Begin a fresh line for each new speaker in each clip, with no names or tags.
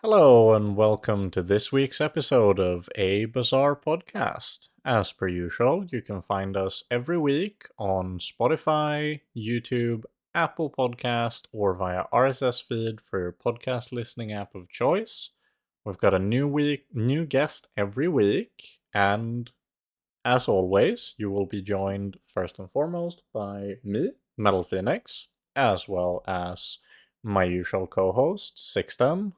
Hello, and welcome to this week's episode of A Bazaar podcast. As per usual, you can find us every week on Spotify, YouTube, Apple Podcast, or via RSS feed for your podcast listening app of choice. We've got a new guest every week, and as always, you will be joined first and foremost by me, MetallFenix, as well as my usual co-host, Sixten.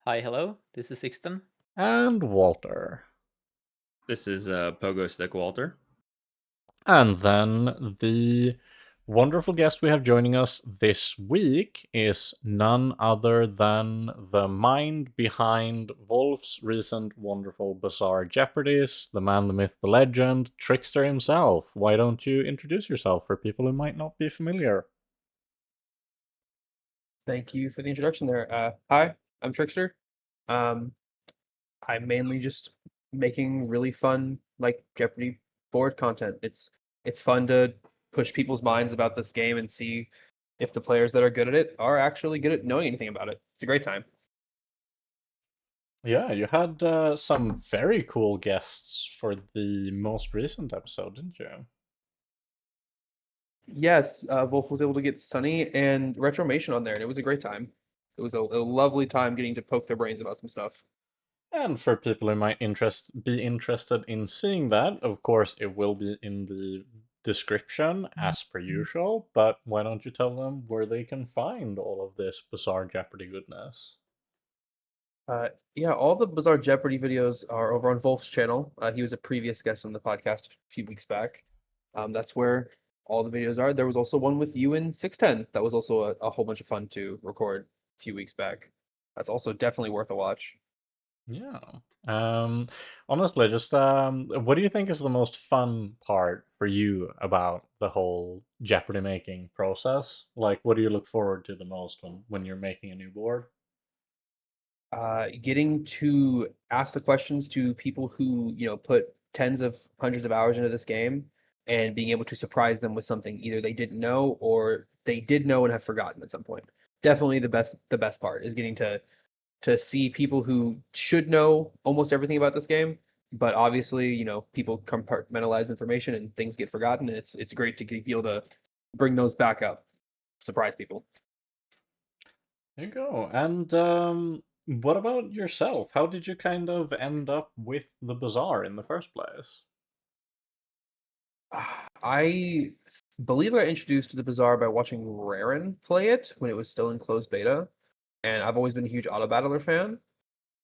Hi, hello. This is Sixten.
And Walter.
This is Pogo Stick Walter.
And then the wonderful guest we have joining us this week is none other than the mind behind Wolf's recent wonderful Bazaar Jeopardies, the man, the myth, the legend, Trickster himself. Why don't you introduce yourself for people who might not be familiar?
Thank you for the introduction there. Hi, I'm Trickster. I'm mainly just making really fun Jeopardy board content. It's fun to push people's minds about this game and see if the players that are good at it are actually good at knowing anything about it. It's a great time.
Yeah, you had some very cool guests for the most recent episode, didn't you?
Yes, Wolf was able to get Sunny and Retromation on there, and it was a great time. It was a lovely time getting to poke their brains about some stuff.
And for people who might be interested in seeing that, of course, it will be in the description as per usual. But why don't you tell them where they can find all of this Bizarre Jeopardy goodness?
Yeah, all the Bizarre Jeopardy videos are over on Wolf's channel. He was a previous guest on the podcast a few weeks back. That's where all the videos are. There was also one with you and Sixten. That was also a whole bunch of fun to record a few weeks back. That's also definitely worth a watch.
Yeah. Honestly, just what do you think is the most fun part for you about the whole Jeopardy making process? Like, what do you look forward to the most when you're making a new board?
Getting to ask the questions to people who, put tens of hundreds of hours into this game and being able to surprise them with something either they didn't know or they did know and have forgotten at some point. Definitely the best part is getting to see people who should know almost everything about this game, but obviously, people compartmentalize information and things get forgotten, and it's great to be able to bring those back up, surprise people.
There you go. And what about yourself? How did you kind of end up with the Bazaar in the first place?
I believe I got introduced to the Bazaar by watching Raren play it when it was still in closed beta, and I've always been a huge Auto Battler fan.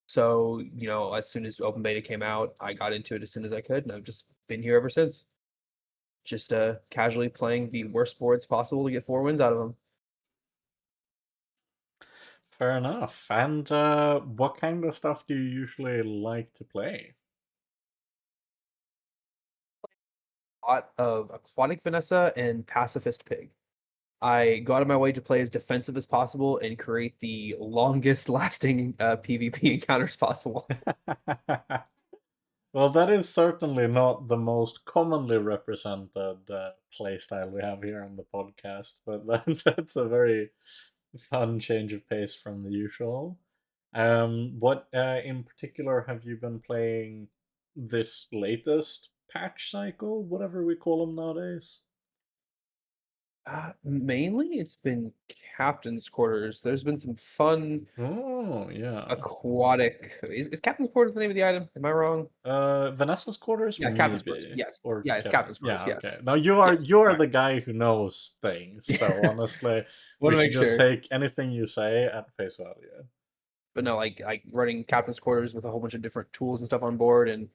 So, as soon as open beta came out, I got into it as soon as I could, and I've just been here ever since. Just casually playing the worst boards possible to get 4 wins out of them.
Fair enough. And what kind of stuff do you usually like to play?
A lot of Aquatic Vanessa and Pacifist Pig. I go out of my way to play as defensive as possible and create the longest lasting PvP encounters possible.
Well, that is certainly not the most commonly represented playstyle we have here on the podcast, but that's a very fun change of pace from the usual. What in particular have you been playing this latest patch cycle, whatever we call them nowadays?
Mainly, it's been Captain's Quarters. There's been some fun
Oh, yeah.
aquatic. Is Captain's Quarters the name of the item? Am I wrong?
Vanessa's quarters,
Yeah, Captain's Quarters.
maybe,
Yes.
or
Yeah, it's
Cap-
Captain's
yeah,
Quarters.
okay.
Yes.
Now you are
Yes.
the guy who knows things, so honestly,
Want
we
to
should
make
just
sure.
take anything you say at face value.
But no, like running Captain's Quarters with a whole bunch of different tools and stuff on board, and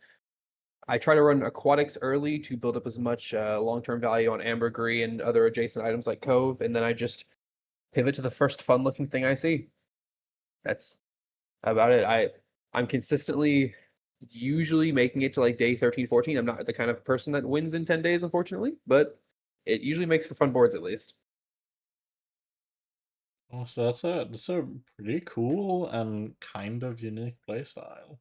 I try to run aquatics early to build up as much long-term value on ambergris and other adjacent items like Cove, and then I just pivot to the first fun-looking thing I see. That's about it. I'm consistently usually making it to like day 13, 14. I'm not the kind of person that wins in 10 days, unfortunately, but it usually makes for fun boards at least.
Oh, so that's a pretty cool and kind of unique playstyle.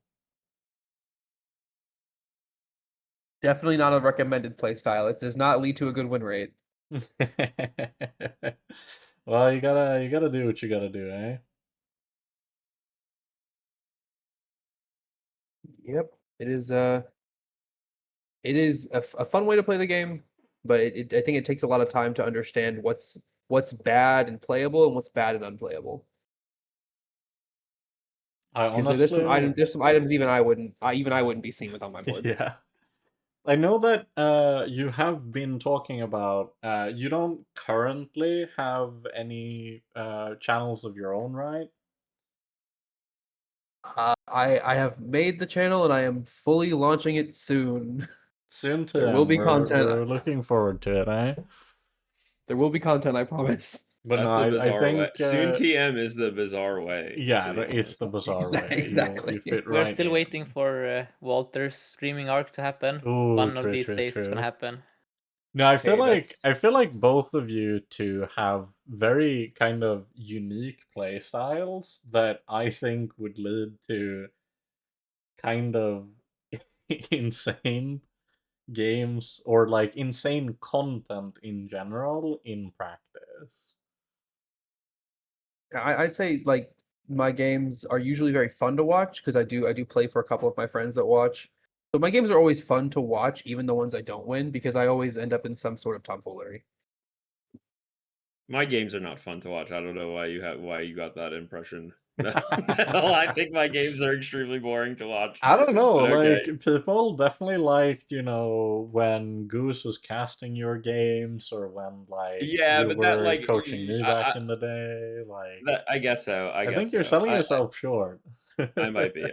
Definitely not a recommended play style. It does not lead to a good win rate.
Well, you gotta do what you gotta do, eh?
Yep. It is a fun way to play the game, but I think it takes a lot of time to understand what's bad and playable and what's bad and unplayable.
I
Because
honestly,
there's some items even I wouldn't be seeing without my board.
yeah. I know that you have been talking about you don't currently have any channels of your own, right?
I have made the channel and I am fully launching it soon.
Soon
There will
TM,
be content.
we're looking forward to it, eh?
There will be content, I promise.
But no,
That's the
I
bizarre way.
think
Soon TM is the bizarre way.
yeah,
to be
it's
honest.
the Bazaar way.
Exactly.
You fit
We're
right
still
in.
waiting for Walter's streaming arc to happen.
Ooh,
One of
true,
these
true,
days it's gonna
true.
happen.
No,
Hey,
I feel like both of you two have very kind of unique play styles that I think would lead to kind of insane games or like insane content in general in practice.
I'd say like my games are usually very fun to watch because I do play for a couple of my friends that watch. So my games are always fun to watch, even the ones I don't win, because I always end up in some sort of tomfoolery.
My games are not fun to watch. I don't know why you got that impression. No, I think my games are extremely boring to watch.
I don't know,
But okay.
like people definitely liked, when Goose was casting your games or when like
Yeah,
you
but that
were
like
coaching me back in the day. Like
I guess so. I
I
guess
think you're
so.
selling yourself short.
I might be.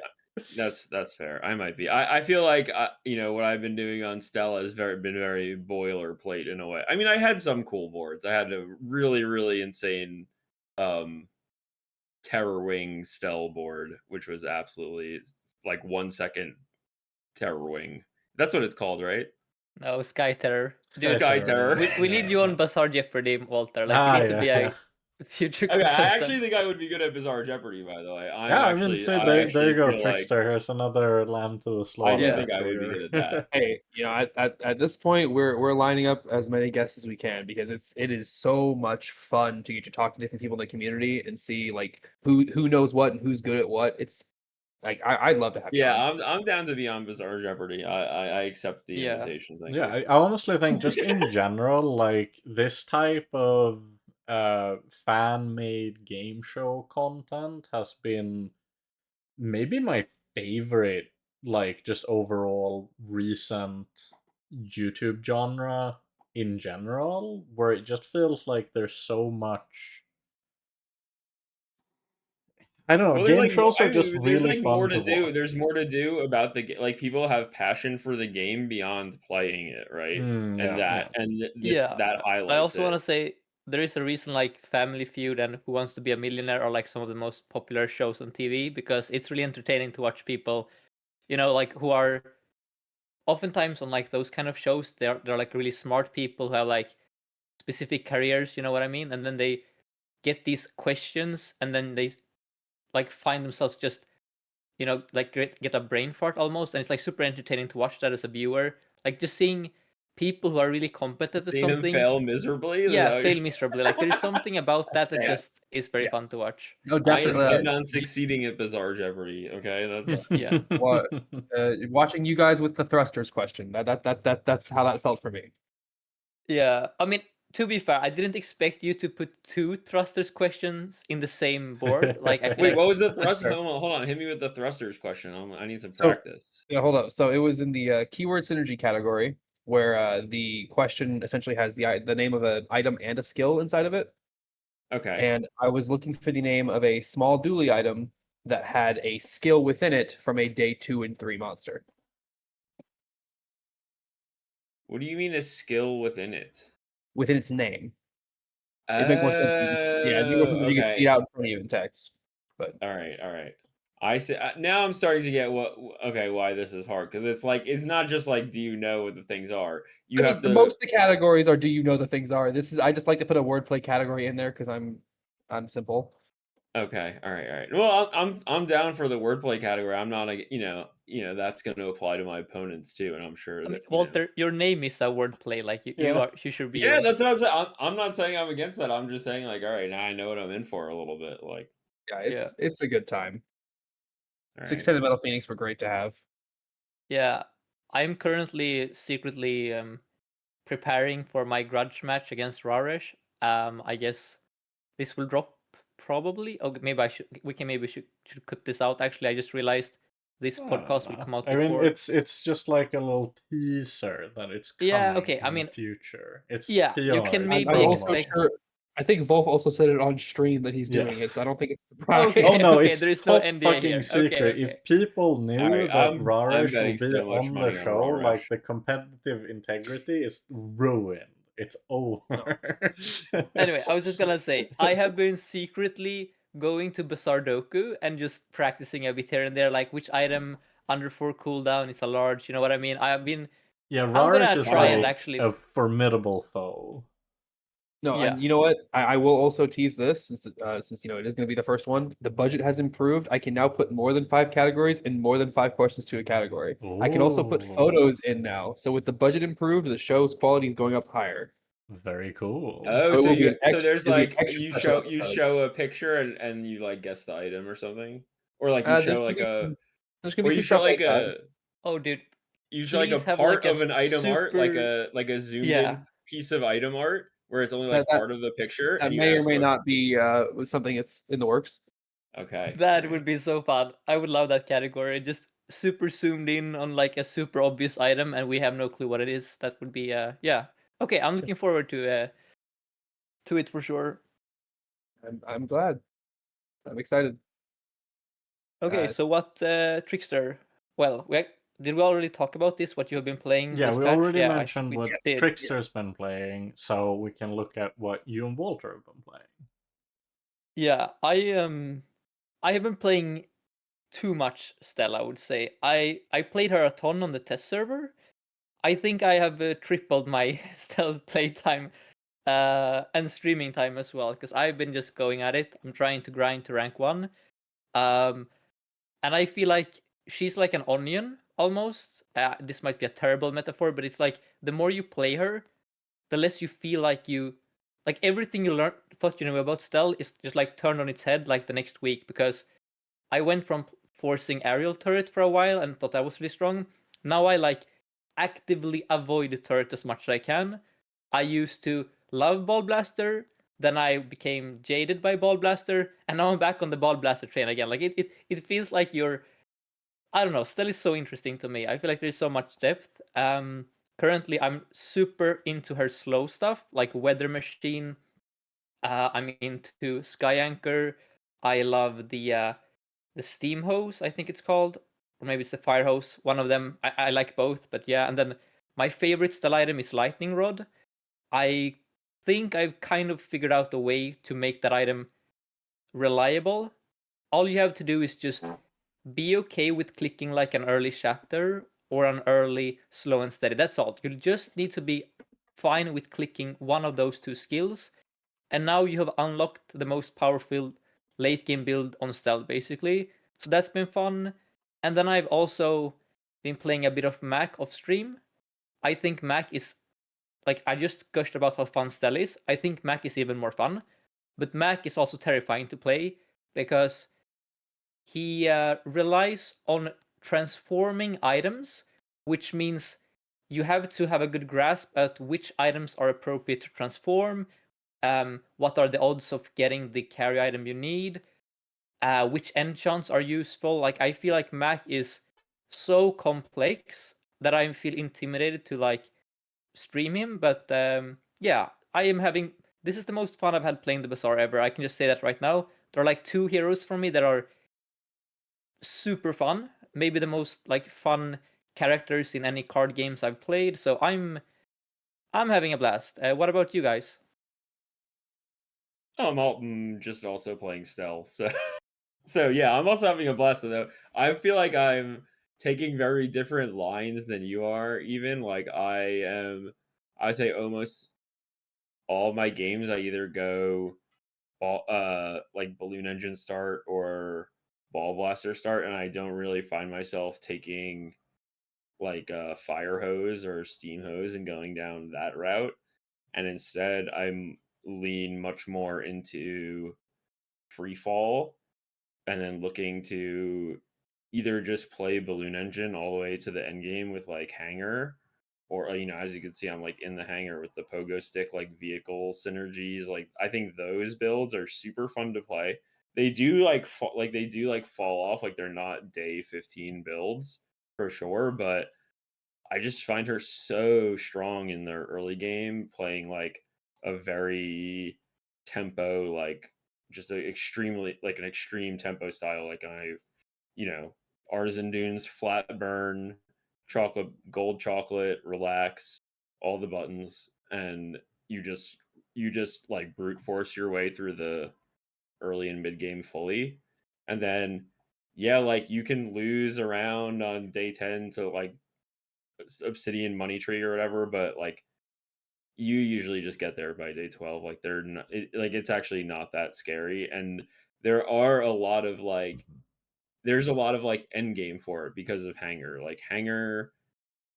That's fair. I might be. I feel like what I've been doing on Stella has been very boilerplate in a way. I mean, I had some cool boards. I had a really insane Terror Wing Stell board, which was absolutely like 1 second Terror Wing. That's what it's called, right?
No, Sky Terror.
Sky
Sky
Terror,
Terror.
We need you on Bazaar Jeopardy, Walter. Like we
Ah,
need to be
yeah.
a future
Okay, I
contestant.
actually think I would be good at Bizarre Jeopardy. By the way,
Yeah, I mean, see,
I
there
actually
you go,
feel like
Trickster. Here's another lamb to the
I
slaughter.
do
Yeah.
think I would be good at that.
Hey, at this point, we're lining up as many guests as we can because it is so much fun to get to talk to different people in the community and see like who knows what and who's good at what. It's like I'd love to have you
Yeah,
on.
I'm down to be on Bizarre Jeopardy. I accept the
Yeah.
invitation. Thank
Yeah,
you.
I honestly think just in general, like this type of fan-made game show content has been maybe my favorite, like just overall recent YouTube genre in general, where it just feels like there's so much. I don't know,
Well, there's
game
like
shows are
I
just
mean, there's
really
like more
fun to
to do.
watch.
There's more to do about like people have passion for the game beyond playing it, right? And
Yeah.
Yeah.
that
I
highlights
also want to
it.
say there is a reason like Family Feud and Who Wants to Be a Millionaire are like some of the most popular shows on TV because it's really entertaining to watch people, like who are oftentimes on like those kind of shows. They're like really smart people who have like specific careers, you know what I mean? And then they get these questions and then they like find themselves just like get a brain fart almost, and it's like super entertaining to watch that as a viewer. Like just seeing people who are really competent at
Seeing him
something,
fail miserably. Is
yeah,
that what you're
fail
saying?
miserably. Like there is something about that that
Yes.
just is very fun
Yes.
to watch.
No,
I
definitely.
intend on succeeding at Bizarre Jeopardy. Okay, that's
Yeah.
What watching you guys with the thrusters question. That's how that felt for me.
Yeah, I mean, to be fair, I didn't expect you to put two thrusters questions in the same board. Like I feel
Wait.
like
What was the
That's
thrust?
fair.
Hold on. Hit me with the thrusters question. I need some
So
practice.
yeah, hold up. So it was in the keyword synergy category where the question essentially has the name of an item and a skill inside of it.
Okay.
And I was looking for the name of a small dually item that had a skill within it from a day 2 and 3 monster.
What do you mean a skill within it?
Within its name. It'd make more sense. It'd make more sense if you could see it
Okay.
out in front of you in text. But
All right. I see. Now I'm starting to get why this is hard because it's not just like do you know what the things are. You
I
have
mean,
to.
most of the categories are do you know the things are. I just like to put a wordplay category in there because I'm simple.
Okay. All right. Well, I'm down for the wordplay category. I'm not a that's going to apply to my opponents too, and I'm sure
I mean,
that.
Walter, your name is a wordplay. Like
Yeah.
you should be
Yeah,
in.
that's what I'm saying. I'm not saying I'm against that. I'm just saying like, all right, now I know what I'm in for a little bit. Like,
Yeah,
Yeah.
it's a good time.
all right.
Sixten and MetallFenix were great to have.
Yeah, I'm currently secretly preparing for my grudge match against Raresh. I guess this will drop probably. Okay, maybe I should. We can maybe should cut this out. Actually, I just realized this podcast will come out
I mean,
before.
it's just like a little teaser that it's
Yeah.
coming
Okay. I
in the
mean,
future. It's
yeah. You
PR.
can
It's
maybe
I'm also
expect.
promo.
sure. I think Wolf also said it on stream that he's
Yeah.
doing it, so I don't think it's a surprise.
Okay.
Oh no,
Okay.
it's
There is no
top
NDA
fucking
here.
secret.
Okay.
If people knew
Alright,
that
I'm
Raresh will
betting
be
so much
on the
money on
show,
Raresh.
like the competitive integrity is ruined. It's over.
Anyway, I was just gonna say I have been secretly going to Bazaar Doku and just practicing a bit here and there, like which item under 4 cooldown is a large. You know what I mean? I have been.
Yeah,
I'm
Raresh
gonna
is
try and
like
actually.
a formidable foe.
No,
Yeah.
and you know what? I will also tease this since it is going to be the first one. The budget has improved. I can now put more than 5 categories and more than 5 questions to a category. I can also put
Ooh.
photos in now. So with the budget improved, the show's quality is going up higher.
Very cool.
Oh,
So it
so
will be
you
an
so
extra.
there's
It'll be an
like
extra special
you
episode.
show a picture and you like guess the item or something, or like you show like
There's gonna
or
be
you
some
show
stuff like that.
Oh, dude.
you show like a
Please have
part
like a
of an item art,
super.
like a zoomed
Yeah.
in piece of item art where it's only
That
like part of the picture,
that
and you
may or
ask
may
what.
not be something that's in the works.
Okay,
That
alright.
would be so fun. I would love that category. Just super zoomed in on like a super obvious item, and we have no clue what it is. That would be yeah. Okay, I'm looking forward to it for sure.
I'm glad. I'm excited.
Okay, so what Trickster? Well, did we already talk about this? What you have been playing
Yeah,
this
we
patch?
already
Yeah, I
mentioned
think we
what
Yes,
did.
Trickster's been playing, so we can look at what you and Walter have been playing.
Yeah, I have been playing too much Stella, I would say. I played her a ton on the test server. I think I have tripled my Stella playtime and streaming time as well, because I've been just going at it. I'm trying to grind to rank 1. Um, and I feel like she's like an onion almost. This might be a terrible metaphor, but it's like the more you play her, the less you feel like everything you thought you knew about Stell is just like turned on its head like the next week, because I went from forcing aerial turret for a while and thought that was really strong. Now I like actively avoid the turret as much as I can. I used to love Ball Blaster, then I became jaded by Ball Blaster, and now I'm back on the Ball Blaster train again. Like it feels like you're, I don't know, Stell is so interesting to me. I feel like there's so much depth. Currently I'm super into her slow stuff, like Weather Machine. I'm into Sky Anchor. I love the steam hose, I think it's called, or maybe it's the fire hose. One of them. I like both, but yeah. And then my favorite style item is lightning rod. I think I've kind of figured out a way to make that item reliable. All you have to do is just be okay with clicking like an early shatter or an early slow and steady. That's all. You just need to be fine with clicking one of those two skills, and now you have unlocked the most powerful late game build on stealth, basically. So that's been fun. And then I've also been playing a bit of Mac off stream. I think Mac is like, I just gushed about how fun stealth is. I think Mac is even more fun, but Mac is also terrifying to play because he relies on transforming items, which means you have to have a good grasp at which items are appropriate to transform, what are the odds of getting the carry item you need, which enchants are useful. Like I feel like Mac is so complex that I feel intimidated to like stream him. But yeah, I am having, this is the most fun I've had playing the Bazaar ever. I can just say that right now. There are like 2 heroes for me that are super fun. Maybe the most like fun characters in any card games I've played. So I'm having a blast. What about you guys?
Oh, just also playing stealth. So so yeah, I'm also having a blast though. I feel like I'm taking very different lines than you are. Even like I say almost all my games I either go like balloon engine start or ball blaster start, and I don't really find myself taking like fire hose or steam hose and going down that route. And instead I'm lean much more into free fall and then looking to either just play Balloon Engine all the way to the end game with like Hanger, or as you can see, I'm like in the Hanger with the pogo stick, like vehicle synergies. Like I think those builds are super fun to play. They do like fall off, like they're not day 15 builds for sure, but I just find her so strong in their early game, playing like a very tempo, like just a extremely like an extreme tempo style. Like Artisan Dunes, flat burn, chocolate, gold chocolate, relax, all the buttons, and you just like brute force your way through the early and mid game fully, and then yeah, like you can lose around on day 10 to like Obsidian Money Tree or whatever, but like you usually just get there by day 12. Like they're not, it's actually not that scary, and there are a lot of like there's a lot of like end game for it because of Hanger. Like Hanger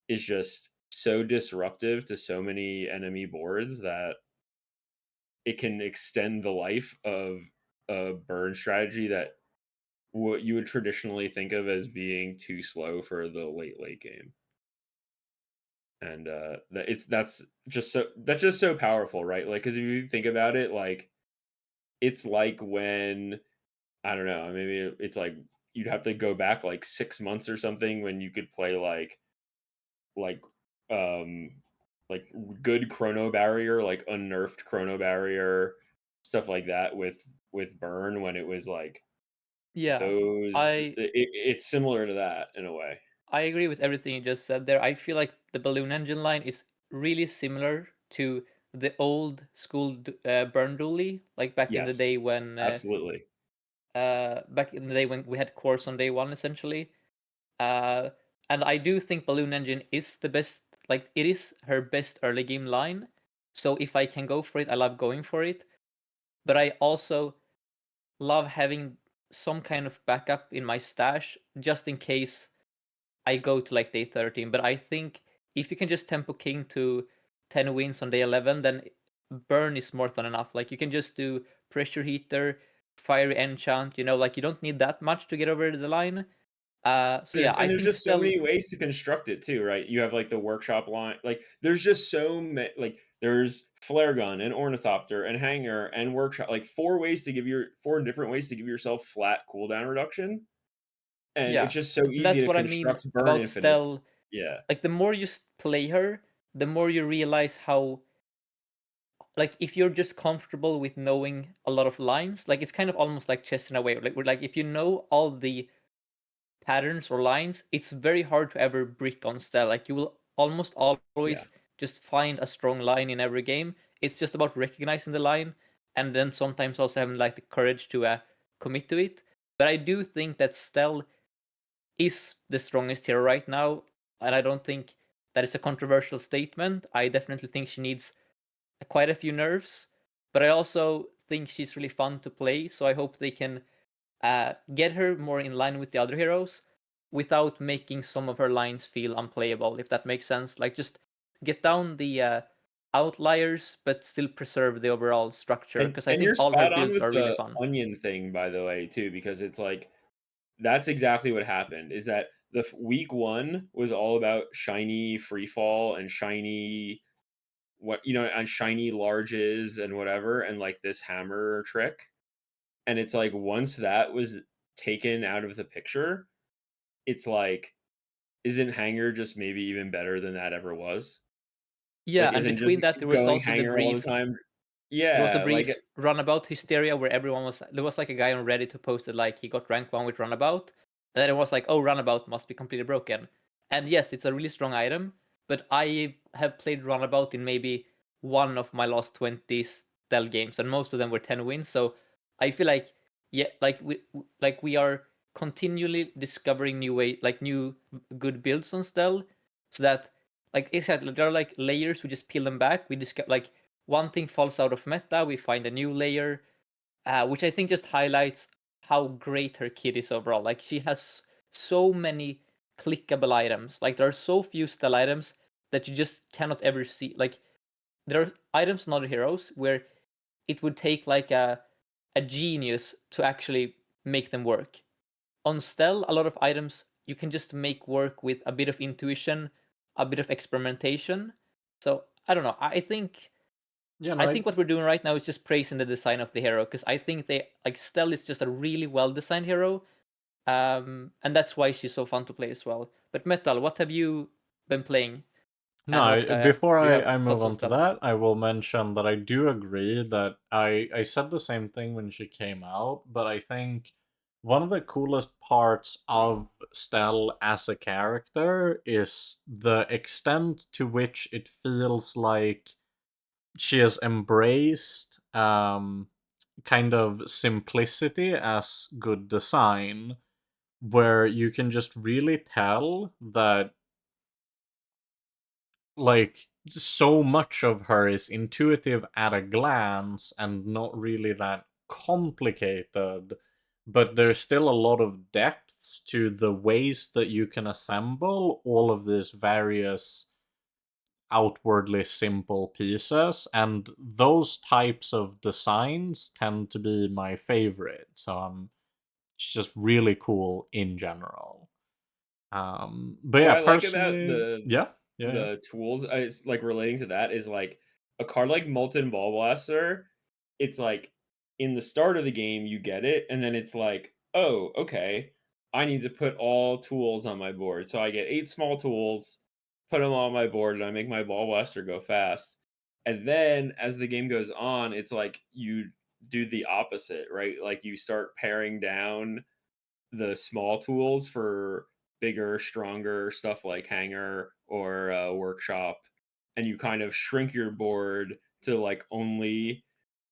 is just so disruptive to so many enemy boards that it can extend the life of a burn strategy that what you would traditionally think of as being too slow for the late game. And that's just so powerful, right? Like, because if you think about it, like it's like when I don't know, maybe it's like you'd have to go back like 6 months or something when you could play like um like good chrono barrier, like unnerfed chrono barrier, stuff like that with burn, when it was like
Yeah, I
it's similar to that in a way.
I agree with everything you just said there. I feel like the balloon engine line is really similar to the old school burn dually, like back in the
Yes,
day when
absolutely.
we had cores on day one essentially. Uh, and I do think balloon engine is the best. Like it is her best early game line. So if I can go for it, I love going for it. But I also love having some kind of backup in my stash just in case I go to like day 13. But I think if you can just tempo king to 10 wins on day 11, then burn is more than enough. Like you can just do pressure heater, fiery enchant, like you don't need that much to get over the line. So yeah, I
There's
think
just so
still,
many ways to construct it too, right? You have like the workshop line, like there's just so many, like there's flare gun and ornithopter and hanger and workshop, like four different ways to give yourself flat cooldown reduction, and
yeah,
it's just so
and
easy
that's
to
what I mean
construct burn
about
infinites.
Stell.
Yeah,
Like the more you play her, the more you realize how, like if you're just comfortable with knowing a lot of lines, like it's kind of almost like chess in a way. Like if you know all the patterns or lines, it's very hard to ever brick on Stell. Like you will almost always
yeah.
just find a strong line in every game. It's just about recognizing the line and then sometimes also having like the courage to commit to it. But I do think that Stell is the strongest hero right now, and I don't think that is a controversial statement. I definitely think she needs quite a few nerfs, but I also think she's really fun to play. So I hope they can get her more in line with the other heroes without making some of her lines feel unplayable, if that makes sense. Like just get down the outliers, but still preserve the overall structure.
And
Because I
and
think
you're
all her
spot on
builds
with
are really
the
fun.
onion thing, by the way, too, because it's like that's exactly what happened. Is that week one was all about shiny free fall and shiny and shiny larges and whatever, and like this hammer trick. And it's like once that was taken out of the picture, it's like, isn't hanger just maybe even better than that ever was?
Yeah,
Like,
and
isn't just
between that, there was
going
also the
hanger all the
brief.
time?
There was a
Yeah, like
brief runabout hysteria where everyone was. There was like a guy on Reddit who posted like he got rank one with runabout, and then it was like, oh, runabout must be completely broken. And yes, it's a really strong item, but I have played runabout in maybe one of my last 20 Stell games, and most of them were 10 wins. So I feel like yeah, like we are continually discovering new way, like new good builds on Stell, so that like exactly there are like layers. We just peel them back. We discover like one thing falls out of meta, we find a new layer, which I think just highlights how great her kit is overall. Like she has so many clickable items. Like there are so few Stell items that you just cannot ever see. Like there are items in other heroes where it would take like a genius to actually make them work. on Stell, a lot of items you can just make work with a bit of intuition, a bit of experimentation. So I don't know.
Yeah, no,
I think what we're doing right now is just praising the design of the hero, because I think they like Stell is just a really well designed hero, and that's why she's so fun to play as well. But Metal, what have you been playing, and what
no. Before
do you have
I move
thoughts on
on to
Stell?
that, I will mention that I do agree that I said the same thing when she came out, but I think one of the coolest parts of Stell as a character is the extent to which it feels like she has embraced kind of simplicity as good design, where you can just really tell that like so much of her is intuitive at a glance and not really that complicated, but there's still a lot of depths to the ways that you can assemble all of these various outwardly simple pieces, and those types of designs tend to be my favorite. So it's just really cool in general. But
What
yeah,
I like about
personally, yeah.
the tools is like relating to that is like a card like Molten Ball Blaster. It's like in the start of the game you get it, and then it's like, oh, okay, I need to put all tools on my board. So I get 8 small tools, put them on my board, and I make my Ball Blaster go fast. And then as the game goes on, it's like you do the opposite, right? Like you start paring down the small tools for bigger, stronger stuff like Hanger or Workshop, and you kind of shrink your board to like only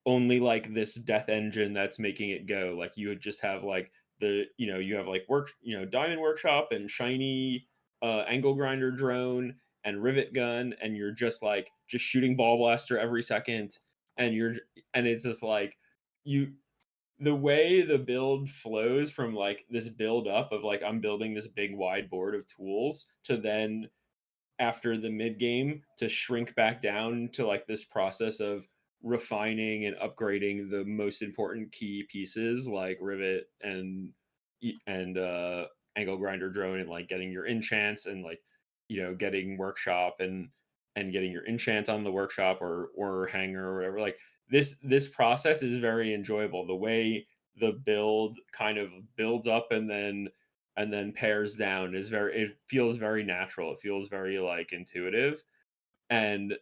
like this death engine that's making it go. Like you would just have like you have like Diamond Workshop and Shiny Angle Grinder Drone and Rivet Gun, and you're just shooting Ball Blaster every second, and it's just like you the way the build flows from like this build up of like I'm building this big wide board of tools to then after the mid game to shrink back down to like this process of refining and upgrading the most important key pieces like rivet and angle grinder drone, and like getting your enchants and like getting workshop and getting your enchant on the workshop or hanger or whatever. Like this process is very enjoyable. The way the build kind of builds up and then pairs down is it feels very natural. It feels very like intuitive. And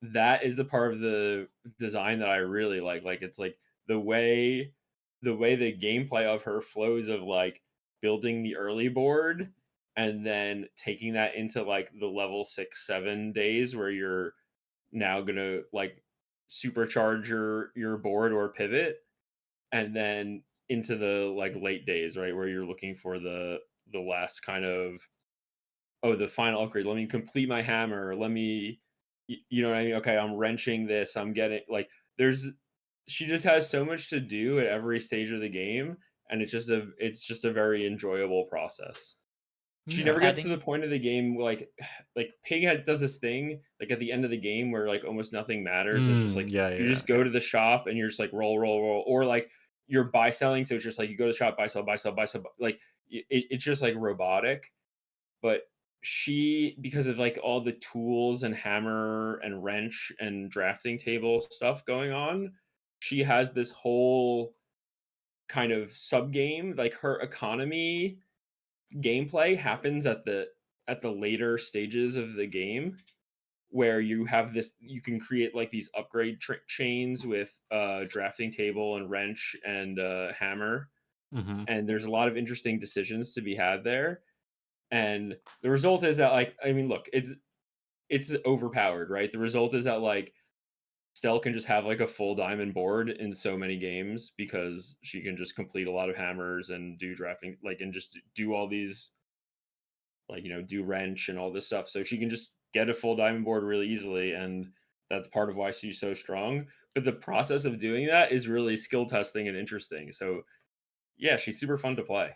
that is the part of the design that I really like. Like it's like the way the gameplay of her flows of like building the early board and then taking that into like the level 6-7 days where you're now gonna like supercharge your board or pivot, and then into the like late days, right, where you're looking for the last kind of, oh, the final upgrade. Let me complete my hammer. Let me, you know what I mean? Okay, I'm wrenching this. I'm getting like she just has so much to do at every stage of the game, and it's just a very enjoyable process. She
Yeah.
never gets to the
Adding
point of the game like Pighead does this thing like at the end of the game where like almost nothing matters. It's just like
Yeah,
you
yeah.
just go to the shop and you're just like roll, roll, roll, or like you're buy selling. So it's just like you go to the shop, buy, sell, buy, sell, buy, sell. Like it's just like robotic. But she, because of like all the tools and hammer and wrench and drafting table stuff going on, she has this whole kind of sub game. Like her economy gameplay happens at the later stages of the game, where you can create like these upgrade chains with drafting table and wrench and hammer,
Mm-hmm.
and there's a lot of interesting decisions to be had there. And the result is that, like, I mean, look, it's overpowered, right? The result is that like Stell can just have like a full diamond board in so many games because she can just complete a lot of hammers and do drafting, like, and just do all these, like, do wrench and all this stuff. So she can just get a full diamond board really easily, and that's part of why she's so strong. But the process of doing that is really skill testing and interesting. So yeah, she's super fun to play.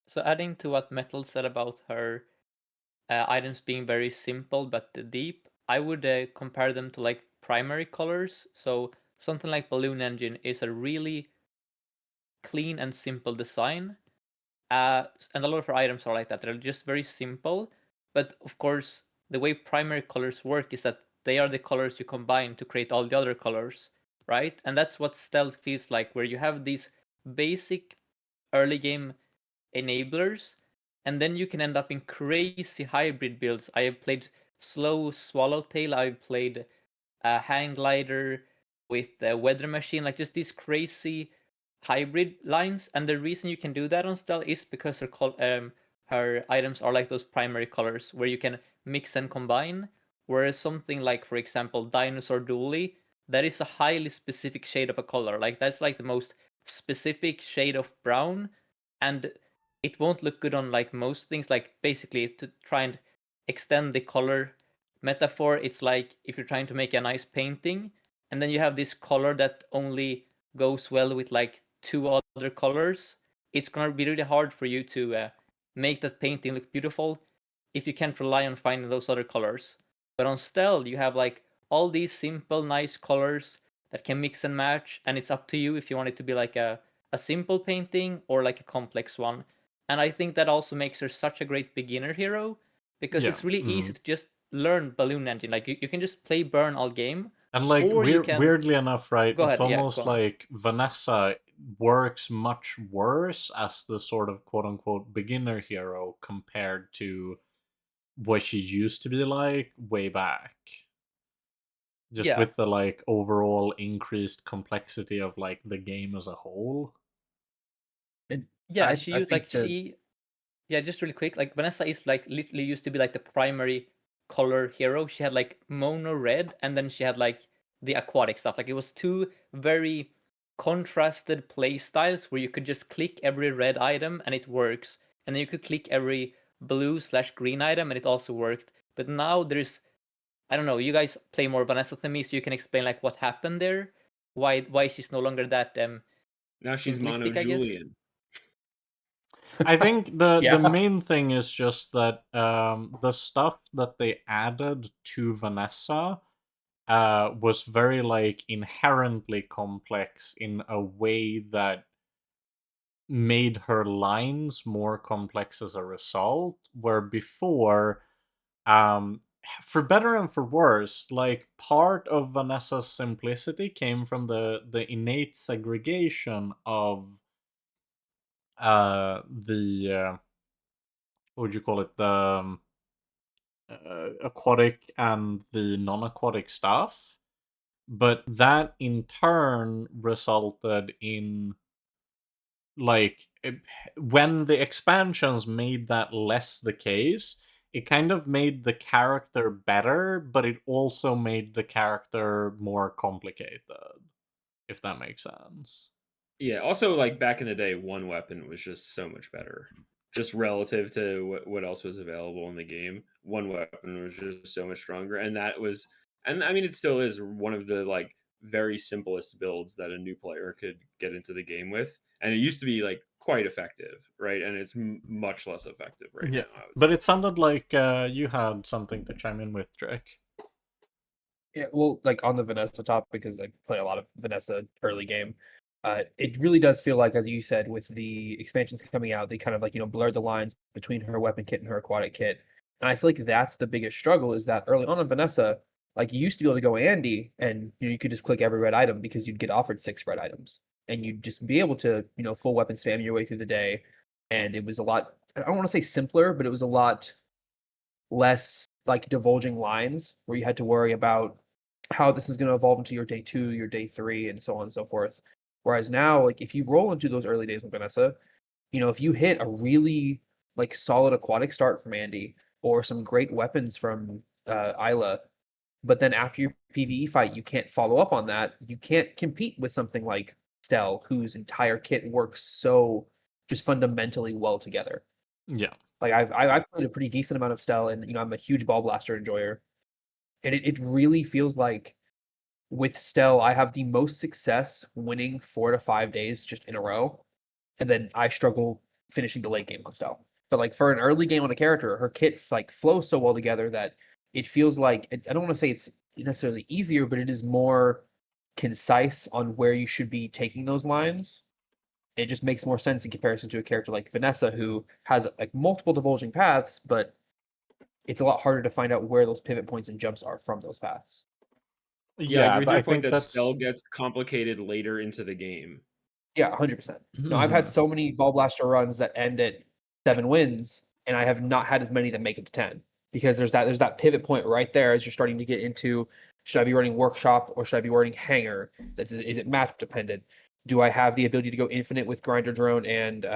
So adding to what Metal said about her items being very simple but deep, I would compare them to like primary colors. So something like Balloon Engine is a really clean and simple design, And a lot of her items are like that. They're just very simple, but of course, the way primary colors work is that they are the colors you combine to create all the other colors, right? And that's what stealth feels like, where you have these basic early game enablers, and then you can end up in crazy hybrid builds. I have played slow swallowtail, I've played hang glider with the weather machine, like just these crazy hybrid lines. And the reason you can do that on Stell is because her items are like those primary colors where you can mix and combine. Whereas something like, for example, Dinosaur Dually, that is a highly specific shade of a color. Like that's like the most specific shade of brown, and it won't look good on like most things. Like basically to try and extend the color metaphor, it's like if you're trying to make a nice painting and then you have this color that only goes well with like two other colors, it's gonna be really hard for you to make that painting look beautiful if you can't rely on finding those other colors. But on Stell, you have like all these simple, nice colors that can mix and match, and it's up to you if you want it to be like a simple painting or like a complex one. And I think that also makes her such a great beginner hero because
Yeah.
it's really easy to just learn Balloon Engine. Like you can just play Burn all game,
And like
or you can
weirdly enough, right?
go
It's
ahead. Yeah, go
almost
on.
like Vanessa works much worse as the sort of quote unquote beginner hero compared to what she used to be like way back. Just
Yeah,
with the like overall increased complexity of like the game as a whole.
And
yeah.
I think to
Yeah, just really quick. Like Vanessa is like literally used to be like the primary color hero. She had like mono red, and then she had like the aquatic stuff. Like it was two very contrasted play styles where you could just click every red item and it works, and then you could click every blue/green item and it also worked. But now there's, I don't know. You guys play more Vanessa than me, so you can explain like what happened there, why she's no longer that
Now she's Mono
simplistic, I guess.
Julian.
I think the
yeah.
main thing is just that the stuff that they added to Vanessa was very like inherently complex in a way that made her lines more complex as a result, where before, um for better and for worse, like part of Vanessa's simplicity came from the innate segregation of the what would you call it, the aquatic and the non-aquatic stuff. But that in turn resulted in like when the expansions made that less the case, it kind of made the character better, but it also made the character more complicated, if that makes sense.
Yeah. Also, like back in the day, one weapon was just so much better, just relative to what else was available in the game. One weapon was just so much stronger, and that was, and I mean, it still is one of the like very simplest builds that a new player could get into the game with. And it used to be like quite effective, right? And it's much less effective right
Yeah,
now, I would
but
say.
it sounded like you had something to chime in with, Drake.
Yeah, well, like on the Vanessa topic, because I play a lot of Vanessa early game, it really does feel like, as you said, with the expansions coming out, they kind of like, blurred the lines between her weapon kit and her aquatic kit. And I feel like that's the biggest struggle is that early on in Vanessa, like you used to be able to go Andy and you could just click every red item because you'd get offered 6 red items and you'd just be able to, full weapon spam your way through the day. And it was a lot, I don't want to say simpler, but it was a lot less like divulging lines where you had to worry about how this is going to evolve into your day 2, your day 3, and so on and so forth. Whereas now, like if you roll into those early days of Vanessa, if you hit a really like solid aquatic start from Andy or some great weapons from Isla, but then after your PvE fight, you can't follow up on that. You can't compete with something like Stell, whose entire kit works so just fundamentally well together.
Yeah.
Like I've played a pretty decent amount of Stell, and I'm a huge Ball Blaster enjoyer, and it really feels like with Stell I have the most success winning 4 to 5 days just in a row, and then I struggle finishing the late game on Stell. But like for an early game on a character, her kit like flows so well together that it feels like I don't want to say it's necessarily easier, but it is more concise on where you should be taking those lines, It just makes more sense in comparison to a character like Vanessa, who has like multiple divulging paths, but it's a lot harder to find out where those pivot points and jumps are from those paths.
Yeah, I agree with
I
your point
think
that Stell
that's
gets complicated later into the game.
Yeah, 100%. No, I've had so many Ball Blaster runs that end at 7 wins, and I have not had as many that make it to 10 because there's that pivot point right there as you're starting to get into, should I be running Workshop or should I be running Hanger? Is it matchup dependent? Do I have the ability to go infinite with Grinder Drone and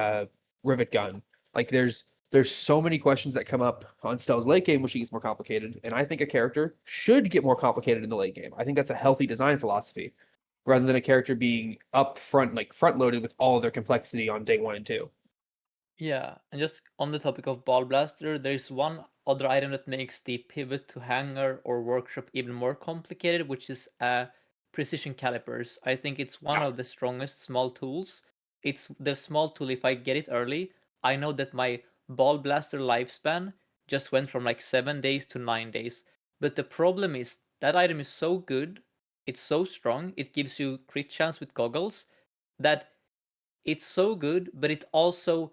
Rivet Gun? Like there's so many questions that come up on Stell's late game, which gets more complicated. And I think a character should get more complicated in the late game. I think that's a healthy design philosophy rather than a character being up front, like front loaded with all of their complexity on day 1 and 2.
Yeah, and just on the topic of Ball Blaster, there's one other item that makes the pivot to Hanger or Workshop even more complicated, which is precision calipers. I think it's one of the strongest small tools. It's the small tool, if I get it early, I know that my Ball Blaster lifespan just went from like 7 days to 9 days. But the problem is that item is so good, it's so strong, it gives you crit chance with goggles, that it's so good, but it also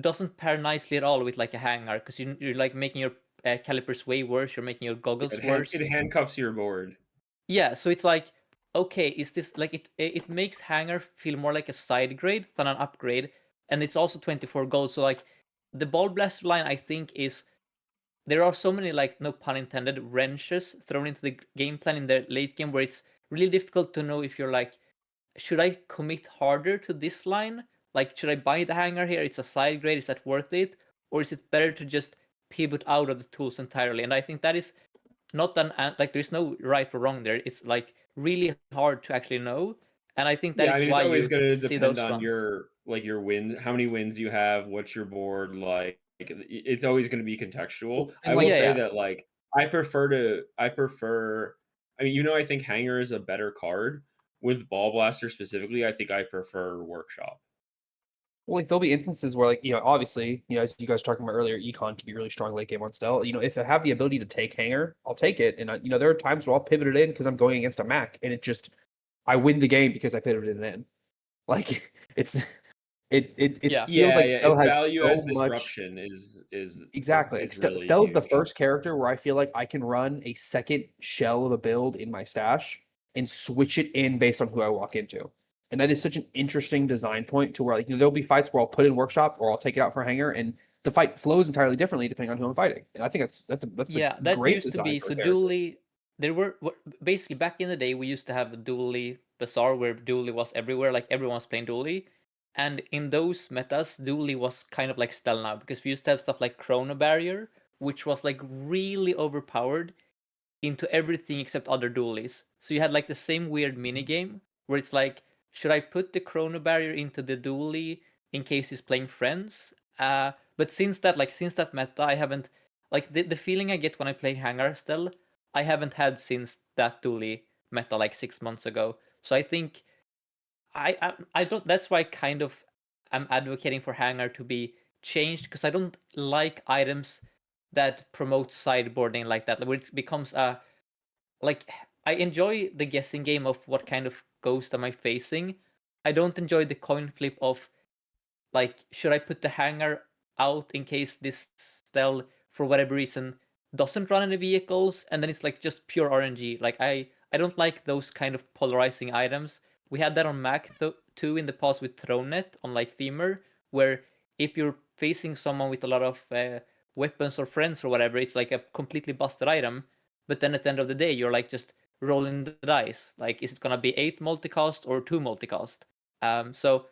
doesn't pair nicely at all with like a hanger because you're like making your calipers way worse. You're making your goggles worse.
It handcuffs your board.
Yeah, so it's like, okay, is this like it makes hanger feel more like a side grade than an upgrade, and it's also 24 gold. So like the Ball Blaster line, I think is there are so many like no pun intended wrenches thrown into the game plan in the late game where it's really difficult to know if you're like, should I commit harder to this line? Like, should I buy the hanger here? It's a side grade. Is that worth it? Or is it better to just pivot out of the tools entirely? And I think that is not like there's no right or wrong there. It's like really hard to actually know. And I think that
Yeah, I
is
mean, it's
why
always
you
going to
see
depend
those
on
runs.
your wins, how many wins you have, what's your board like. It's always going to be contextual. I will say that like I prefer. I mean, I think Hanger is a better card. With Ball Blaster specifically, I think I prefer Workshop.
Well, like there'll be instances where, like, obviously, as you guys were talking about earlier, Econ can be really strong late game on Stell. If I have the ability to take Hanger, I'll take it. And there are times where I'll pivot it in because I'm going against a Mac, and I win the game because I pivoted it in. Like it feels like Stell
its
has
value
so
as
much.
disruption is
Exactly. Like
really
Stell is the
huge.
first character where I feel like I can run a second shell of a build in my stash and switch it in based on who I walk into. And that is such an interesting design point to where, like, there'll be fights where I'll put in Workshop or I'll take it out for Hanger, and the fight flows entirely differently depending on who I'm fighting. And I think that's a
that
great
used to
design
be
for a
so
character.
Dooley. There were basically back in the day we used to have Dooley Bazaar where Dooley was everywhere, like everyone was playing Dooley. And in those metas, Dooley was kind of like Stell now because we used to have stuff like Chrono Barrier, which was like really overpowered into everything except other dualies. So you had like the same weird mini game where it's like, should I put the Chrono Barrier into the dually in case he's playing friends? But since that meta, I haven't like the feeling I get when I play Hangar still, I haven't had since that dually meta like 6 months ago. So I think I don't. That's why I kind of am advocating for Hangar to be changed because I don't like items that promote sideboarding like that, where it becomes a like I enjoy the guessing game of what kind of ghost am I facing. I don't enjoy the coin flip of like should I put the hanger out in case this Stell for whatever reason doesn't run any vehicles and then it's like just pure RNG. Like I don't like those kind of polarizing items. We had that on Mac too in the past with Thronet on like Femur, where if you're facing someone with a lot of weapons or friends or whatever, it's like a completely busted item. But then at the end of the day, you're like just rolling the dice. Like, is it gonna be 8 multicast or 2 multicast? So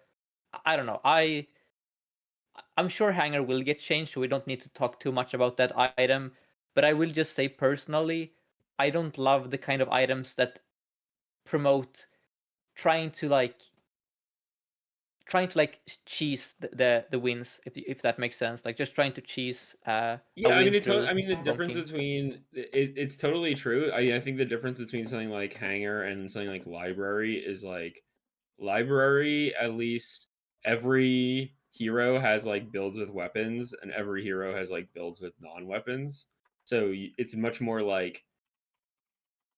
I don't know. I'm sure Hanger will get changed, so we don't need to talk too much about that item. But I will just say personally, I don't love the kind of items that promote trying to like cheese the wins, if that makes sense. Like just trying to cheese a
Yeah, I
win
mean,
through
the difference
bonking.
between it's totally true. I think the difference between something like Hanger and something like Library is like Library, at least every hero has like builds with weapons, and every hero has like builds with non-weapons. So it's much more like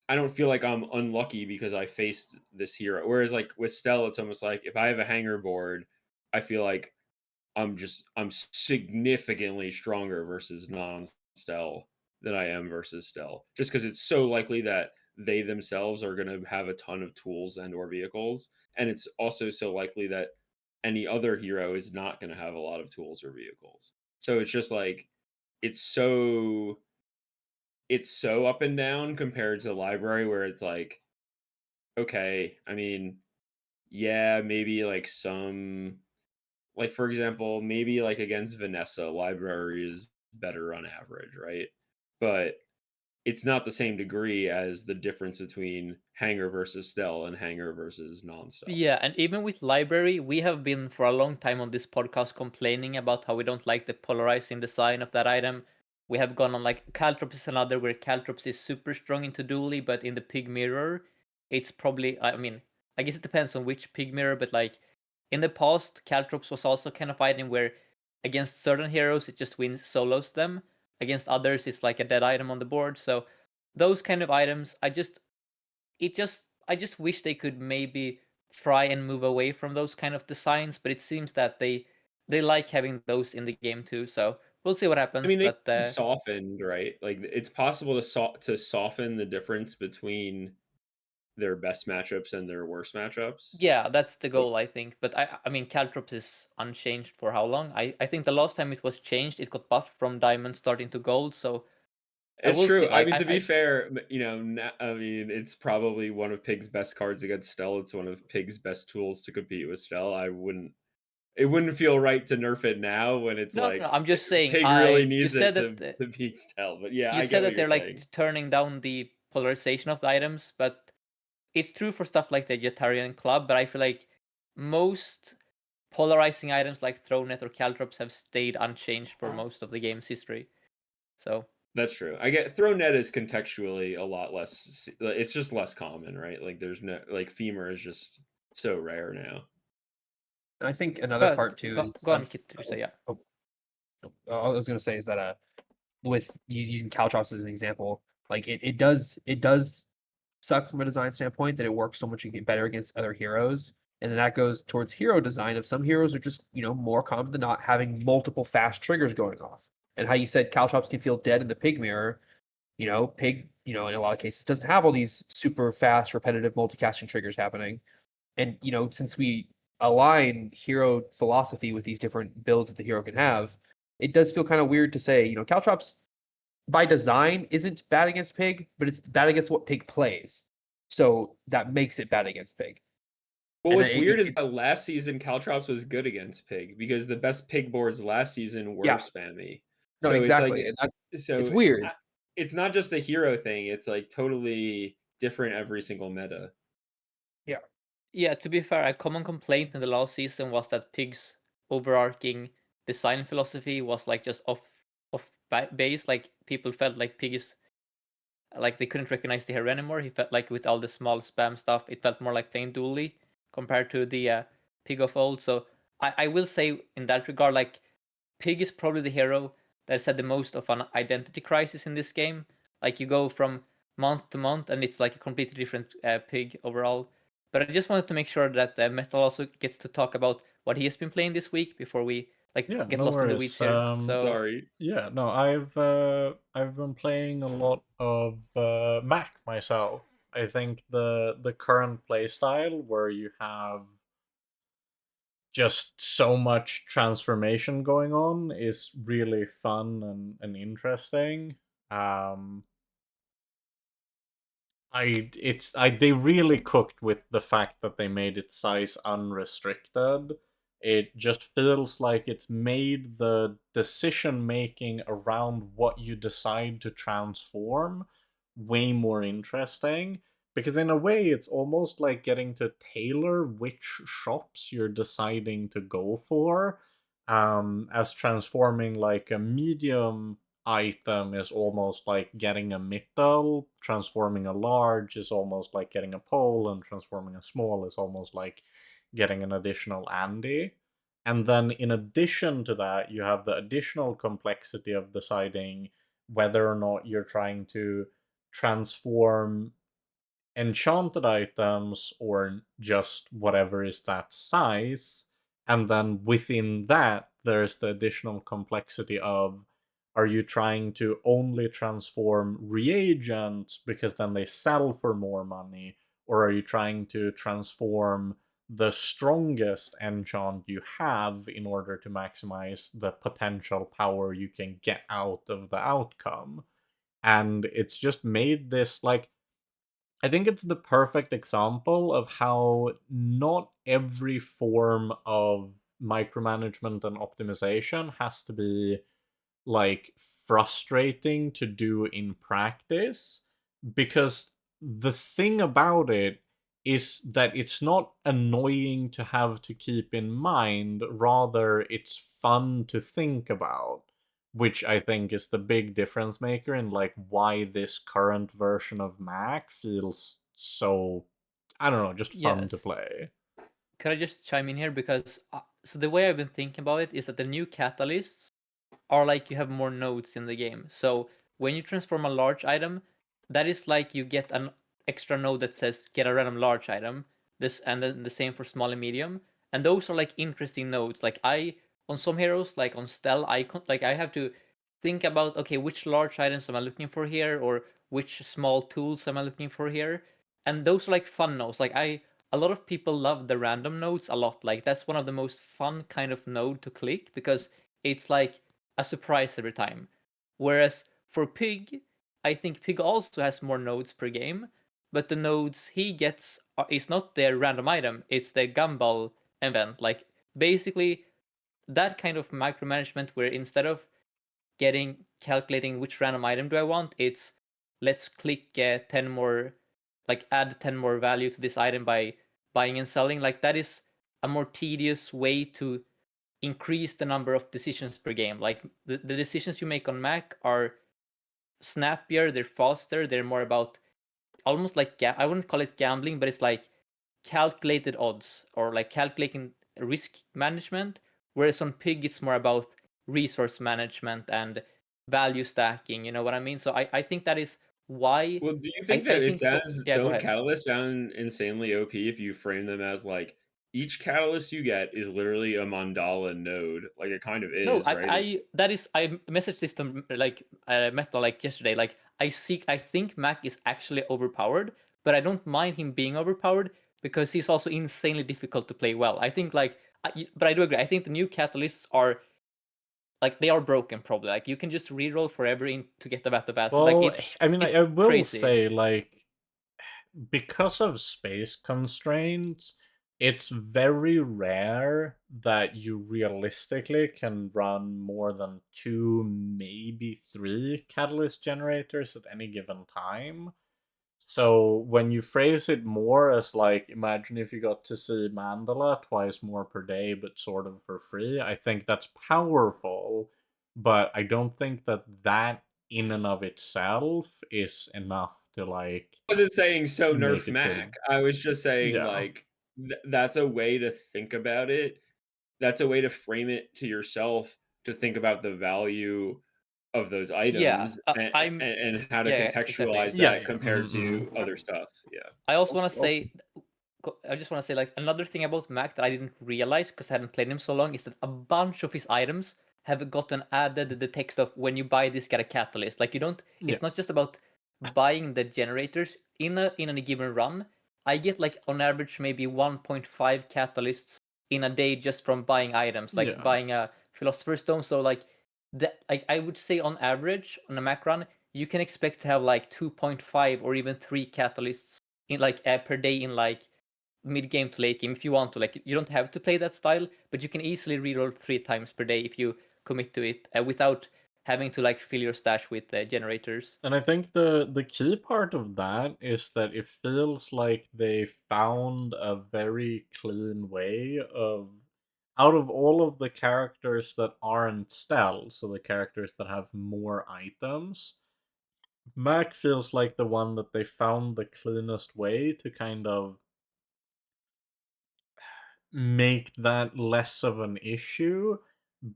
I don't feel like I'm unlucky because I faced this hero. Whereas like with Stell, it's almost like if I have a Hanger board, I feel like I'm significantly stronger versus non-Stell than I am versus Stell. Just because it's so likely that they themselves are going to have a ton of tools and or vehicles, and it's also so likely that any other hero is not going to have a lot of tools or vehicles. So it's just like it's so it's so up and down compared to library where it's like, okay, I mean, yeah, maybe like some, like for example, maybe like against Vanessa, library is better on average, right? But it's not the same degree as the difference between hanger versus Stell and hanger versus non-Stell.
Yeah, and even with library, we have been for a long time on this podcast complaining about how we don't like the polarizing design of that item. We have gone on like Caltrops is another where Caltrops is super strong into dually, but in the pig mirror, it's probably, I mean, I guess it depends on which pig mirror, but like in the past, Caltrops was also kind of item where against certain heroes it just wins solos them. Against others it's like a dead item on the board. So those kind of items, I just wish they could maybe try and move away from those kind of designs, but it seems that they like having those in the game too. So we'll see what
I
happens.
mean, they
But
can be softened, right? Like it's possible to soften the difference between their best matchups and their worst matchups.
yeah, that's the
But
goal, I think. But I mean, Caltrops is unchanged for how long? I think the last time it was changed, it got buffed from diamond starting to gold. So I
it's
will
true.
see.
I
Like
mean, to be
I
fair, I mean, it's probably one of Pig's best cards against Stell. It's one of Pig's best tools to compete with Stell. It wouldn't feel right to nerf it now when it's
no, no,
like
no, I'm just saying.
Pig really
I you
needs
said
it
that
to beat Stell. But yeah,
you
I
said
get what
that
you're
they're
saying.
like turning down the polarization of the items, but it's true for stuff like the Jetarian Club. But I feel like most polarizing items like Thronet or Caltrops have stayed unchanged for most of the game's history. So
That's true. I get throw net is contextually a lot less. It's just less common, right? Like there's no like femur is just so rare now.
And I think another
but
part too
go,
is
go on, Kit. So yeah,
I was gonna say is that with using Caltrops as an example, like it does suck from a design standpoint that it works so much better against other heroes. And then that goes towards hero design of some heroes are just, more common than not having multiple fast triggers going off. And how you said Caltrops can feel dead in the pig mirror, pig, in a lot of cases doesn't have all these super fast, repetitive multicasting triggers happening. And, since we align hero philosophy with these different builds that the hero can have, it does feel kind of weird to say, Caltrops by design isn't bad against Pig, but it's bad against what Pig plays. So that makes it bad against Pig.
Well,
And
what's weird is that last season Caltrops was good against Pig because the best Pig boards last season were
yeah,
spammy.
no,
So it's like
exactly. And it's
so
weird.
it's not just a hero thing. It's like totally different every single meta.
Yeah.
yeah. To be fair, a common complaint in the last season was that Pig's overarching design philosophy was like just off base. Like people felt like Pig is like they couldn't recognize the hero anymore. He felt like with all the small spam stuff, it felt more like playing dually compared to the Pig of old. So I will say in that regard, like Pig is probably the hero that has had the most of an identity crisis in this game. Like you go from month to month, and it's like a completely different Pig overall. But I just wanted to make sure that Metal also gets to talk about what he has been playing this week before we like
Yeah,
get
no
lost in the weeds
worries.
here. So
Sorry.
Yeah, no, I've been playing a lot of Mac myself. I think the current playstyle where you have just so much transformation going on is really fun and interesting. Um, they really cooked with the fact that they made it size unrestricted. It just feels like it's made the decision making around what you decide to transform way more interesting. Because in a way, it's almost like getting to tailor which shops you're deciding to go for. As transforming like a medium item is almost like getting a metal, transforming a large is almost like getting a pole, and transforming a small is almost like getting an additional Andy. And then in addition to that, you have the additional complexity of deciding whether or not you're trying to transform enchanted items or just whatever is that size. And then within that, there's the additional complexity of, are you trying to only transform reagents because then they sell for more money? Or are you trying to transform the strongest enchant you have in order to maximize the potential power you can get out of the outcome? And it's just made this, like, I think it's the perfect example of how not every form of micromanagement and optimization has to be like frustrating to do in practice, because the thing about it is that it's not annoying to have to keep in mind, rather it's fun to think about, which I think is the big difference maker in like why this current version of Mac feels so, I don't know, just fun to
Yes.
play.
Could I just chime in here? Because so the way I've been thinking about it is that the new catalysts are like you have more nodes in the game. So when you transform a large item, that is like you get an extra node that says get a random large item. This and then the same for small and medium. And those are like interesting nodes. Like I on some heroes, like on Stell, like I have to think about, okay, which large items am I looking for here, or which small tools am I looking for here? And those are like fun nodes. Like a lot of people love the random nodes a lot. Like that's one of the most fun kind of node to click because it's like a surprise every time. Whereas for Pig, I think Pig also has more nodes per game, but the nodes he gets is not the random item, it's the gumball event. Like basically that kind of micromanagement where instead of calculating which random item do I want, it's let's click 10 more, like add 10 more value to this item by buying and selling. Like that is a more tedious way to increase the number of decisions per game. Like the decisions you make on Mac are snappier, they're faster, they're more about almost like I wouldn't call it gambling, but it's like calculated odds or like calculating risk management. Whereas on Pig, it's more about resource management and value stacking. You know what I mean? So I think that is why
Well, do you
I,
think
I
that it
think for
sounds
yeah, go
don't
ahead.
catalysts sound insanely OP if you frame them as like each catalyst you get is literally a mandala node? Like it kind of
No,
is, right?
I messaged this to like Metal like yesterday. Like I think Mac is actually overpowered, but I don't mind him being overpowered because he's also insanely difficult to play well. I think but I do agree. I think the new catalysts are like they are broken probably. Like you can just reroll forever to get the battle pass. Like
Well, I mean,
it's
I will
crazy.
say, like, because of space constraints, it's very rare that you realistically can run more than two, maybe three catalyst generators at any given time. So when you phrase it more as like, imagine if you got to see Mandala twice more per day, but sort of for free, I think that's powerful. But I don't think that that in and of itself is enough to like
I wasn't saying so
make
nerf
it feel.
Mac. I was just saying
Yeah.
like that's a way to think about it. That's a way to frame it to yourself to think about the value of those
Yeah,
items
I'm
and how to
yeah, exactly.
contextualize
Yeah,
that
yeah.
compared
Mm-hmm.
to other stuff. Yeah.
I also want to
Also,
say I just want to say like another thing about Mac that I didn't realize because I hadn't played him so long is that a bunch of his items have gotten added the text of when you buy this get a catalyst. Like you don't
Yeah.
it's not just about buying the generators in a given run. I get like on average maybe 1.5 catalysts in a day just from buying items, like
Yeah.
buying a philosopher's stone. So like I would say on average on a Mac run, you can expect to have like 2.5 or even 3 catalysts in like per day in like mid game to late game if you want to. Like you don't have to play that style, but you can easily reroll 3 times per day if you commit to it without having to like fill your stash with generators.
And I think the key part of that is that it feels like they found a very clean way of, out of all of the characters that aren't stealth, so the characters that have more items, Mac feels like the one that they found the cleanest way to kind of make that less of an issue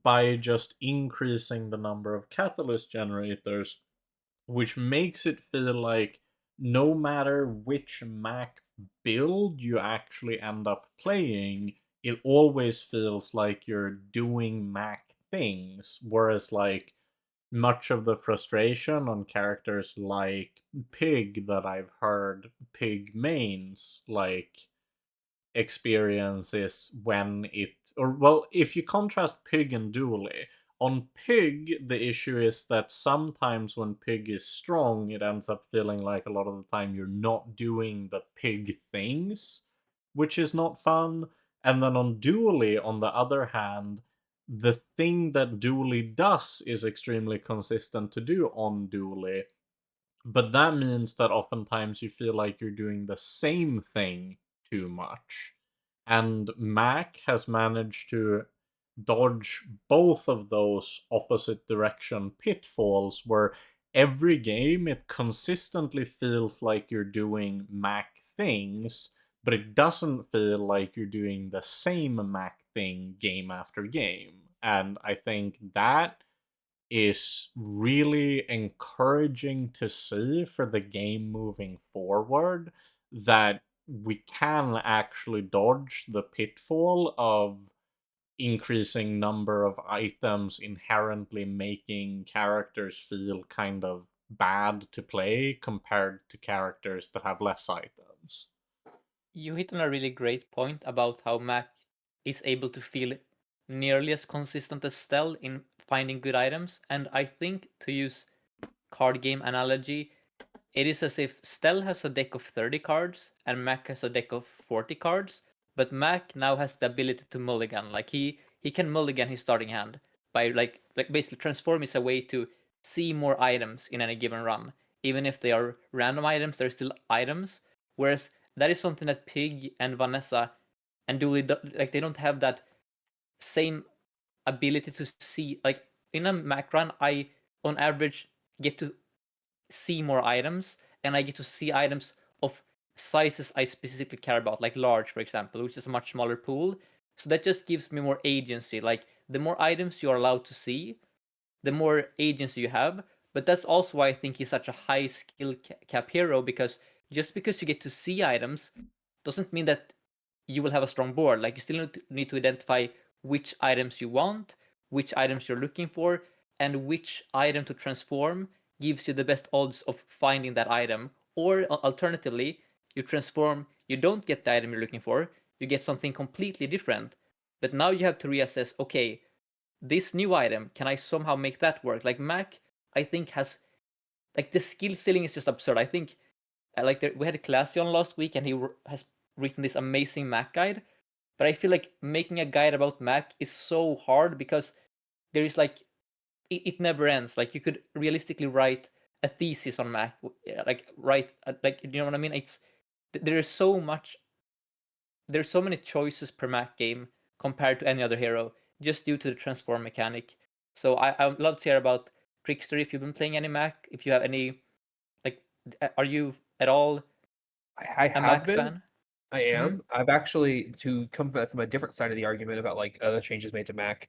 by just increasing the number of catalyst generators, which makes it feel like no matter which Mac build you actually end up playing, it always feels like you're doing Mac things, whereas like much of the frustration on characters like Pig that I've heard Pig mains like experience is when it, or well, if you contrast Pig and Dooley, on Pig the issue is that sometimes when Pig is strong it ends up feeling like a lot of the time you're not doing the Pig things, which is not fun. And then on Dooley, on the other hand, the thing that Dooley does is extremely consistent to do on Dooley, but that means that oftentimes you feel like you're doing the same thing too much. And Mac has managed to dodge both of those opposite direction pitfalls where every game it consistently feels like you're doing Mac things, but it doesn't feel like you're doing the same Mac thing game after game. And I think that is really encouraging to see for the game moving forward, that we can actually dodge the pitfall of increasing number of items inherently making characters feel kind of bad to play compared to characters that have less items.
You hit on a really great point about how Mac is able to feel nearly as consistent as Stell in finding good items, and I think, to use card game analogy, it is as if Stell has a deck of 30 cards and Mac has a deck of 40 cards, but Mac now has the ability to mulligan. Like he can mulligan his starting hand by like basically transform is a way to see more items in any given run. Even if they are random items, they're still items. Whereas that is something that Pig and Vanessa and Dooley like they don't have that same ability to see. Like in a Mac run, I on average get to see more items, and I get to see items of sizes I specifically care about, like large, for example, which is a much smaller pool. So that just gives me more agency. Like the more items you are allowed to see, the more agency you have. But that's also why I think he's such a high skill cap hero, because just because you get to see items doesn't mean that you will have a strong board. Like you still need to identify which items you want, which items you're looking for, and which item to transform gives you the best odds of finding that item. Or alternatively, you transform, you don't get the item you're looking for, you get something completely different. But now you have to reassess, okay, this new item, can I somehow make that work? Like Mac, I think has like the skill ceiling is just absurd. I think like we had a class on last week, and he has written this amazing Mac guide. But I feel like making a guide about Mac is so hard because there is like it never ends. Like you could realistically write a thesis on Mac, like write like you know what I mean. It's there is so much, there's so many choices per Mac game compared to any other hero, just due to the transform mechanic. So I would love to hear about Trickster if you've been playing any Mac. If you have any, like, are you at all
I
a
have
Mac
been.
fan?
I am. I've actually, to come from a different side of the argument about like other changes made to Mac,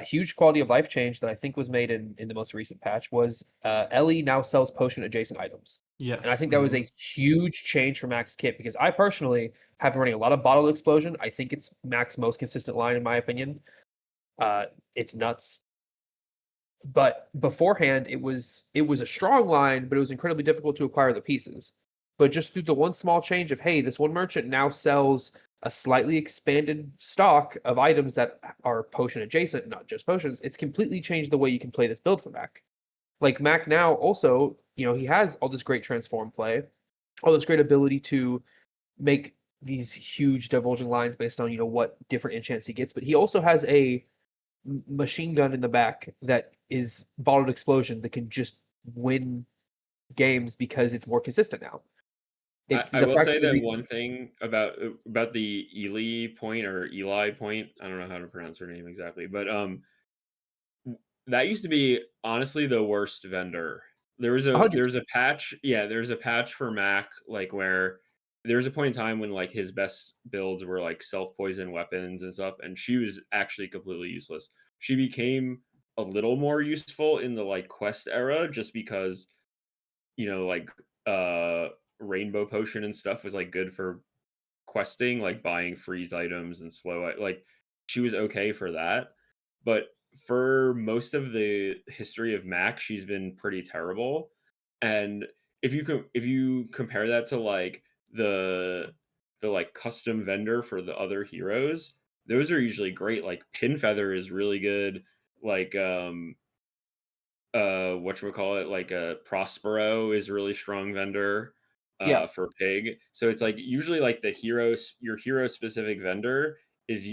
huge quality of life change that I think was made in the most recent patch was Ellie now sells potion adjacent items.
Yes.
And I think that was a huge change for Mac's kit, because I personally have been running a lot of Bottle Explosion. I think it's Mac's most consistent line, in my opinion. It's nuts. But beforehand, it was a strong line, but it was incredibly difficult to acquire the pieces. But just through the one small change of, hey, this one merchant now sells a slightly expanded stock of items that are potion adjacent, not just potions, it's completely changed the way you can play this build for Mac. Like Mac now also, he has all this great transform play, all this great ability to make these huge divulging lines based on, what different enchants he gets, but he also has a machine gun in the back that is Bottled Explosion that can just win games because it's more consistent now.
I will say that one thing about the Eli point, or Eli point, I don't know how to pronounce her name exactly, but that used to be honestly the worst vendor. There's a patch, there's a patch for Mac, like where there's a point in time when like his best builds were like self-poison weapons and stuff, and she was actually completely useless. She became a little more useful in the like quest era, just because like rainbow potion and stuff was like good for questing, like buying freeze items and like she was okay for that. But for most of the history of Mac, she's been pretty terrible. And if you compare that to like the like custom vendor for the other heroes, those are usually great. Like Pinfeather is really good. Like whatchamacallit, like Prospero is a really strong vendor
Yeah,
for Pig. So it's like usually like your hero specific vendor is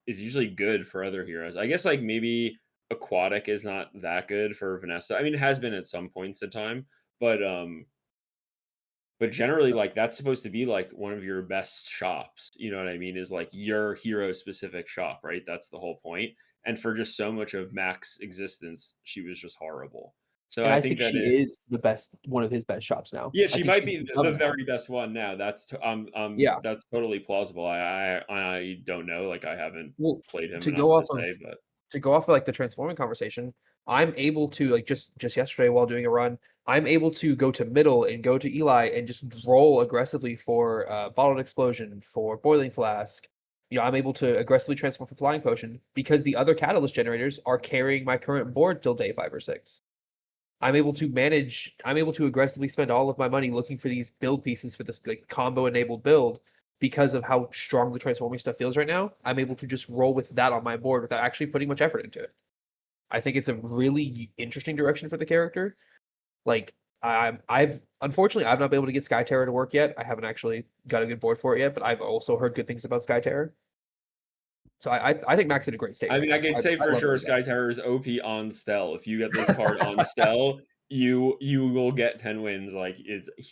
usually good for other heroes. I guess like maybe Aquatic is not that good for Vanessa. I mean, it has been at some points in time, but generally like that's supposed to be like one of your best shops, you know what I mean, is like your hero specific shop, right? That's the whole point. And for just so much of Mac's existence, she was just horrible. So
and
I
I
think
think
that
she is the best, one of his best shops now.
yeah,
I
she
think
might
she's
be
become
the
that.
very best one now.
Yeah.
That's totally plausible. I don't know, like I haven't
Well,
played him
to
enough
go
to
off of
say, but
like the transforming conversation, I'm able to like just yesterday while doing a run, I'm able to go to middle and go to Eli and just roll aggressively for bottled explosion, for boiling flask. You know, I'm able to aggressively transform for flying potion because the other catalyst generators are carrying my current board till day 5 or 6. I'm able to aggressively spend all of my money looking for these build pieces for this like combo enabled build because of how strong the transforming stuff feels right now. I'm able to just roll with that on my board without actually putting much effort into it. I think it's a really interesting direction for the character. Like I've unfortunately I've not been able to get Sky Terror to work yet. I haven't actually got a good board for it yet, but I've also heard good things about Sky Terror. So I think Mac's in a great state
I
right
mean, I
now.
can say
I
for
love
sure
it.
Sky Terror is OP on Stell. If you get this card on Stell, you will get 10 wins. Like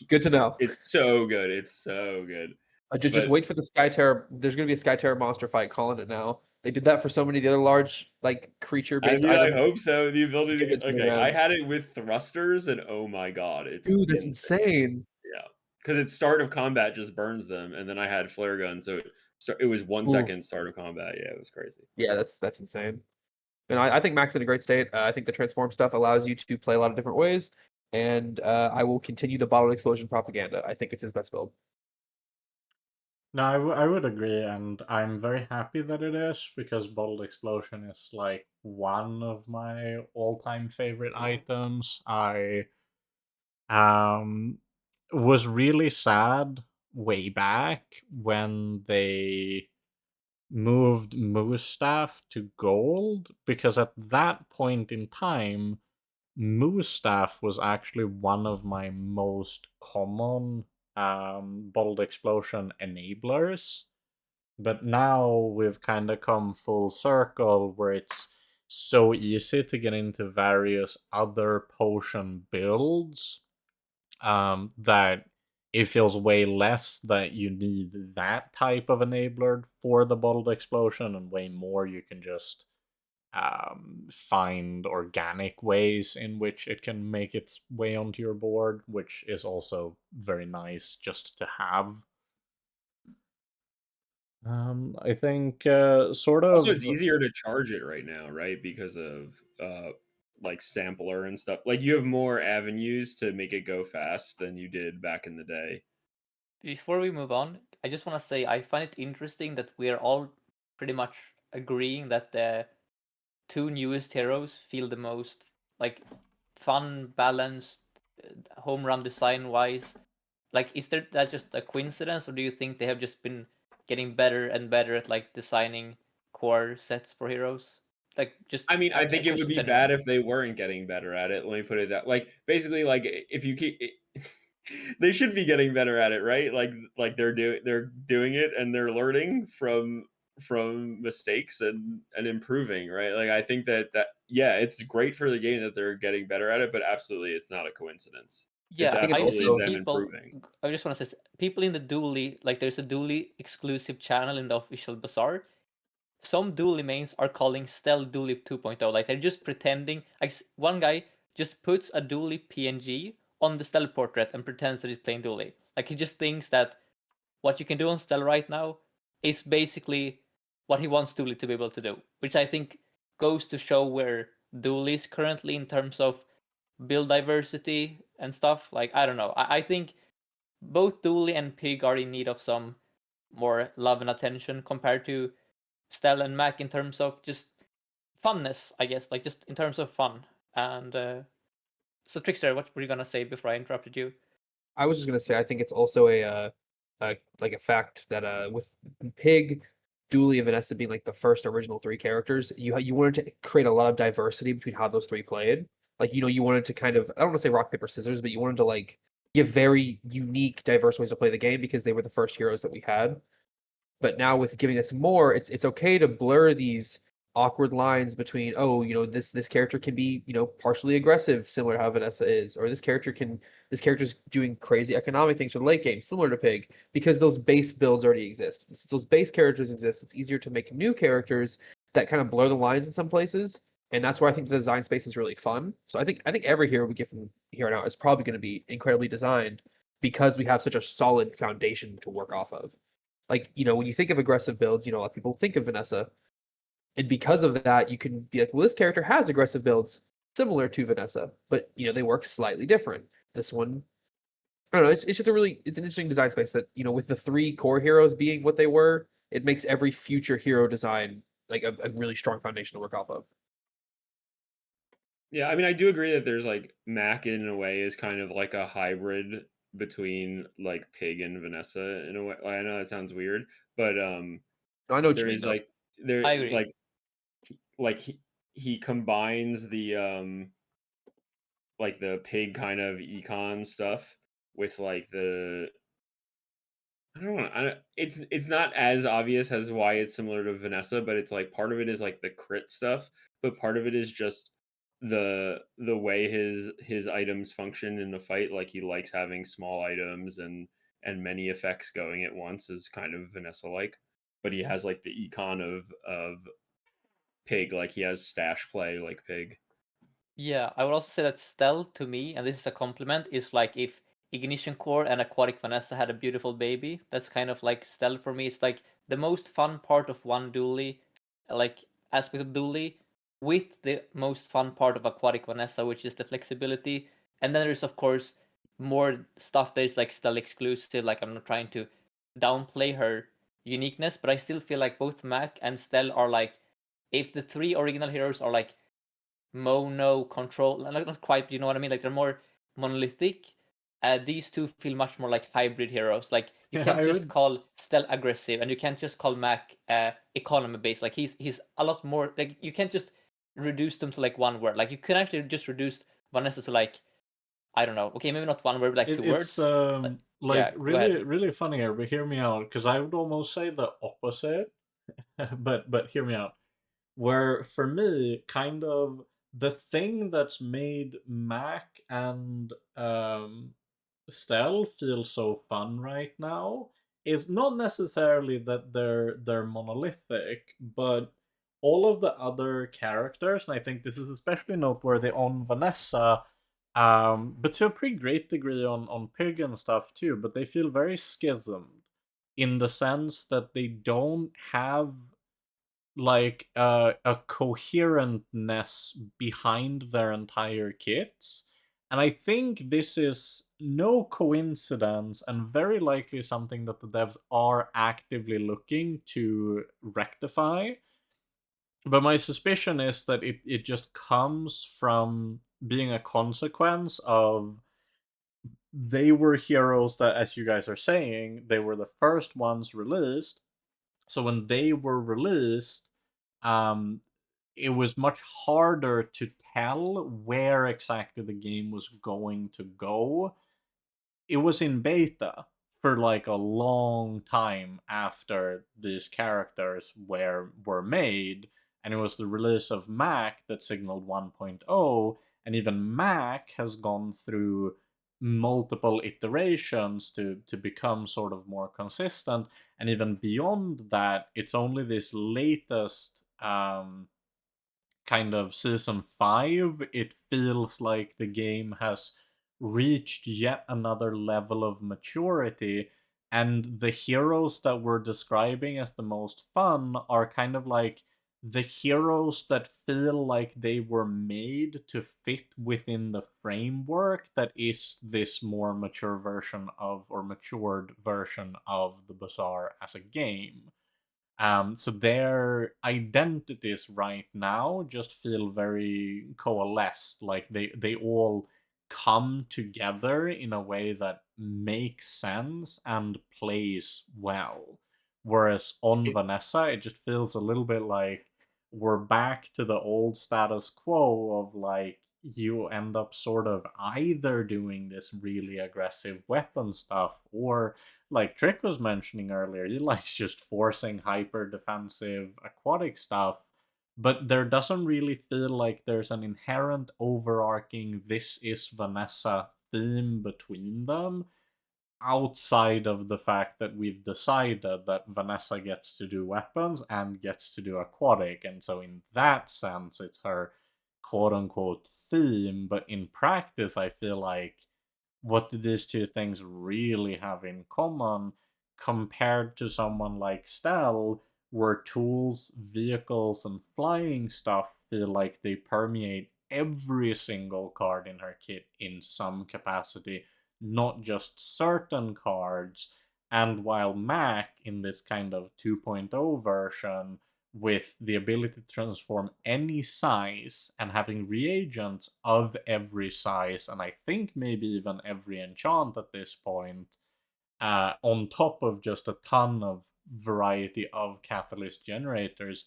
Good to know.
it's so good. It's so good.
Just
But
wait for the Sky Terror. There's gonna be a Sky Terror monster fight. Calling it now. They did that for so many of the other large like creature
I
based
mean, I
items.
hope so. The ability to
Give
get
it to me,
okay. I
man.
had it with thrusters, and oh my god, it's
Dude, that's
insane.
insane.
Yeah, because its start of combat just burns them, and then I had flare gun, so it was 1 second
Oof.
start of combat. Yeah, it was crazy.
Yeah, that's insane. And I think Mac's in a great state. I think the transform stuff allows you to play a lot of different ways. And I will continue the bottled explosion propaganda. I think it's his best build.
No, I would agree, and I'm very happy that it is because Bottled Explosion is like one of my all-time favorite items. I um was really sad way back when they moved Moose Staff to gold because at that point in time, Moose Staff was actually one of my most common Bottled Explosion enablers. But now we've kind of come full circle where it's so easy to get into various other potion builds that it feels way less that you need that type of enabler for the bottled explosion and way more you can just find organic ways in which it can make its way onto your board, which is also very nice just to have. I think sort
Also,
of.
it's easier to charge it right now, right? Because of like sampler and stuff. Like you have more avenues to make it go fast than you did back in the day.
Before we move on, I just want to say I find it interesting that we are all pretty much agreeing that the two newest heroes feel the most like fun, balanced, home run design wise. Like, is that just a coincidence, or do you think they have just been getting better and better at like designing core sets for heroes? Like, just
I mean, I
a
think it would
question
be
genuine.
bad if they weren't getting better at it. Let me put it that like basically like if you keep they should be getting better at it, right? Like they're doing it and they're learning from mistakes and improving, right? Like I think that yeah, it's great for the game that they're getting better at it, but absolutely it's not a coincidence. It's
Yeah,
I think it's
I've
absolutely
seen
also
them
people.
improving.
I just want to say, people in the Dually, like there's a Dually exclusive channel in the official Bazaar. Some Dually mains are calling Stell Dually 2.0. Like they're just pretending. Like one guy just puts a Dually PNG on the Stell portrait and pretends that he's playing Dually. Like he just thinks that what you can do on Stell right now is basically what he wants Dually to be able to do, which I think goes to show where Dually is currently in terms of build diversity and stuff. Like I don't know. I think both Dooley and Pig are in need of some more love and attention compared to Stell and Mac in terms of just funness, I guess, like just in terms of fun. And so Trickster, what were you gonna say before I interrupted you?
I was just gonna say I think it's also like a fact that with Pig, Dooley, and Vanessa being like the first original three characters, you wanted to create a lot of diversity between how those three played. Like you wanted to kind of, I don't want to say rock paper scissors, but you wanted to like give very unique, diverse ways to play the game because they were the first heroes that we had. But now with giving us more, it's okay to blur these awkward lines between, oh, this character can be, partially aggressive, similar to how Vanessa is, or this character's doing crazy economic things for the late game, similar to Pig, because those base builds already exist. Since those base characters exist, it's easier to make new characters that kind of blur the lines in some places. And that's where I think the design space is really fun. So I think every hero we get from here on out is probably going to be incredibly designed because we have such a solid foundation to work off of. Like, when you think of aggressive builds, a lot of people think of Vanessa. And because of that, you can be like, well, this character has aggressive builds similar to Vanessa, but they work slightly different. This one, I don't know, it's just it's an interesting design space that, with the three core heroes being what they were, it makes every future hero design like a really strong foundation to work off of.
Yeah, I mean, I do agree that there's like Mac in a way is kind of like a hybrid between like Pig and Vanessa in a way. I know that sounds weird, but
I know what you
there
mean,
is
though.
there
I agree.
like he combines the Pig kind of econ stuff with like the I don't know. It's not as obvious as why it's similar to Vanessa, but it's like part of it is like the crit stuff, but part of it is just the way his items function in the fight. Like he likes having small items and many effects going at once is kind of Vanessa like, but he has like the econ of Pig, like he has stash play like Pig.
Yeah, I would also say that Stell to me, and this is a compliment, is like if Ignition Core and Aquatic Vanessa had a beautiful baby. That's kind of like Stell for me. It's like the most fun part of one dually, like aspect of dually, with the most fun part of Aquatic Vanessa, which is the flexibility. And then there's of course more stuff that is like Stell exclusive. Like I'm not trying to downplay her uniqueness, but I still feel like both Mac and Stell are like if the three original heroes are like mono control, not quite, you know what I mean? Like they're more monolithic. These two feel much more like hybrid heroes. Like you
Yeah,
can't
I
just
would.
call Stell aggressive, and you can't just call Mac economy based. Like he's a lot more. Like you can't just reduce them to like one word. Like you can actually just reduce Vanessa to like I don't know. Okay, maybe not one word, but like two
It's
words. Yeah,
like
go ahead.
really really funny here, but hear me out because I would almost say the opposite. But hear me out. Where for me, kind of the thing that's made Mac and Stell feel so fun right now is not necessarily that they're monolithic, but all of the other characters, and I think this is especially noteworthy on Vanessa, but to a pretty great degree on Pig and stuff too, but they feel very schismed in the sense that they don't have like a coherentness behind their entire kits. And I think this is no coincidence and very likely something that the devs are actively looking to rectify. But my suspicion is that it just comes from being a consequence of they were heroes that, as you guys are saying, they were the first ones released. So when they were released, um, it was much harder to tell where exactly the game was going to go. It was in beta for like a long time after these characters were made, and it was the release of Mac that signaled 1.0, and even Mac has gone through multiple iterations to become sort of more consistent, and even beyond that it's only this latest kind of season 5 it feels like the game has reached yet another level of maturity, and the heroes that we're describing as the most fun are kind of like the heroes that feel like they were made to fit within the framework that is this more mature version of, or matured version of, the Bazaar as a game. So their identities right now just feel very coalesced, like they all come together in a way that makes sense and plays well. Whereas on
It,
Vanessa, it just feels a little bit like we're back to the old status quo of like you end up sort of either doing this really aggressive weapon stuff, or like Trick was mentioning earlier, he likes just forcing hyper defensive aquatic stuff, but there doesn't really feel like there's an inherent overarching "this is Vanessa" theme between them, outside of the fact that we've decided that Vanessa gets to do weapons and gets to do aquatic, and so in that sense, it's her quote unquote theme. But in practice, I feel like what do these two things really have in common compared to someone like Stell, where tools, vehicles, and flying stuff feel like they permeate every single card in her kit in some capacity, not just certain cards. And while Mac, in this kind of 2.0 version, with the ability to transform any size and having reagents of every size, and I think maybe even every enchant at this point, on top of just a ton of variety of catalyst generators,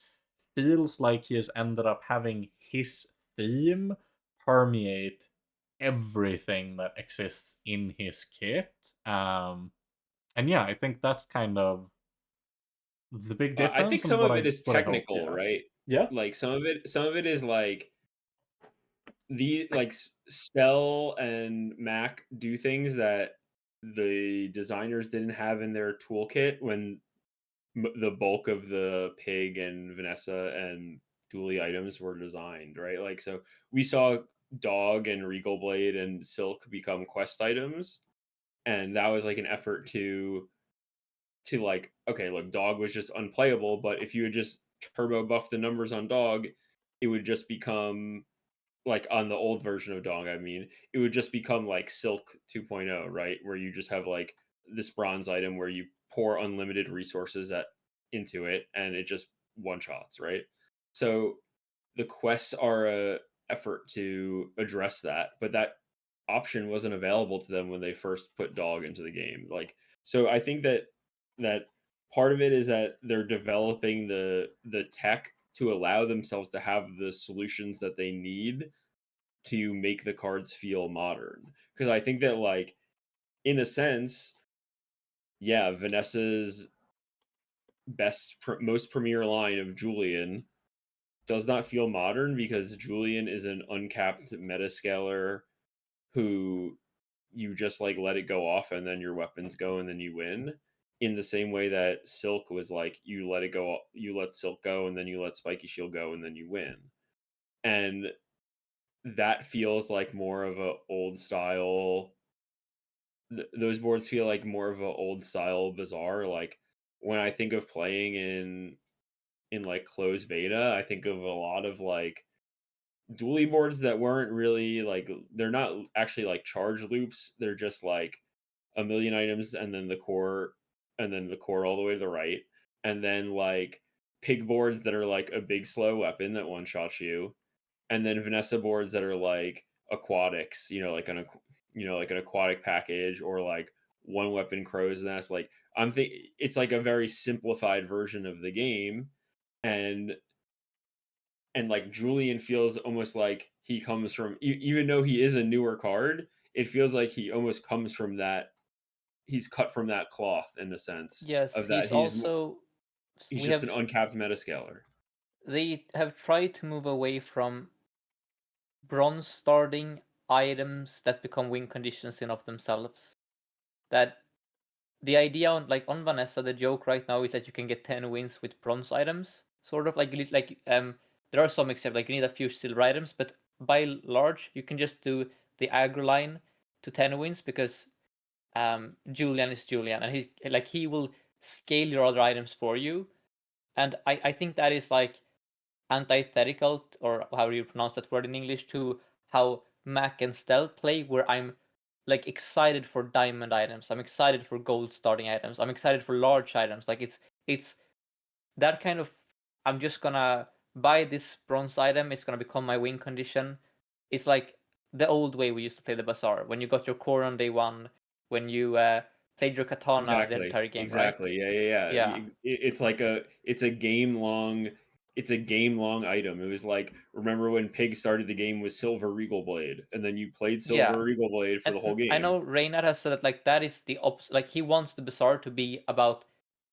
feels like he has ended up having his theme permeate everything that exists in his kit. And yeah, I think that's kind of the big
I think
difference and
some
what
of
I
it is
what I hope.
technical,
Yeah.
right?
Yeah.
Like some of it is like Stell and Mac do things that the designers didn't have in their toolkit when the bulk of the Pig and Vanessa and Dooley items were designed, right? Like, so we saw Dog and Regal Blade and Silk become quest items, and that was like an effort to like, okay, look, Dog was just unplayable, but if you had just turbo buffed the numbers on Dog, it would just become like on the old version of Dog, I mean, it would just become like Silk 2.0, right? Where you just have like this bronze item where you pour unlimited resources into it and it just one shots, right? So the quests are a effort to address that, but that option wasn't available to them when they first put Dog into the game. Like, so I think that part of it is that they're developing the tech to allow themselves to have the solutions that they need to make the cards feel modern. Because I think that, like, in a sense, yeah, Vanessa's most premier line of Julian does not feel modern because Julian is an uncapped metascaler who you just like let it go off and then your weapons go and then you win. In the same way that Silk was like you let it go, you let Silk go and then you let Spiky Shield go and then you win. And that feels like more of a old style. Those boards feel like more of a old style Bazaar. Like when I think of playing in like closed beta, I think of a lot of like dually boards that weren't really like, they're not actually like charge loops. They're just like a million items and then the core all the way to the right, and then like pig boards that are like a big slow weapon that one shots you, and then Vanessa boards that are like aquatics, like an aquatic package, or like one weapon crow's nest. Like it's like a very simplified version of the game, and like Julian feels almost like he comes from, even though he is a newer card, it feels like he almost comes from that. He's cut from that cloth in the sense
Yes,
of that
he's also.
he's
We
just
have.
an uncapped metascaler.
They have tried to move away from bronze starting items that become win conditions in of themselves. That the idea on Vanessa, the joke right now is that you can get 10 wins with bronze items. Sort of there are some exceptions, like you need a few silver items, but by large you can just do the aggro line to 10 wins because Julian is Julian and he will scale your other items for you. And I think that is like antithetical, or how do you pronounce that word in English, to how Mac and Stealth play, where I'm like excited for diamond items, I'm excited for gold starting items, I'm excited for large items. Like it's that kind of, I'm just gonna buy this bronze item, it's gonna become my win condition. It's like the old way we used to play the Bazaar, when you got your core on day one, when you played your katana the entire game, right?
Exactly. Yeah.
Yeah.
It's like it's a game long. It's a game long item. It was like, remember when Pig started the game with Silver Regal Blade, and then you played
Yeah.
Silver Regal Blade for the whole
I
game.
know Reynard has said that like that is the opposite. Like he wants the Bazaar to be about,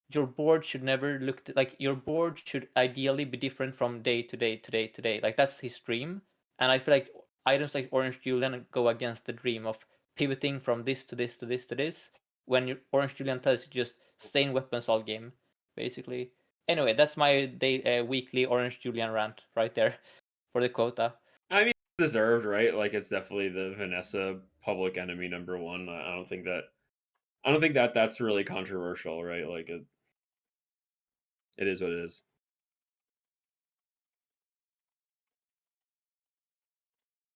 your board should never look like, your board should ideally be different from day to day to day to day. Like that's his dream. And I feel like items like Orange Julian go against the dream of pivoting from this to this to this to this. When your Orange Julian tells you just stay in weapons all game, basically. Anyway, that's my weekly Orange Julian rant right there for the quota.
I mean, it's deserved, right? Like, it's definitely the Vanessa public enemy number one. I don't think that. I don't think that that's really controversial, right? Like it is what it is.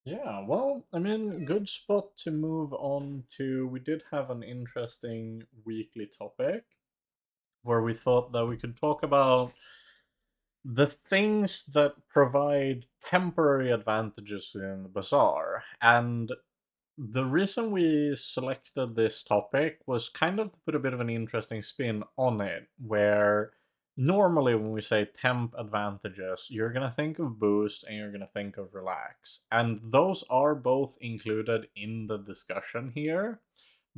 Yeah, well, I mean, good spot to move on to. We did have an interesting weekly topic where we thought that we could talk about the things that provide temporary advantages in the bazaar. And the reason we selected this topic was kind of to put a bit of an interesting spin on it, where normally when we say temp advantages, you're going to think of boost and you're going to think of relax. And those are both included in the discussion here.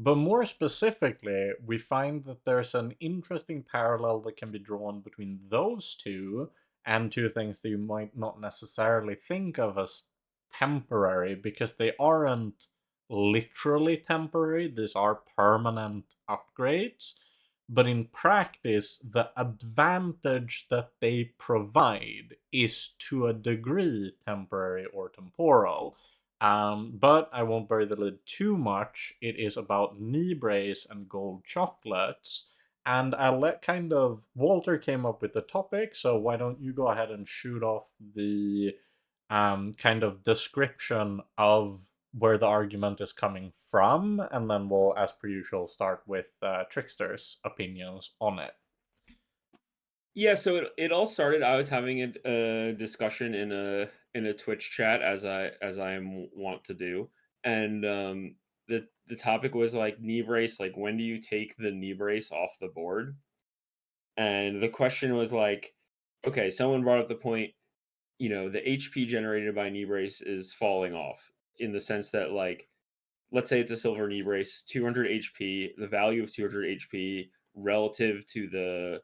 But more specifically, we find that there's an interesting parallel that can be drawn between those two and two things that you might not necessarily think of as temporary, because they aren't literally temporary. These are permanent upgrades. But in practice, the advantage that they provide is to a degree temporary or temporal. But I won't bury the lid too much. It is about knee brace and gold chocolates. And I'll let kind of Walter came up with the topic, so why don't you go ahead and shoot off the kind of description of where the argument is coming from, and then we'll, as per usual, start with Trickster's opinions on it.
Yeah, so it all started. I was having a discussion in a Twitch chat, as I am wont to do, and the topic was like knee brace. Like, when do you take the knee brace off the board? And the question was like, okay, someone brought up the point. The HP generated by knee brace is falling off, in the sense that, like, let's say it's a silver knee brace, 200 HP. The value of 200 HP relative to the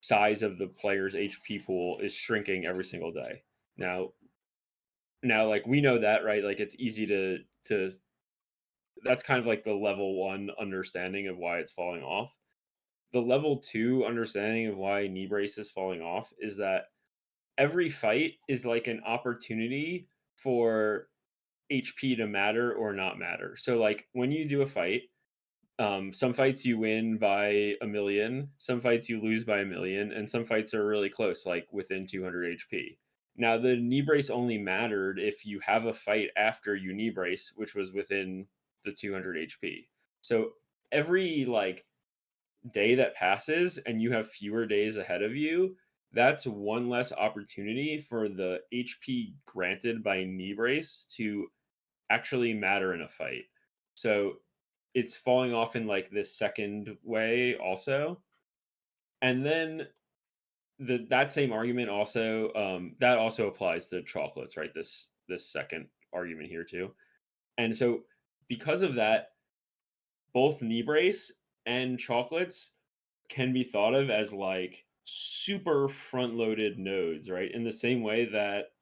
size of the player's HP pool is shrinking every single day. Now, like, we know that, right? Like, it's easy to that's kind of like the level 1 understanding of why it's falling off. The level 2 understanding of why knee brace is falling off is that every fight is like an opportunity for HP to matter or not matter. So, like, when you do a fight, some fights you win by a million, some fights you lose by a million, and some fights are really close, like within 200 HP. Now, the knee brace only mattered if you have a fight after you knee brace, which was within the 200 HP. So every, like, day that passes and you have fewer days ahead of you, that's one less opportunity for the HP granted by knee brace to actually matter in a fight. So it's falling off in, like, this second way also. And then that same argument also, that also applies to chocolates, right? This second argument here too. And so, because of that, both knee brace and chocolates can be thought of as, like, super front loaded nodes, right? In the same way that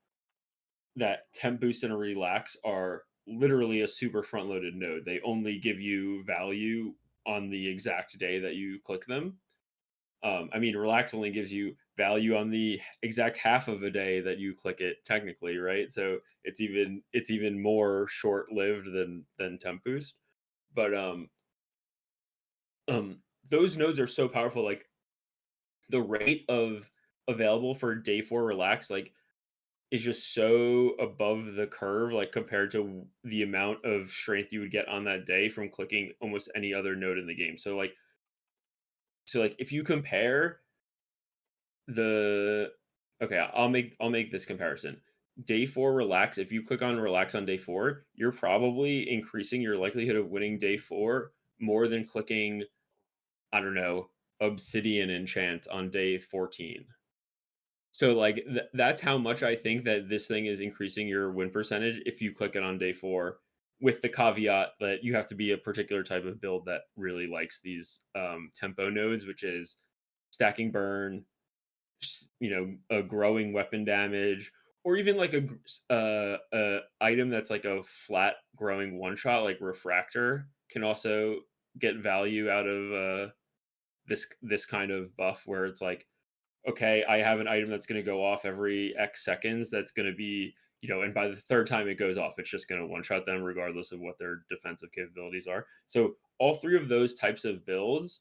temp boost and a relax are literally a super front loaded node. They only give you value on the exact day that you click them. I mean, relax only gives you value on the exact half of a day that you click it, technically, right? So it's even more short lived than temp boost. But those nodes are so powerful. Like, the rate of available for day 4 relax, like, is just so above the curve, like, compared to the amount of strength you would get on that day from clicking almost any other node in the game. So, like, if you compare the okay, I'll make this comparison. Day 4 relax, if you click on relax on day 4, you're probably increasing your likelihood of winning day 4 more than clicking, I don't know, obsidian enchant on day 14. So, like, that's how much I think that this thing is increasing your win percentage if you click it on day 4, with the caveat that you have to be a particular type of build that really likes these tempo nodes, which is stacking burn, a growing weapon damage, or even like a item that's like a flat growing one shot, like refractor, can also get value out of this kind of buff where it's like, okay, I have an item that's going to go off every X seconds. That's going to be, and by the third time it goes off, it's just going to one shot them regardless of what their defensive capabilities are. So all three of those types of builds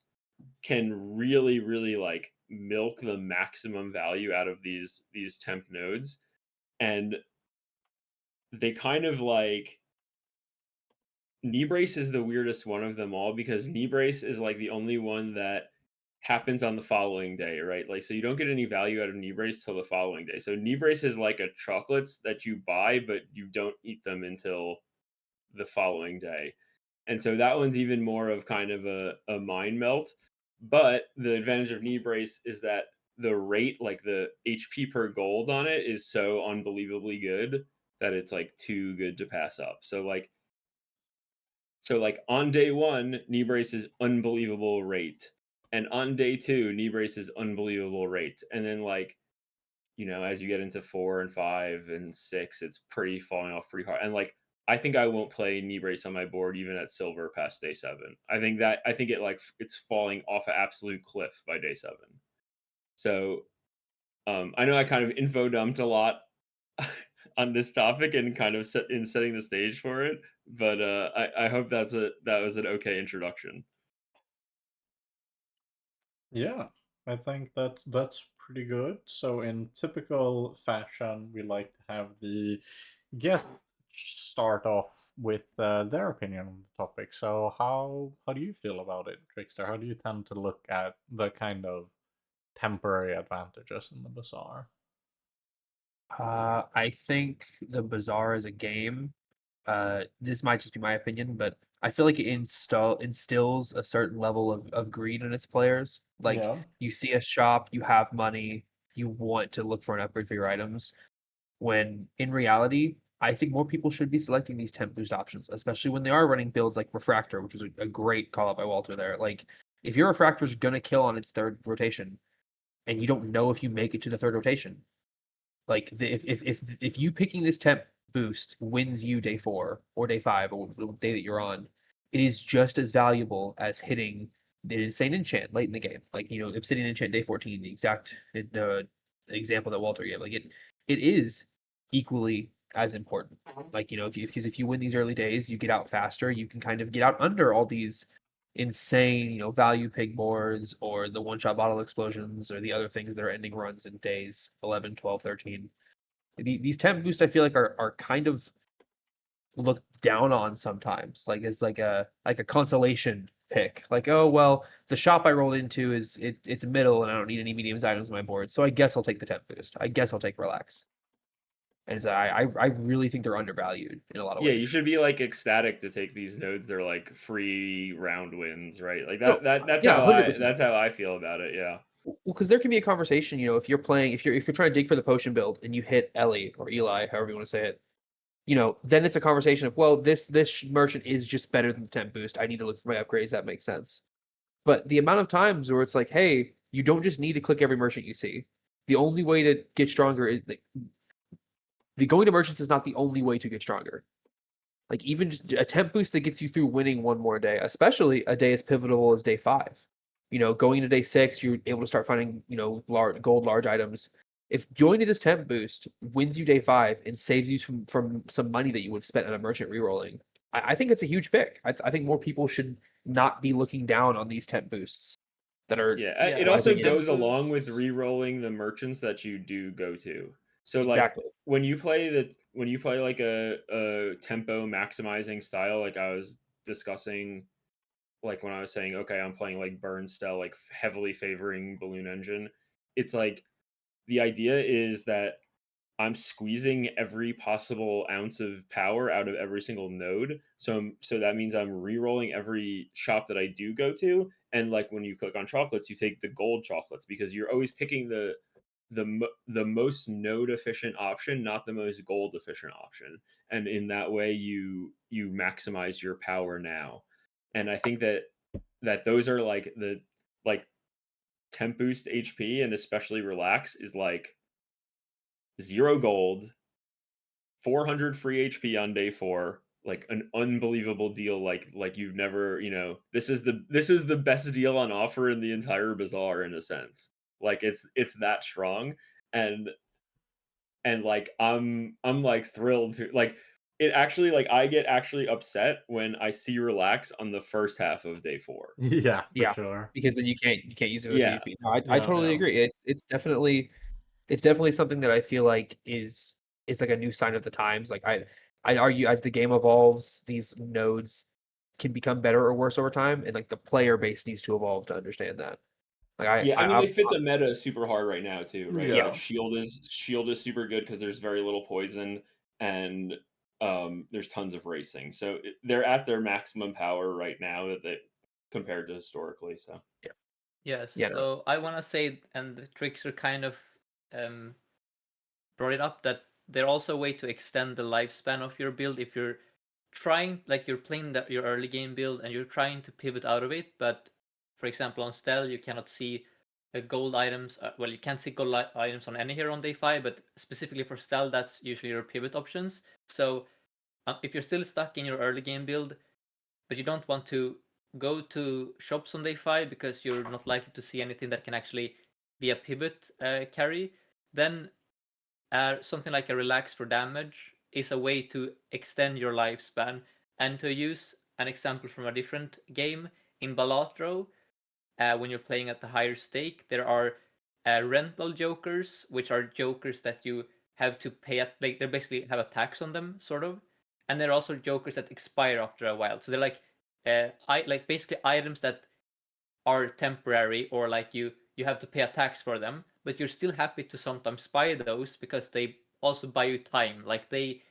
can really, really like milk the maximum value out of these temp nodes. And they kind of like, knee brace is the weirdest one of them all, because knee brace is like the only one that happens on the following day, right? Like, so you don't get any value out of knee brace till the following day. So knee brace is like a chocolates that you buy, but you don't eat them until the following day. And so that one's even more of kind of a mind melt. But the advantage of knee brace is that the rate, like the HP per gold on it, is so unbelievably good that it's like too good to pass up. So on day 1, knee brace is unbelievable rate. And on day 2, knee brace is unbelievable rate. And then as you get into 4 and 5 and 6, it's pretty falling off pretty hard. And I think I won't play knee brace on my board even at silver past day 7. I think it's falling off an absolute cliff by day 7. So I know I kind of info dumped a lot on this topic and kind of setting the stage for it, but I hope that was an okay introduction.
Yeah, I think that's pretty good. So in typical fashion, we like to have the guest start off with their opinion on the topic. So how do you feel about it, Trickster? How do you tend to look at the kind of temporary advantages in the Bazaar?
I think the Bazaar is a game. This might just be my opinion, but I feel like it instills a certain level of greed in its players. Like,
Yeah.
you see a shop, you have money, you want to look for an upgrade for your items. When in reality, I think more people should be selecting these temp boost options, especially when they are running builds like Refractor, which was a great call out by Walter there. Like, if your Refractor is gonna kill on its third rotation, and you don't know if you make it to the third rotation, like if you picking this temp boost wins you day 4 or day 5 or the day that you're on, it is just as valuable as hitting the insane enchant late in the game. Like, Obsidian enchant day 14, the exact example that Walter gave. Like, it is equally as important. Like, because if you win these early days, you get out faster. You can kind of get out under all these insane, value pig boards or the one-shot bottle explosions or the other things that are ending runs in days 11, 12, 13. These temp boosts I feel like are kind of looked down on sometimes, like as like a consolation pick. Like, oh well, the shop I rolled into it's middle and I don't need any mediums items on my board, so I guess I'll take the temp boost. I guess I'll take relax. And I really think they're undervalued in a lot of
Yeah,
ways.
you should be like ecstatic to take these nodes. They're like free round wins, right? Like
No,
that's
yeah,
how
100%.
I feel about it. Yeah.
Well, because there can be a conversation, if you're playing, if you're trying to dig for the potion build and you hit Ellie or Eli, however you want to say it, then it's a conversation of, well, this merchant is just better than the temp boost. I need to look for my upgrades. That makes sense. But the amount of times where it's like, hey, you don't just need to click every merchant you see. The only way to get stronger is the going to merchants is not the only way to get stronger. Like, even just a temp boost that gets you through winning one more day, especially a day as pivotal as day 5. Going into day 6, you're able to start finding, large items. If joining this temp boost wins you day 5 and saves you from some money that you would have spent on a merchant rerolling, I think it's a huge pick. I think more people should not be looking down on these temp boosts that are
Yeah,
Yeah,
it
like
also
rising in.
goes along with
tempos.
re-rolling the merchants that you do go to. So like
Exactly.
when you play like a tempo maximizing style, like I was discussing, like when I was saying, okay, I'm playing like burn style, like heavily favoring balloon engine. It's like the idea is that I'm squeezing every possible ounce of power out of every single node. So that means I'm re-rolling every shop that I do go to. And like when you click on chocolates, you take the gold chocolates because you're always picking the most node efficient option, not the most gold efficient option. And in that way, you maximize your power now. And I think that those are like the like temp boost HP and especially relax is like 0 gold, 400 free HP on day 4, like an unbelievable deal, like you've never, this is the best deal on offer in the entire bazaar in a sense. Like it's that strong, and like I'm like thrilled to like it actually, like I get actually upset when I see relax on the first half of day 4.
Yeah, for
Yeah,
sure.
because then you can't use it with
Yeah.
PvP. No, I
Yeah.
totally
Yeah.
agree. It's definitely something that I feel like is like a new sign of the times. Like I'd argue as the game evolves, these nodes can become better or worse over time, and like the player base needs to evolve to understand that. Like
Yeah, I mean,
I
they fit the meta super hard right now too, right?
yeah,
Like
Yeah.
shield is super good because there's very little poison, and there's tons of racing. So they're at their maximum power right now that they compared to historically. So
yeah,
Yes,
yeah, no,
so I want to say, and the Trickster kind of um, brought it up, that they're also a way to extend the lifespan of your build if you're trying, like you're playing your early game build and you're trying to pivot out of it, but for example on Stel you cannot see gold items. Well, you can't see gold items on any hero on day 5, but specifically for Stel that's usually your pivot options. So if you're still stuck in your early game build, but you don't want to go to shops on day 5 because you're not likely to see anything that can actually be a pivot carry, then something like a relax for damage is a way to extend your lifespan. And to use an example from a different game, in Balatro, when you're playing at the higher stake, there are rental jokers, which are jokers that you have to pay at, like they basically have a tax on them, sort of. And there are also jokers that expire after a while. So they're like, like basically items that are temporary, or like you have to pay a tax for them, but you're still happy to sometimes buy those because they also buy you time. Like they,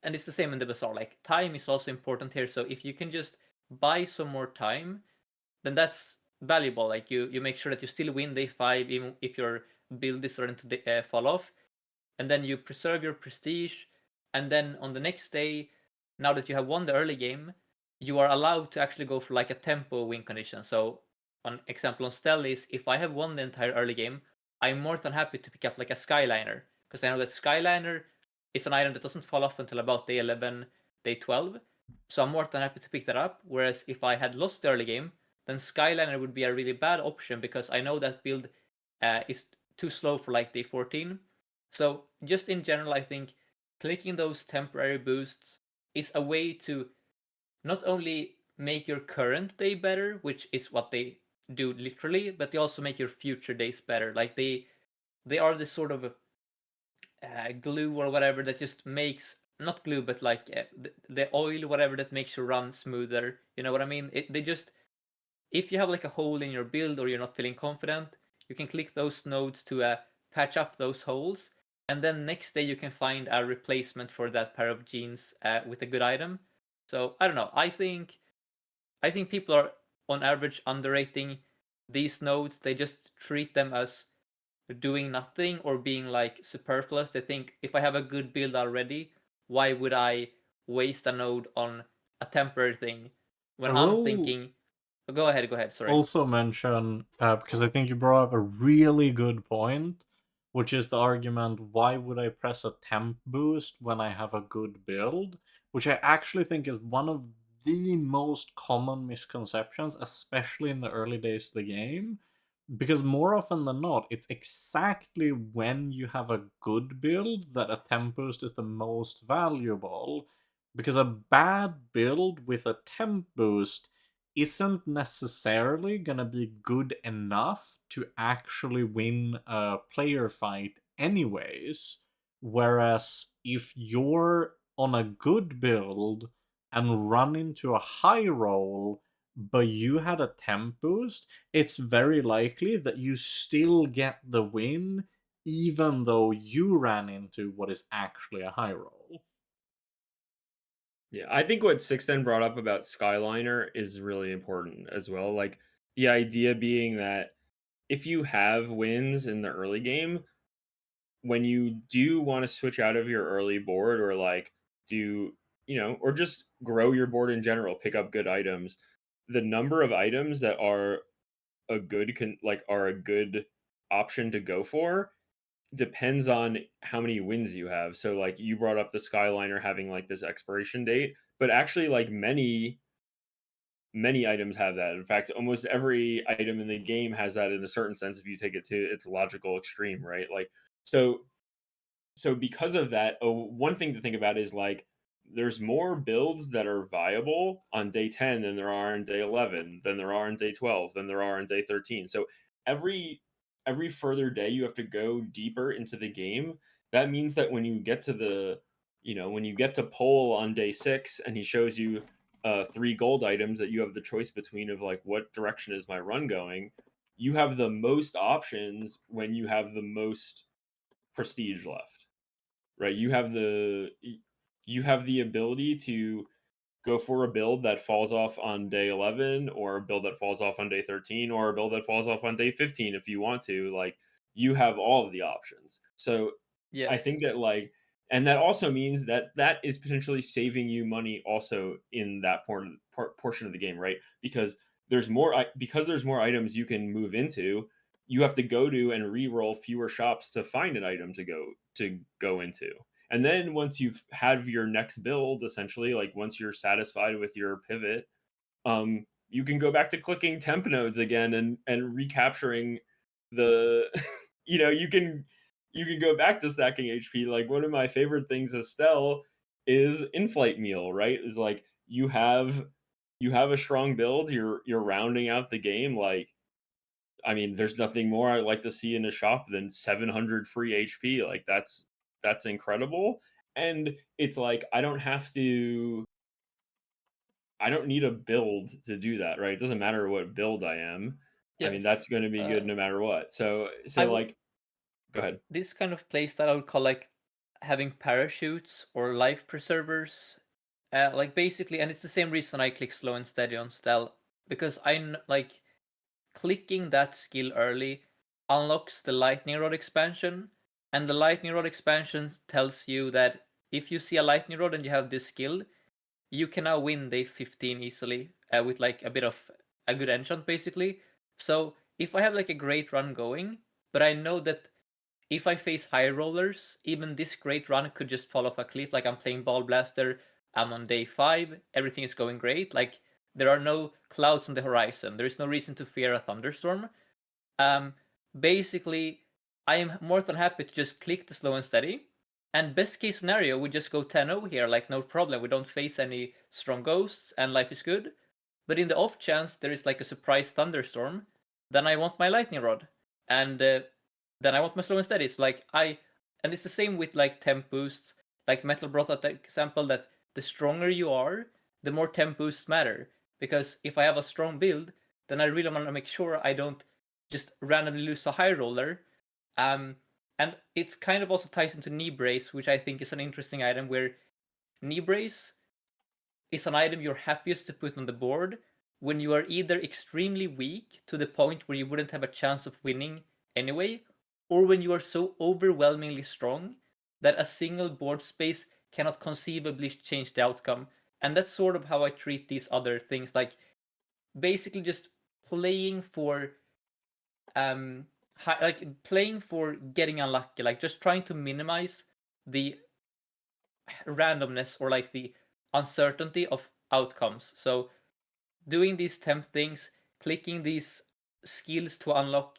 and it's the same in the bazaar. Like time is also important here. So if you can just buy some more time, then that's valuable. Like you make sure that you still win day 5 even if your build is starting to fall off, and then you preserve your prestige, and then on the next day, now that you have won the early game, you are allowed to actually go for like a tempo win condition. So an example on Stell is, if I have won the entire early game, I'm more than happy to pick up like a Skyliner, because I know that Skyliner is an item that doesn't fall off until about day 11, day 12. So I'm more than happy to pick that up. Whereas if I had lost the early game, then Skyliner would be a really bad option because I know that build is too slow for like day 14. So just in general, I think clicking those temporary boosts is a way to not only make your current day better, which is what they do literally, but they also make your future days better. Like they are this sort of glue or whatever that just makes, not glue, but like the oil, whatever, that makes you run smoother. You know what I mean? They just, if you have like a hole in your build or you're not feeling confident, you can click those nodes to patch up those holes, and then next day you can find a replacement for that pair of jeans with a good item. So I don't know. I think people are on average underrating these nodes. They just treat them as doing nothing or being like superfluous. They think, if I have a good build already, why would I waste a node on a temporary thing? When
I
I'm
will
thinking, go ahead, sorry.
also mention, because I think you brought up a really good point, which is the argument, why would I press a temp boost when I have a good build? Which I actually think is one of the most common misconceptions, especially in the early days of the game. Because more often than not, it's exactly when you have a good build that a temp boost is the most valuable. Because a bad build with a temp boost isn't necessarily gonna be good enough to actually win a player fight anyways. Whereas if you're on a good build and run into a high roll, but you had a temp boost, it's very likely that you still get the win, even though you ran into what is actually a high roll.
Yeah, I think what Sixten brought up about Skyliner is really important as well. Like the idea being that if you have wins in the early game, when you do want to switch out of your early board or like do, or just grow your board in general, pick up good items, the number of items that are are a good option to go for depends on how many wins you have. So like you brought up the Skyliner having like this expiration date, but actually like many items have that. In fact, almost every item in the game has that in a certain sense if you take it to its logical extreme, right? Like so because of that, one thing to think about is like there's more builds that are viable on day 10 than there are on day 11, than there are on day 12, than there are on day 13. So every further day you have to go deeper into the game. That means that when you get to when you get to pole on day 6 and he shows you 3 gold items that you have the choice between of like what direction is my run going, you have the most options when you have the most prestige left, right? You have the ability to go for a build that falls off on day 11, or a build that falls off on day 13, or a build that falls off on day 15 if you want to. Like you have all of the options. So I
Yes.
think that like, and that also means that that is potentially saving you money also in that portion of the game, right? Because there's more items you can move into. You have to go to and re-roll fewer shops to find an item to go into. And then once you've had your next build, essentially, like once you're satisfied with your pivot, you can go back to clicking temp nodes again and recapturing the you can go back to stacking HP. Like one of my favorite things as Stell is in-flight meal, right? Is like you have a strong build, you're rounding out the game. Like I mean, there's nothing more I like to see in a shop than 700 free HP. Like that's incredible. And it's like I don't need a build to do that, right? It doesn't matter what build I am. I mean,
Yes.
that's going to be good no matter what. So
I would
like go ahead.
this kind of playstyle I would call like having parachutes or life preservers. Like basically, and it's the same reason I click slow and steady on Stell, because like clicking that skill early unlocks the lightning rod expansion, and the lightning rod expansion tells you that if you see a lightning rod and you have this skill, you can now win day 15 easily with like a bit of a good enchant basically. So if I have like a great run going, but I know that if I face high rollers, even this great run could just fall off a cliff. Like I'm playing Ball Blaster, I'm on day 5, everything is going great. Like there are no clouds on the horizon, there is no reason to fear a thunderstorm. Um, Basically, I am more than happy to just click the slow and steady. And best case scenario, we just go 10-0 here, like no problem. We don't face any strong ghosts and life is good. But in the off chance there is like a surprise thunderstorm, then I want my lightning rod. And then I want my slow and steady. It's like and it's the same with like temp boosts. Like Metal brought up that example that the stronger you are, the more temp boosts matter. Because if I have a strong build, then I really want to make sure I don't just randomly lose a high roller. Um, and it's kind of also ties into knee brace, which I think is an interesting item where knee brace is an item you're happiest to put on the board when you are either extremely weak to the point where you wouldn't have a chance of winning anyway, or when you are so overwhelmingly strong that a single board space cannot conceivably change the outcome. And that's sort of how I treat these other things, like basically just playing for like playing for getting unlucky, like just trying to minimize the randomness or like the uncertainty of outcomes. So doing these temp things, clicking these skills to unlock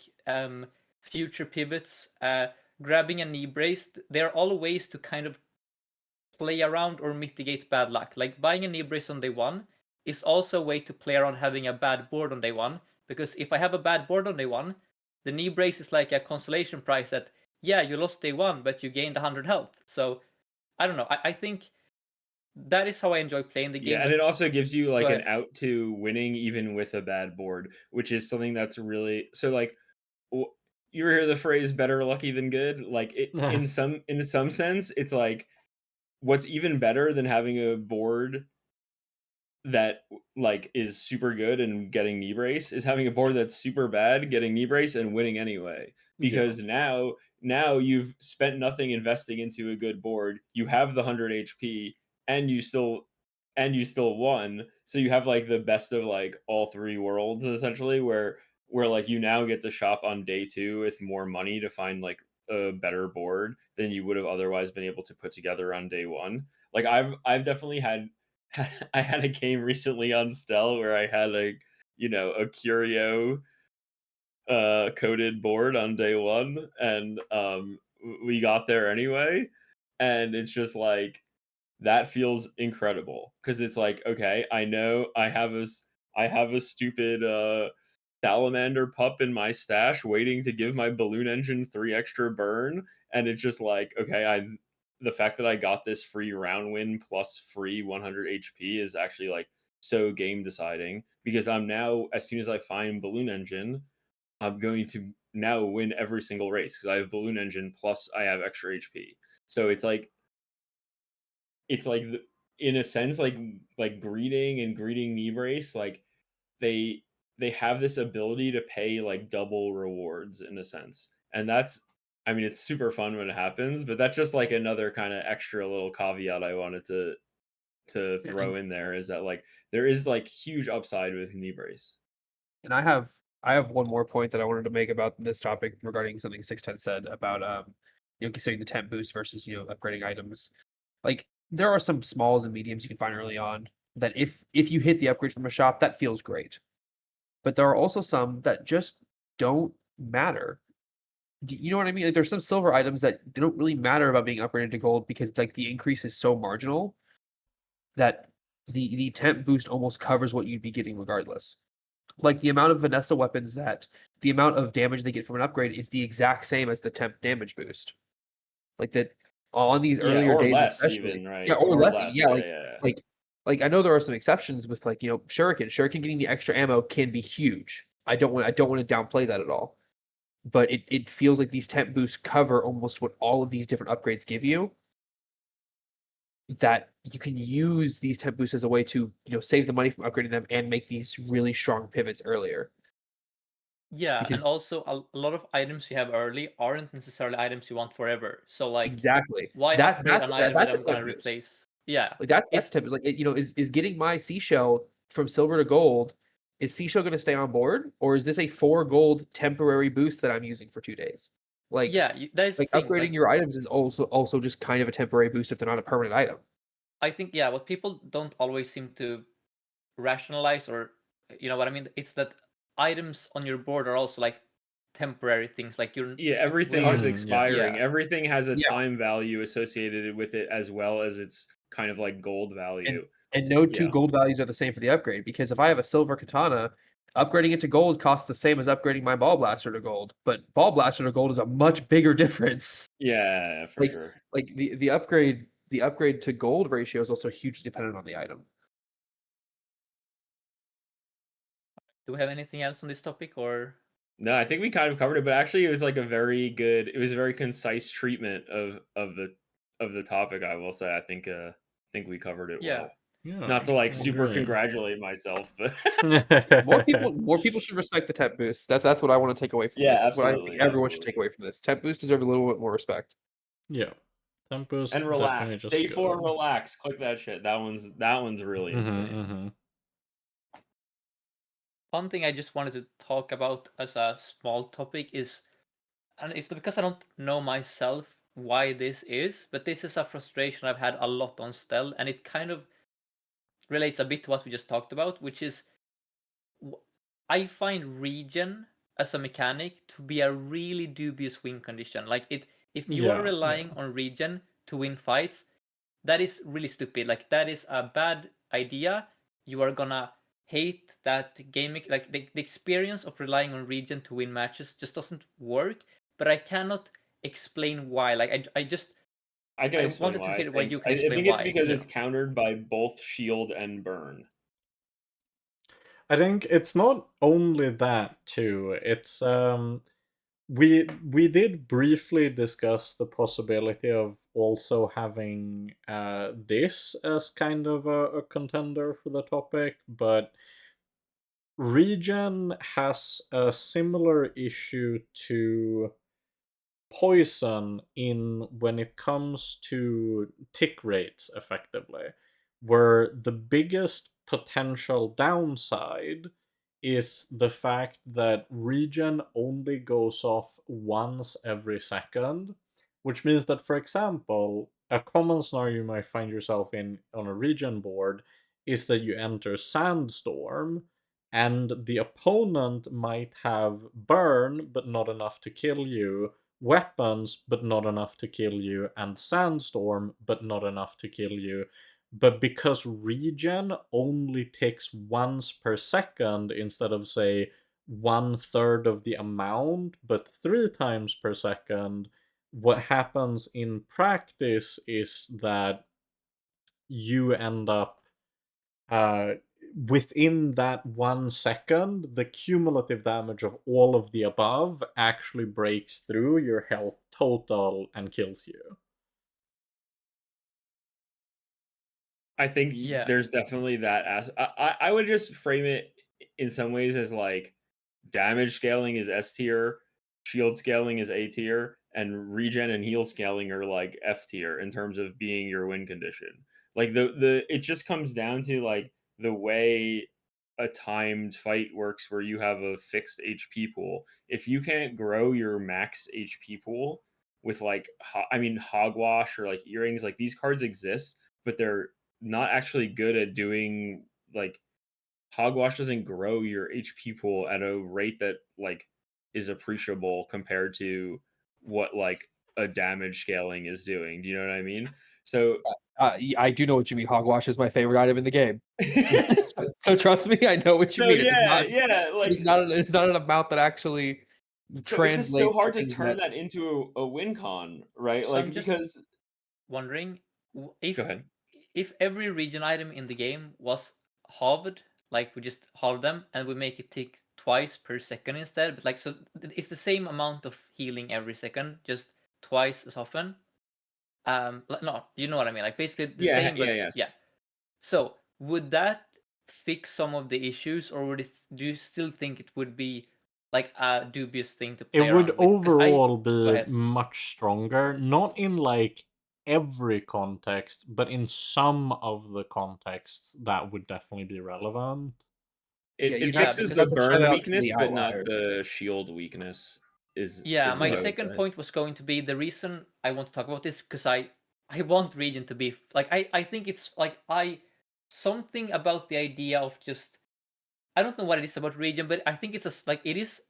future pivots, grabbing a knee brace, they're all ways to kind of play around or mitigate bad luck. Like buying a knee brace on day 1 is also a way to play around having a bad board on day one. Because if I have a bad board on day one, the knee brace is like a consolation prize that, yeah, you lost day one, but you gained 100 health. So I don't know. I think that is how I enjoy playing the game.
Yeah, and it also gives you like an
ahead.
out to winning even with a bad board, which is something that's really so like you ever hear the phrase "better lucky than good"? Like it in some sense, it's like what's even better than having a board that like is super good and getting knee brace is having a board that's super bad, getting knee brace and winning anyway. Because now you've spent nothing investing into a good board. You have the 100 HP and you still won. So you have like the best of like all three worlds essentially where like you now get to shop on day 2 with more money to find like a better board than you would have otherwise been able to put together on day 1. Like I've definitely had I had a game recently on Stell where I had a curio coded board on day 1 and we got there anyway, and it's just like that feels incredible because it's like, okay, I know I have a stupid salamander pup in my stash waiting to give my balloon engine 3 extra burn, and it's just like, okay, the fact that I got this free round win plus free 100 HP is actually like so game deciding because I'm now, as soon as I find balloon engine, I'm going to now win every single race because I have balloon engine plus I have extra HP. So it's like in a sense like greeting and greeting knee brace, like they have this ability to pay like double rewards in a sense, and that's, I mean, it's super fun when it happens, but that's just like another kind of extra little caveat I wanted to throw in there, is that like there is like huge upside with knee brace.
And I have one more point that I wanted to make about this topic regarding something Sixten said about considering the temp boost versus upgrading items. Like there are some smalls and mediums you can find early on that if you hit the upgrade from a shop, that feels great. But there are also some that just don't matter. You know what I mean? Like there's some silver items that don't really matter about being upgraded to gold because like the increase is so marginal that the temp boost almost covers what you'd be getting regardless. Like the amount of Vanessa weapons that the amount of damage they get from an upgrade is the exact same as the temp damage boost. Like that on these
Yeah,
earlier
or
days,
less
especially.
even, right?
Yeah, or
Or
less.
less.
Yeah,
Yeah.
like I know there are some exceptions with like Shuriken. Shuriken getting the extra ammo can be huge. I don't want to downplay that at all. But it feels like these temp boosts cover almost what all of these different upgrades give you. That you can use these temp boosts as a way to save the money from upgrading them and make these really strong pivots earlier.
Yeah, and
Because
also a lot of items you have early aren't necessarily items you want forever. So like,
exactly
why
that
upgrade
that's
an item that
that's a
I'm gonna
temp boost.
replace? Yeah,
Like that's
it's
temp. Like is getting my seashell from silver to gold. Is seashell going to stay on board, or is this a 4 gold temporary boost that I'm using for 2 days? Like
yeah. That is the
like
thing.
upgrading
Like,
your items is also just kind of a temporary boost if they're not a permanent item.
I think, yeah, what people don't always seem to rationalize, or you know what I mean, it's that items on your board are also like temporary things. Like you're
Yeah, everything
are
is expiring.
yeah.
Everything has a
Yeah,
time value associated with it as well as its kind of like gold
and
value.
no two
Yeah.
gold values are the same for the upgrade because if I have a silver katana, upgrading it to gold costs the same as upgrading my ball blaster to gold. But ball blaster to gold is a much bigger difference.
Yeah, for
Like
sure.
the upgrade to gold ratio is also hugely dependent on the item.
Do we have anything else on this topic, or
No, I think we kind of covered it, but actually it was like it was a very concise treatment of the topic, I will say. I think we covered it
yeah?
well.
Yeah,
Not to like
I
super
agree.
congratulate myself, but
More people should respect the temp boost. That's what I want to take away from
yeah,
this. That's what I think
absolutely,
everyone should
absolutely.
take away from this. Temp boost deserve a little bit more respect.
Yeah, Tempest
And
definitely
relax.
just
Day 4,
good.
relax. Click that shit. That one's really insane.
One thing I just wanted to talk about as a small topic is, and it's because I don't know myself why this is, but this is a frustration I've had a lot on Stell, and it kind of relates a bit to what we just talked about, which is I find regen as a mechanic to be a really dubious win condition. Like if you are
Yeah,
relying on regen to win fights, that is really stupid. Like that is a bad idea. you are gonna hate that game. Like the experience of relying on regen to win matches just doesn't work. But I cannot explain why. Like I just
I can
I
explain
wanted to
why.
hear why you can
I
explain
think it's
why.
because
Yeah.
it's countered by both shield and burn.
I think it's not only that too. It's we did briefly discuss the possibility of also having this as kind of a contender for the topic, but Regen has a similar issue to poison in when it comes to tick rates effectively, where the biggest potential downside is the fact that regen only goes off once every second, which means that, for example, a common scenario you might find yourself in on a regen board is that you enter sandstorm and the opponent might have burn but not enough to kill you, weapons but not enough to kill you, and sandstorm but not enough to kill you. But because regen only takes once per second instead of, say, 1/3 of the amount but 3 times per second, what happens in practice is that you end up uh, within that 1 second, the cumulative damage of all of the above actually breaks through your health total and kills you.
I think
Yeah.
there's definitely that. I would just frame it in some ways as like damage scaling is S tier, shield scaling is A tier, and regen and heal scaling are like F tier in terms of being your win condition. Like the it just comes down to like the way a timed fight works where you have a fixed HP pool. If you can't grow your max HP pool with like hogwash or like earrings, like these cards exist, but they're not actually good at doing like hogwash doesn't grow your HP pool at a rate that like is appreciable compared to what like a damage scaling is doing. Do you know what I mean? So
I do know what you mean. Hogwash is my favorite item in the game. So trust me, I know what you mean. It does
yeah,
not.
like
It's not an amount that actually
so it's just so
translates to
hard to
things
turn
that.
that into a win con, right?
So I'm
Like
just
because
wondering
go ahead.
if every region item in the game was halved, like we just halve them and we make it tick twice per second instead, but like so it's the same amount of healing every second, just twice as often. No, you know what I mean. Like basically the
Yeah,
same,
yeah,
but
yes.
yeah. So would that fix some of the issues, or do you still think it would be like a dubious thing to
It
play
would
around with? Because
overall
go
be
ahead.
much stronger, not in like every context, but in some of the contexts that would definitely be relevant.
Yeah,
It
you'd have
Yeah,
fixes
because
the
to shut
burn
out some of
weakness,
the
but not
outliers.
the shield weakness
yeah,
is
my
what I
Yeah.
would
second
say.
point was going to be the reason I want to talk about this because I want region to be like I think it's like I something about the idea of just I don't know what it is about region, but I think it's like it is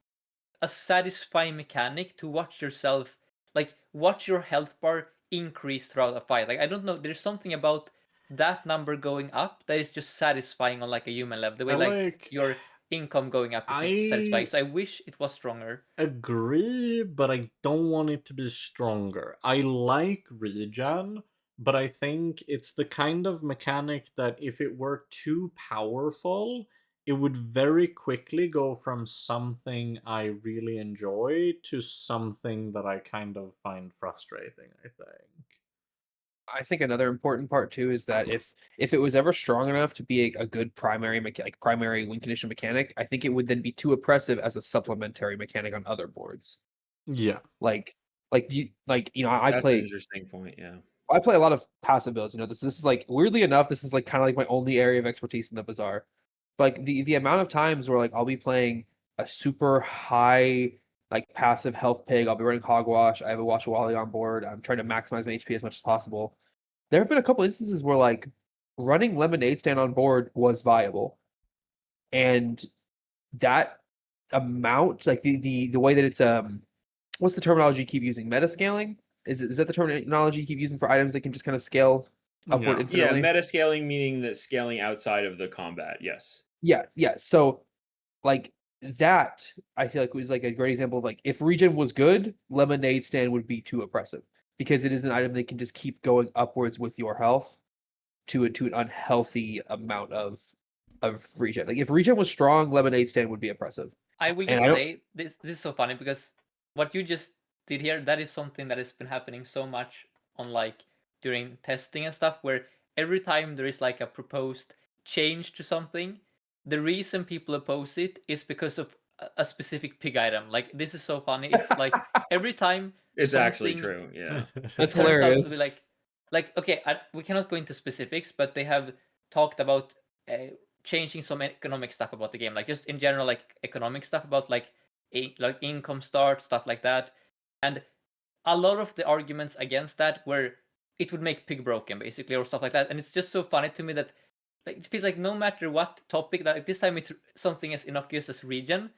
a satisfying mechanic to watch yourself like watch your health bar increase throughout a fight. Like I don't know, there's something about that number going up that is just satisfying on like a human level. The way
I
like
like
your income going up is satisfying.
I
So I wish it was stronger.
agree, but I don't want it to be stronger. I like regen, but I think it's the kind of mechanic that if it were too powerful, it would very quickly go from something I really enjoy to something that I kind of find frustrating, I think.
I think another important part too is that if it was ever strong enough to be a good like primary win condition mechanic, I think it would then be too oppressive as a supplementary mechanic on other boards.
Yeah.
Like I
That's an
play
interesting point, yeah.
I play a lot of passive builds. This is like weirdly enough, this is like kind of like my only area of expertise in the Bazaar. Like the amount of times where like I'll be playing a super high like passive health pig, I'll be running hogwash, I have a wash wally on board, I'm trying to maximize my HP as much as possible. There have been a couple instances where like running lemonade stand on board was viable. And that amount, like the way that it's what's the terminology you keep using? Meta scaling? Is that the terminology you keep using for items that can just kind of scale? upward
Yeah.
infinitely.
meta scaling meaning that scaling outside of the combat. Yes.
Yeah. So like that, I feel like was like a great example of like if regen was good, lemonade stand would be too oppressive because it is an item that can just keep going upwards with your health to an unhealthy amount of regen. Like if regen was strong, lemonade stand would be oppressive.
I will
And
just
I don't.
say this is so funny because what you just did here, that is something that has been happening so much on like during testing and stuff, where every time there is like a proposed change to something, the reason people oppose it is because of a specific pig item. Like this is so funny. It's like every time
It's actually
something
true. Yeah.
That's
turns out to
hilarious.
be like okay, we cannot go into specifics, but they have talked about changing some economic stuff about the game, like just in general, like economic stuff about like like income start stuff like that, and a lot of the arguments against that were it would make pig broken basically or stuff like that, and it's just so funny to me that like it feels like no matter what topic, like this time it's something as innocuous as region,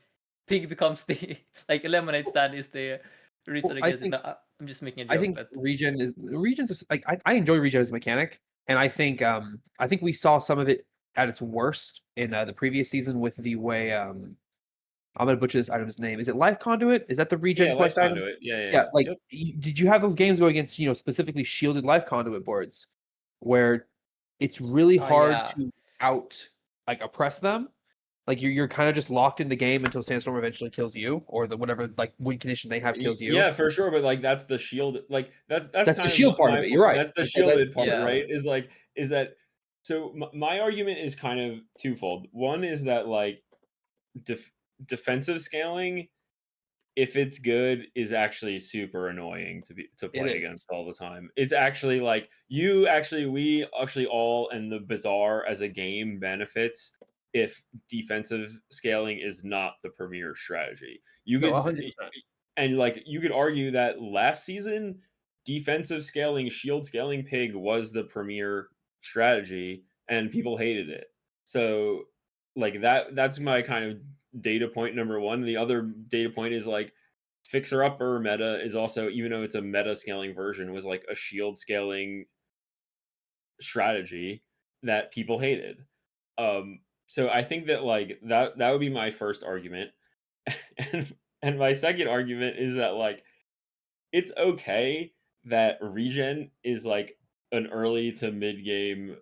pig becomes the like lemonade stand is the reason
Well,
against it. No, I'm just making a
I
joke,
think
but
regions is like I enjoy regen as a mechanic, and I think we saw some of it at its worst in the previous season with the way I'm gonna butcher this item's name. Is it Life Conduit? Is that the regen
Yeah, life
quest item?
conduit. Yeah.
Yeah, like
Yep.
did you have those games go against specifically shielded Life Conduit boards where it's really hard
yeah,
to out like oppress them? Like you're kind of just locked in the game until Sandstorm eventually kills you, or the whatever like win condition they have kills you.
Yeah, for sure. But like that's the shield. Like that's
That's the
kind of
shield part of
my
it. You're right.
that's the
Like, that,
shielded part,
yeah.
right? Is that so? My argument is kind of twofold. One is that like defensive scaling, if it's good, is actually super annoying to
it
play
is.
against all the time. It's actually like we actually all and the Bazaar as a game benefits if defensive scaling is not the premier strategy. You
No,
could
100%.
and like you could argue that last season defensive scaling, shield scaling pig was the premier strategy and people hated it. So like that's my kind of data point number one. The other data point is like fixer upper meta is also, even though it's a meta scaling version, was like a shield scaling strategy that people hated. So I think that like that would be my first argument. And my second argument is that like it's okay that regen is like an early to mid game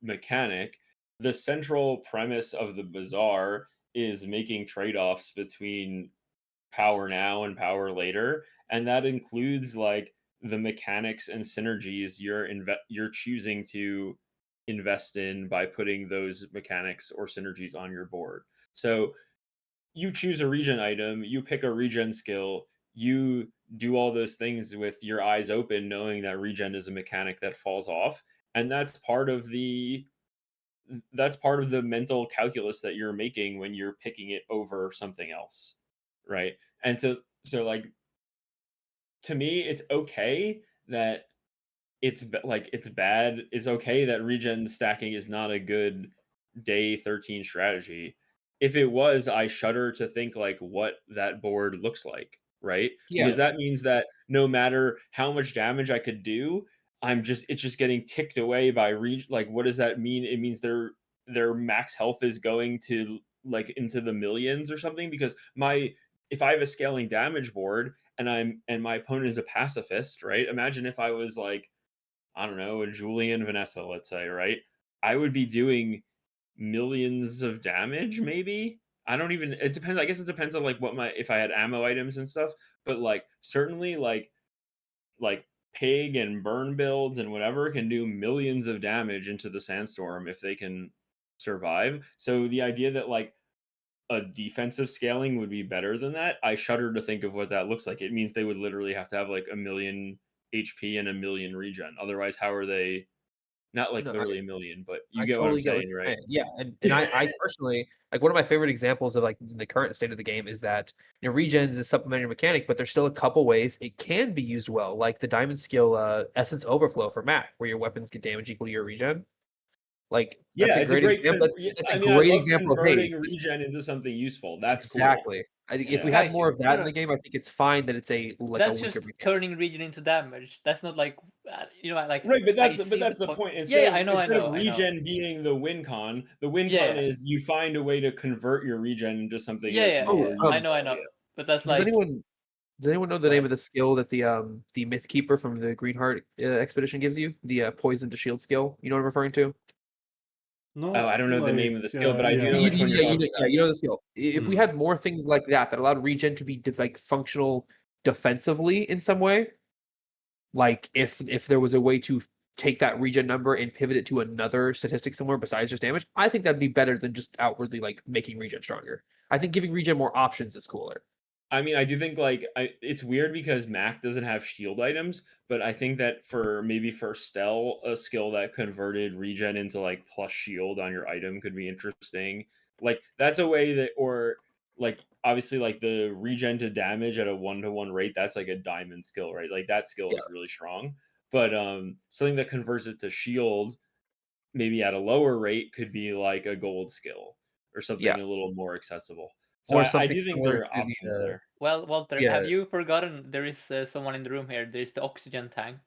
mechanic. The central premise of the Bazaar is making trade-offs between power now and power later, and that includes like the mechanics and synergies you're choosing to invest in by putting those mechanics or synergies on your board. So you choose a regen item, you pick a regen skill, you do all those things with your eyes open, knowing that regen is a mechanic that falls off, and that's part of the mental calculus that you're making when you're picking it over something else, right? And so like to me it's okay that it's bad, it's okay that regen stacking is not a good day 13 strategy. If it was, I shudder to think like what that board looks like, right? Because
Yeah.
that means that no matter how much damage I could do, it's just getting ticked away by like what does that mean? It means their max health is going to like into the millions or something, because my if I have a scaling damage board and my opponent is a pacifist, right? Imagine if I was like, I don't know, a Julian Vanessa, let's say, right? I would be doing millions of damage, maybe. I don't even. It depends. I guess it depends on like what my if I had ammo items and stuff. But like certainly like pig and burn builds and whatever can do millions of damage into the sandstorm if they can survive. So the idea that like a defensive scaling would be better than that, I shudder to think of what that looks like. It means they would literally have to have like a million HP and a million regen. Otherwise, how are they not like
No,
literally a million, but you
I
get what I'm
totally get what
saying,
you're
right?
saying. Yeah, and I personally like one of my favorite examples of like the current state of the game is that regens is a supplementary mechanic, but there's still a couple ways it can be used well, like the diamond skill Essence Overflow for Mac, where your weapons get damage equal to your regen. Like that's
Yeah,
a
it's a
great
great
example.
yeah,
That's a
I mean, I
great
love
example of hey,
converting regen into something useful. That's cool.
exactly. I think if we
Yeah.
had more of that
No,
in
no.
the game, I think it's fine that it's a
That's
weaker
just
mechanic.
turning region into damage. That's not like like
Right, but
I
that's
see
the
point.
point.
Yeah,
Instead
I
of
know.
regen being the win con, the win
Yeah,
con
yeah.
is you find a way to convert your regen into something
Yeah,
that's
yeah.
more
Oh,
I
useful.
know.
Yeah.
But that's
Does
like
anyone know the
Go
name
ahead.
of the skill that the Myth Keeper from the Greenheart expedition gives you? The poison to shield skill. You know what I'm referring to?
No,
Oh, I don't know the name of the skill, but I do know
yeah.
which one you're talking about.
You know the skill. If we
Hmm.
had more things like that allowed regen to be like functional defensively in some way, like if there was a way to take that regen number and pivot it to another statistic somewhere besides just damage, I think that'd be better than just outwardly like making regen stronger. I think giving regen more options is cooler.
I mean, I do think it's weird because Mac doesn't have shield items, but I think that for Stell, a skill that converted regen into like plus shield on your item could be interesting. Like that's a way that, or like obviously like the regen to damage at a 1-to-1 rate, that's like a diamond skill, right? Like that skill
Yeah.
is really strong. But something that converts it to shield maybe at a lower rate could be like a gold skill or something
Yeah.
a little more accessible. So
Or
I
something
do think
similar
there are
to
options
the
there.
Well, Walter,
Yeah.
have you forgotten there is someone in the room here? There is the oxygen tank.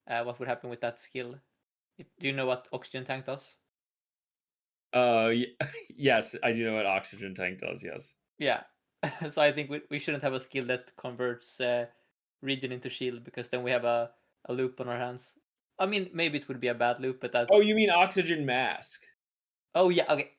What would happen with that skill? Do you know what oxygen tank does?
Yes, I do know what oxygen tank does. Yes.
Yeah. So I think we shouldn't have a skill that converts regen into shield because then we have a loop on our hands. I mean, maybe it would be a bad loop, but that's.
Oh, you mean oxygen mask?
Oh yeah, okay.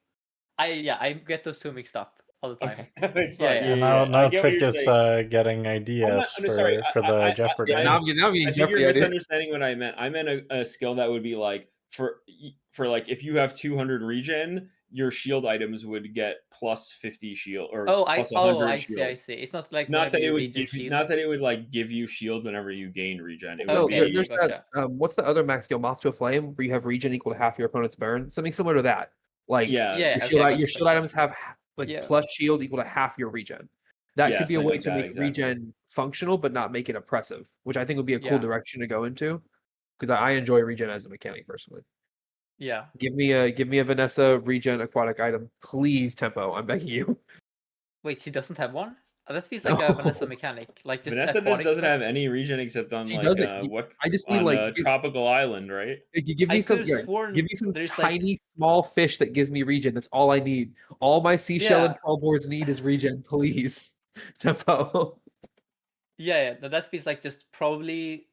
I get those two mixed up all the time.
Okay, it's
Yeah,
fine.
yeah.
Now
I get what
Trick
you're
is
saying.
getting
I'm
ideas
not. No, sorry.
for the Jeopardy.
Yeah, now I'm getting
I think you're
Jeopardy ideas.
misunderstanding what I meant. I meant a skill that would be like for like if you have 200 regen, your shield items would get plus 50 shield or plus 100
I
shield.
see. It's not like
Not
whenever
that it
you
would
regen
give you,
shield.
not that it would like give you shield whenever you gain regen. It would
No,
Okay,
be
there's
gotcha.
that. What's the other max skill? Moth to a Flame, where you have regen equal to half your opponent's burn. Something similar to that. Like
yeah,
Yeah,
your
okay,
shield,
I got
your
the
shield
question.
items have like
Yeah.
plus shield equal to half your regen. That
Yeah,
could be a
something
way
like
to
that,
make
exactly.
regen functional, but not make it oppressive, which I think would be a cool
Yeah.
direction to go into. Because I enjoy regen as a mechanic personally.
Yeah.
Give me a Vanessa regen aquatic item, please, Tempo. I'm begging you.
Wait, she doesn't have one? That feels like a Vanessa
No.
mechanic, like just
Vanessa just
aquatic
doesn't
stuff.
have any regen except on
She
like
doesn't.
what
I just need
on
like
tropical island, right?
give
I
me
could
some.
have
Yeah,
sworn
give me some
there's like
tiny small fish that gives me regen. That's all I need. All my seashell and
Yeah.
troll boards need is regen, please. Tempo.
yeah, that feels like just probably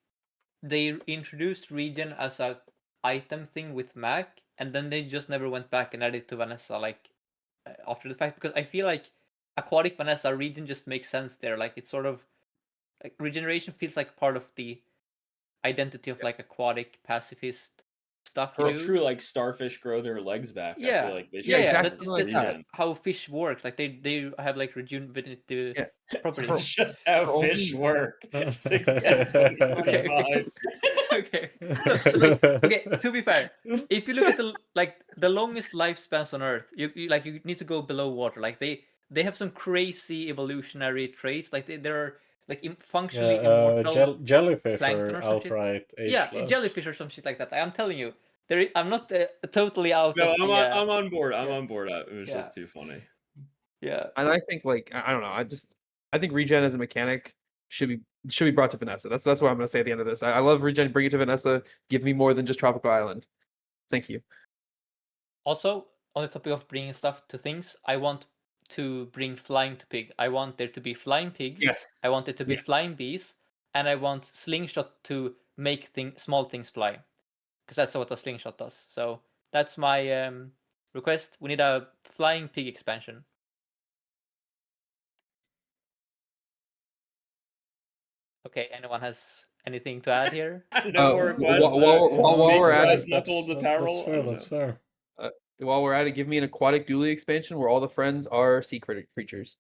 they introduced regen as a item thing with Mac, and then they just never went back and added it to Vanessa like after the fact because I feel like aquatic Vanessa regen just makes sense there. Like it's sort of like regeneration feels like part of the identity of like aquatic pacifist stuff you
Well,
do.
true, like starfish grow their legs back. I feel like they should
Yeah,
have
exactly
That's
something like
just
that.
how fish works. Like they have like rejuvenative
Yeah.
properties.
It's just how
Her
fish
only-
work.
Yeah.
1625.
Okay. Okay. No, so like okay, to be fair, if you look at the longest lifespans on Earth, you need to go below water. Like they have some crazy evolutionary traits. Like they're like functionally immortal
jellyfish
plankton
are
or some shit.
outright
Yeah,
ageless.
jellyfish or some shit like that. I'm telling you, I'm not totally out
No,
of the.
I'm on board. I'm
yeah.
on board. It was
Yeah.
just too funny.
Yeah.
And I think like I don't know. I think regen as a mechanic should be brought to Vanessa. That's what I'm gonna say at the end of this. I love regen. Bring it to Vanessa. Give me more than just Tropical Island. Thank you.
Also, on the topic of bringing stuff to things, I want to bring flying to pig. I want there to be flying pigs.
Yes.
I want there to be
Yes.
flying bees, and I want slingshot to make small things fly, because that's what a slingshot does. So that's my request. We need a flying pig expansion. Okay, anyone has anything to add here?
No more requests.
While we're at it,
Knuckles apparel.
That's fair.
while we're at it, give me an aquatic dually expansion where all the friends are sea creatures.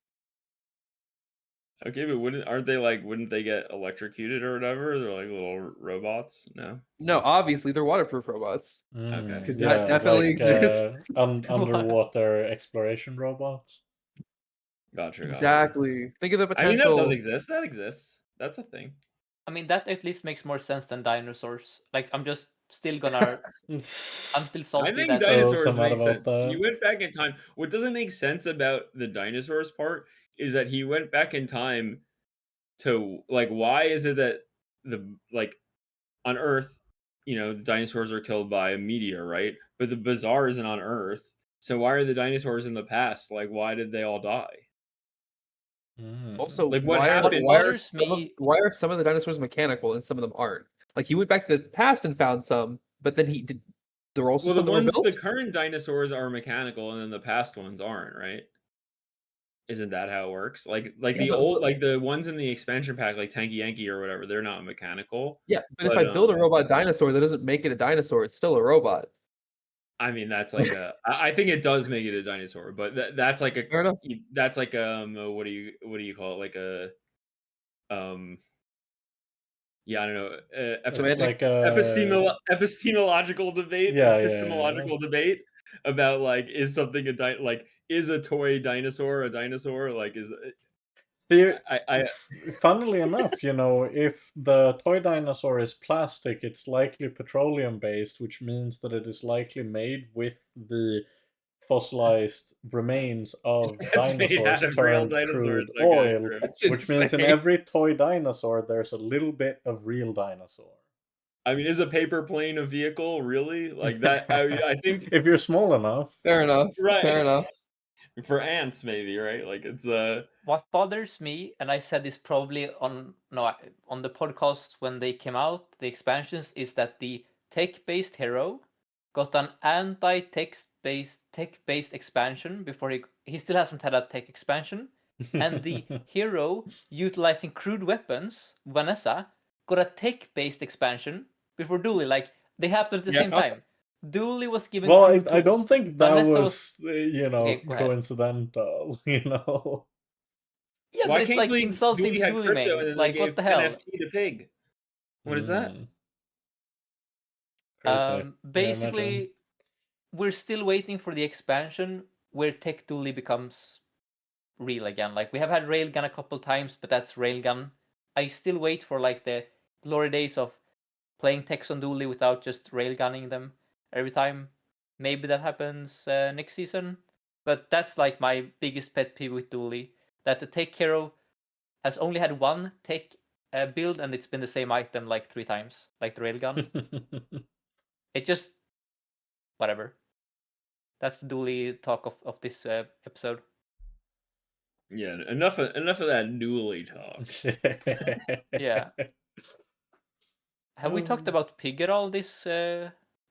Okay, but wouldn't they get electrocuted or whatever? They're like little robots. No.
No, obviously they're waterproof robots.
Okay.
Because that definitely exists.
Underwater exploration robots.
Gotcha.
Exactly. Think of the
I mean,
potential.
that does exist. That exists. That's a thing.
I mean, that at least makes more sense than dinosaurs. Like, I'm just still gonna. I'm still salty.
I think
that
dinosaurs
so mad
make
about
sense.
that.
You went back in time. What doesn't make sense about the dinosaurs part is that he went back in time to like, why is it that on Earth, the dinosaurs are killed by a meteor, right? But the Bazaar isn't on Earth, so why are the dinosaurs in the past? Like, why did they all die?
Also,
Like, what
why
happened?
bothers me-
are some of the dinosaurs mechanical and some of them aren't? Like he went back to the past and found some, but then he did. There were also
Well,
some that were
the
built.
current dinosaurs are mechanical, and then the past ones aren't, right? Isn't that how it works? Like
Yeah,
the old, like the ones in the expansion pack, like Tanky Yankee or whatever, they're not mechanical.
yeah, but if
But
I build a robot dinosaur, that doesn't make it a dinosaur. It's still a robot.
I mean, that's like I think it does make it a dinosaur, but that's like
Fair enough.
that's like what do you call it? Like a yeah, I don't know.
It's like
Epistemological debate,
yeah.
about like is a toy dinosaur a dinosaur? Like is
The,
I
funnily enough, if the toy dinosaur is plastic, it's likely petroleum based, which means that it is likely made with the fossilized remains of
It's made out
dinosaurs
of real
turned
dinosaurs.
crude
Okay,
oil,
true.
That's
which means in
insane.
every toy dinosaur there's a little bit of real dinosaur.
I mean, is a paper plane a vehicle really like that? I mean, I think
If you're small enough.
Fair enough.
right
Fair enough.
for ants maybe, right? Like it's
What bothers me, and I said this probably on the podcast when they came out, the expansions, is that the tech-based hero got an tech-based expansion before he still hasn't had a tech expansion, and the hero utilizing crude weapons, Vanessa, got a tech-based expansion before Dooley. Like they happened at the same time. Dooley was given
Well,
crude
I don't
tools.
think that
Vanessa
was,
Okay, go ahead.
coincidental,
Yeah, but
why
it's
can't
like
Dooley
insulting to
had
Dooley
crypto and
mains.
then they
Like
gave
what the hell?
NFT to Pig? What is that?
Crazy. Yeah, imagine.
Basically, we're still waiting for the expansion where Tech Dooley becomes real again. Like we have had Railgun a couple times, but that's Railgun. I still wait for like the glory days of playing Techs on Dooley without just railgunning them every time. Maybe that happens next season. But that's like my biggest pet peeve with Dooley, that the Tech hero has only had one Tech build and it's been the same item like 3 times, like the railgun. It just whatever. That's the Dooley talk of this episode.
Yeah, enough of that Dooley talk.
Yeah. Have we talked about Pig at all this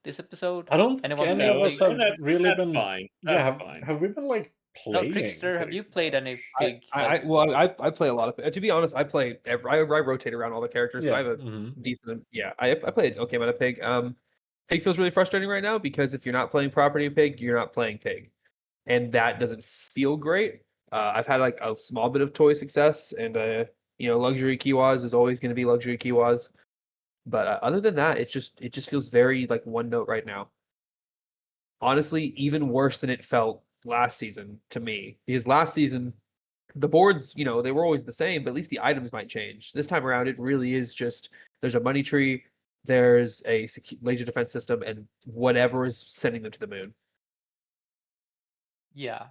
episode?
I don't think
Anyone
any
play
of us
Pig?
have really
that's
been.
fine.
Yeah,
That's fine.
have we been like
No,
playing?
Trickster, have
Pig
you played any
much?
Pig?
I play a lot of. To be honest, I play. I rotate around all the characters, so I
Yeah.
have a decent. Yeah, I play okay amount of Pig. Pig feels really frustrating right now because if you're not playing property Pig, you're not playing Pig, and that doesn't feel great. I've had like a small bit of toy success, and luxury Kiwas is always going to be luxury Kiwas. But other than that, it just feels very like one note right now. Honestly, even worse than it felt last season to me, because last season the boards, they were always the same, but at least the items might change. This time around, it really is just there's a money tree, there's a laser defense system, and whatever is sending them to the moon.
Yeah.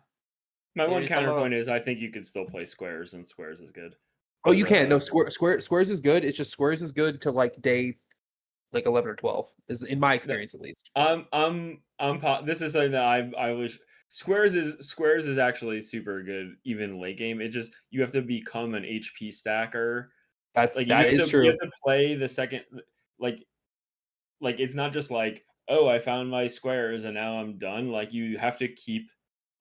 My
There
one
is a lot
counterpoint
of-
is I think you could still play squares, and squares is good.
Oh, you can. No, squares is good. It's just squares is good to like day like 11 or 12 is in my experience at least.
This is something that I wish squares is actually super good even late game. It just you have to become an HP stacker.
That is
You
true.
have to play the second like it's not just like, oh, I found my squares and now I'm done. Like you have to keep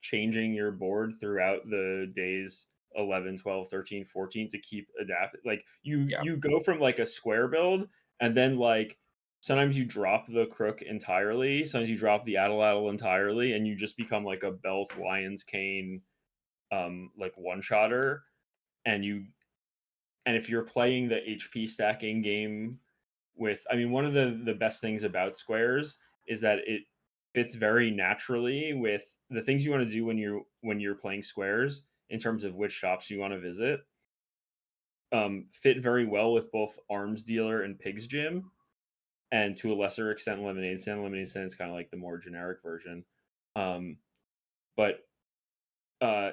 changing your board throughout the days 11, 12, 13, 14 to keep adapted. Like you go from like a square build and then like sometimes you drop the crook entirely, sometimes you drop the addle entirely, and you just become like a belt lion's cane like one-shotter. And if you're playing the HP stacking game with, I mean, one of the best things about squares is that it fits very naturally with the things you want to do when you're playing squares in terms of which shops you want to visit. Fit very well with both Arms Dealer and Pig's Gym, and to a lesser extent Lemonade Stand. Lemonade Stand is kind of like the more generic version. But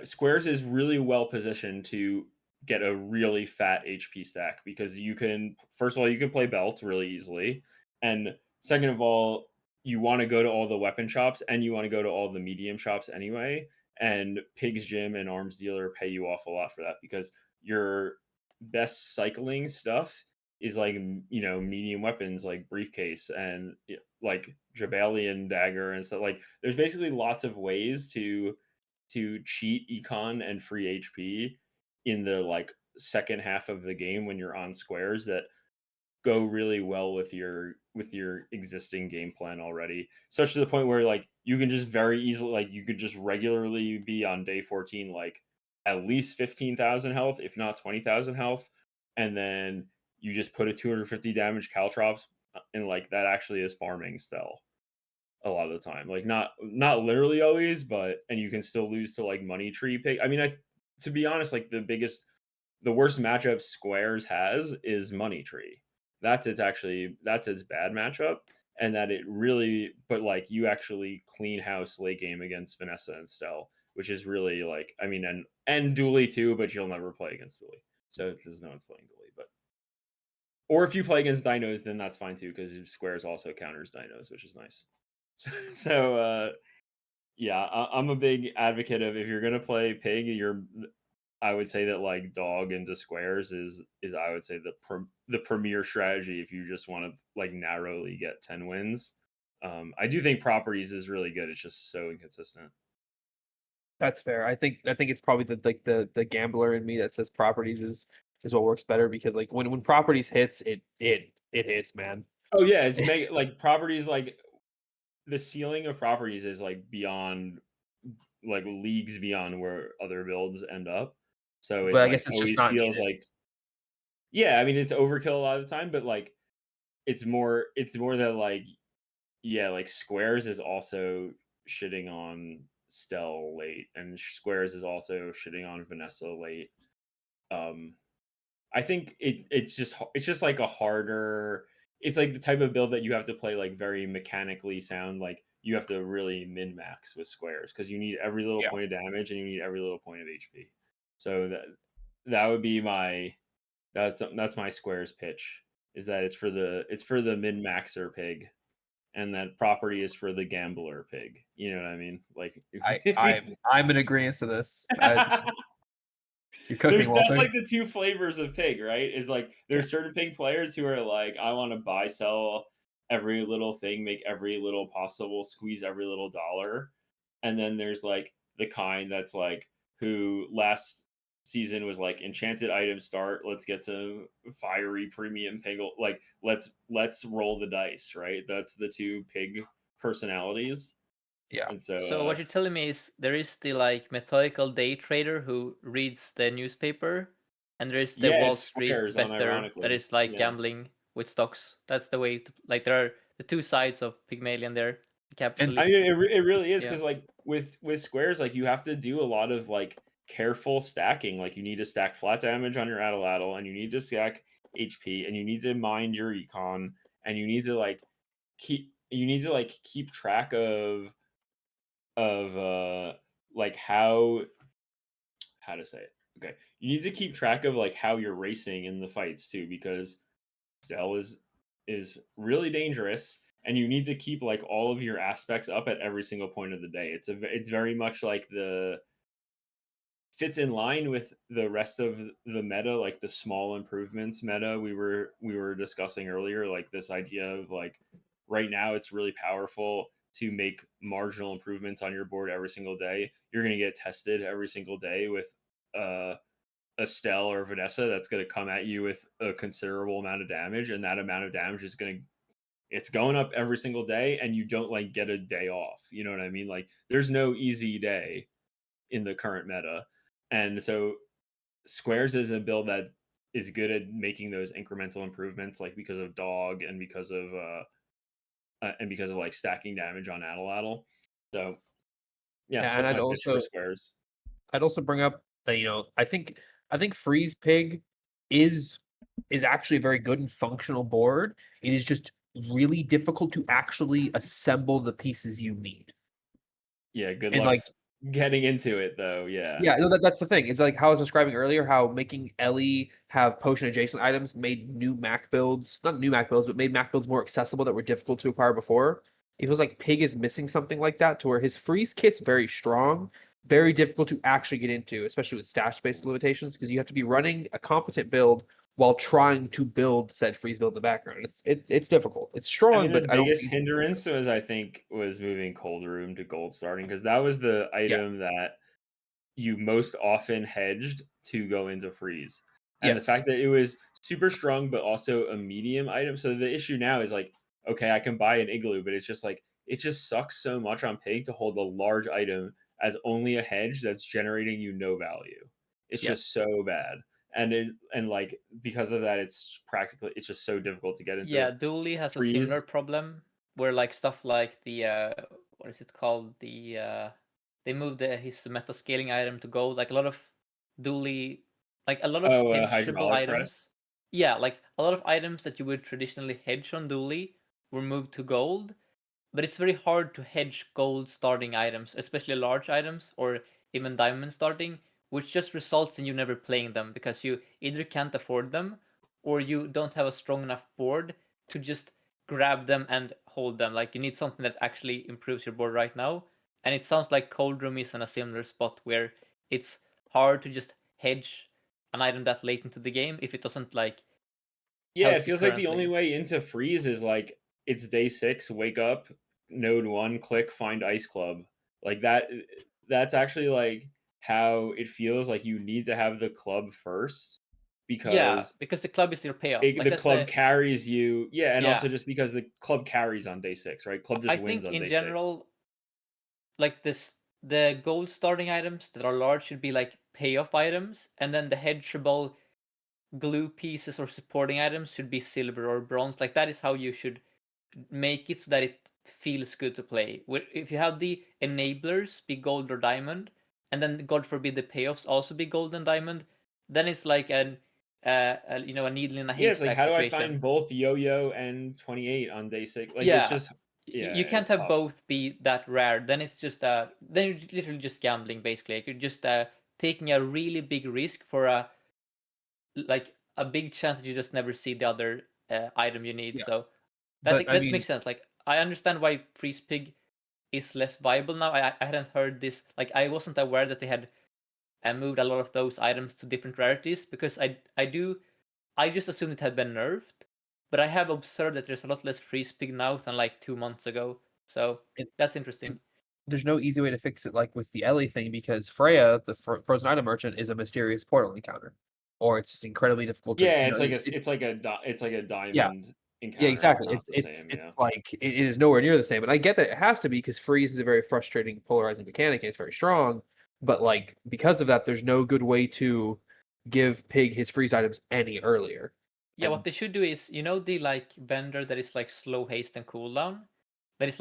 Squares is really well positioned to get a really fat HP stack because you can, first of all, you can play belts really easily, and second of all, you want to go to all the weapon shops and you want to go to all the medium shops anyway. And Pig's Gym and Arms Dealer pay you off a lot for that because your best cycling stuff is like medium weapons like briefcase and like Jabalian dagger and stuff. Like there's basically lots of ways to cheat econ and free HP in the like second half of the game when you're on squares that go really well with your existing game plan already, such to the point where like you can just very easily, like you could just regularly be on day 14 like at least 15,000 health, if not 20,000 health, and then you just put a 250 damage caltrops, and like that actually is farming still a lot of the time, like not literally always, but and you can still lose to like money tree pig. I mean, to be honest, like the worst matchup squares has is money tree. That's its bad matchup, and that it really, but like you actually clean house late game against Vanessa and Stell, which is really like, I mean, and Dooley too, but you'll never play against Dooley, so there's no one's playing Dooley. But or if you play against dinos, then that's fine too, because squares also counters dinos, which is nice. So yeah, I'm a big advocate of, if you're gonna play pig, I would say that like dog into squares is I would say the premier strategy if you just want to like narrowly get 10 wins. I do think properties is really good. It's just so inconsistent.
That's fair. I think it's probably the gambler in me that says properties is what works better, because like when properties hits, it hits, man.
Oh yeah, it's like properties, like the ceiling of properties is like beyond, like leagues beyond where other builds end up. So it
But I
like
guess it's just
always
not
feels
needed.
like, yeah, I mean it's overkill a lot of the time, but like it's more that like, yeah, like squares is also shitting on Stell late, and squares is also shitting on Vanessa late. I think it's just like a harder, it's like the type of build that you have to play like very mechanically sound, like you have to really min max with squares because you need every little
Yeah.
point of damage and you need every little point of HP. So that would be that's my squares pitch, is that it's for the min maxer pig, and that property is for the gambler pig. You know what I mean? Like
I'm in agreement to this. You're cooking,
that's
Walter.
like the two flavors of pig, right? Is like there's certain pig players who are like, I want to buy, sell every little thing, make every little possible, squeeze every little dollar. And then there's like the kind that's like, who last season was like, enchanted item start, let's get some fiery premium pig, like let's roll the dice, right? That's the two pig personalities.
Yeah.
And so
So what you're telling me is there is the like methodical day trader who reads the newspaper, and there is the
yeah,
Wall
it's
Street
squares
better that
unironically.
is like
Yeah.
gambling with stocks. That's the way to, like, there are the two sides of Pygmalion there. The capitalist.
I mean, it really is,
Yeah.
because like with squares, like you have to do a lot of like careful stacking. Like you need to stack flat damage on your Addle, and you need to stack HP, and you need to mind your econ, and you need to like keep track of like how to say it. Okay, you need to keep track of like how you're racing in the fights too, because Stell is really dangerous, and you need to keep like all of your aspects up at every single point of the day. It's very much like fits in line with the rest of the meta, like the small improvements meta we were discussing earlier. Like this idea of like, right now it's really powerful to make marginal improvements on your board every single day. You're going to get tested every single day with a Stell or Vanessa that's going to come at you with a considerable amount of damage, and that amount of damage is it's going up every single day, and you don't like get a day off. You know what I mean? Like there's no easy day in the current meta. And so squares is a build that is good at making those incremental improvements, like because of dog and because of like stacking damage on Addle. So yeah,
And
that's my pitch for squares.
I'd also bring up that I think Freeze Pig is actually a very good and functional board. It is just really difficult to actually assemble the pieces you need.
Yeah, good
And
luck. getting into it though. Yeah.
Yeah, no, that's the thing. Is like how I was describing earlier, how making Ellie have potion adjacent items made new Mac builds, not new Mac builds, but made Mac builds more accessible that were difficult to acquire before. It feels like Pig is missing something like that, to where his freeze kit's very strong, very difficult to actually get into, especially with stash based limitations, because you have to be running a competent build while trying to build said freeze build in the background. It's difficult. It's
I
strong,
mean, the
but I don't
biggest
think
hindrance was, I think, was moving Cold Room to gold starting, because that was the
yeah.
item that you most often hedged to go into freeze. And the
Yes.
fact that it was super strong, but also a medium item. So the issue now is like, okay, I can buy an igloo, but it's just like, it just sucks so much on Pig to hold a large item as only a hedge that's generating you no value. It's
Yes.
just so bad. And like because of that, it's just so difficult to get into
Yeah, Dooley has a similar
freeze.
problem where like stuff like the what is it called? They moved his meta scaling item to gold. Like a lot of Dooley, like a lot of
Oh,
hedgeable
hydraulic press.
items. Yeah, like a lot of items that you would traditionally hedge on Dooley were moved to gold, but it's very hard to hedge gold starting items, especially large items or even diamond starting, which just results in you never playing them because you either can't afford them or you don't have a strong enough board to just grab them and hold them. Like you need something that actually improves your board right now. And it sounds like Cold Room is in a similar spot where it's hard to just hedge an item that late into the game if it doesn't like
Yeah, it
help you
feels like the only
currently.
way into freeze is like it's day 6, wake up, node 1, click find ice club. Like that's actually like how it feels. Like you need to have the club first
Yeah,
because
because the club is your payoff. Like
the
that's
club
the
carries you. Yeah, and
yeah.
also just because the club carries on day 6, right? Club
I
just wins
think
on
in
day 6.
general, like this, the gold starting items that are large should be like payoff items, and then the hedgeable glue pieces or supporting items should be silver or bronze. Like that is how you should make it so that it feels good to play. If you have the enablers be gold or diamond, and then God forbid the payoffs also be gold and diamond, then it's like a needle in a
Yeah, it's like
haystack
how do I
situation.
find both yo-yo and 28 on day 6? Like it's
Yeah,
just yeah,
you can't
it's
have
tough.
both be that rare. Then it's just then you're literally just gambling basically. Like, you're just taking a really big risk for a big chance that you just never see the other item you need.
Yeah.
So
But I
that
mean,
makes sense. Like I understand why freeze pig is less viable now. I hadn't heard this. Like I wasn't aware that they had moved a lot of those items to different rarities because I just assumed it had been nerfed, but I have observed that there's a lot less freeze pig now than like 2 months ago. So
it,
that's
it,
interesting.
there's no easy way to fix it like with the Ellie thing, because Freya, the frozen item merchant, is a mysterious portal encounter, or it's just incredibly difficult to,
Yeah,
you know,
it's like a
yeah,
diamond
yeah,
encounter. It's
exactly.
not the same,
It's
yeah.
like it is nowhere near the same. And I get that it has to be because freeze is a very frustrating, polarizing mechanic, and it's very strong. But like because of that, there's no good way to give Pig his freeze items any earlier.
Yeah, what
And
they should do is, the like vendor that is like slow haste and cooldown. That is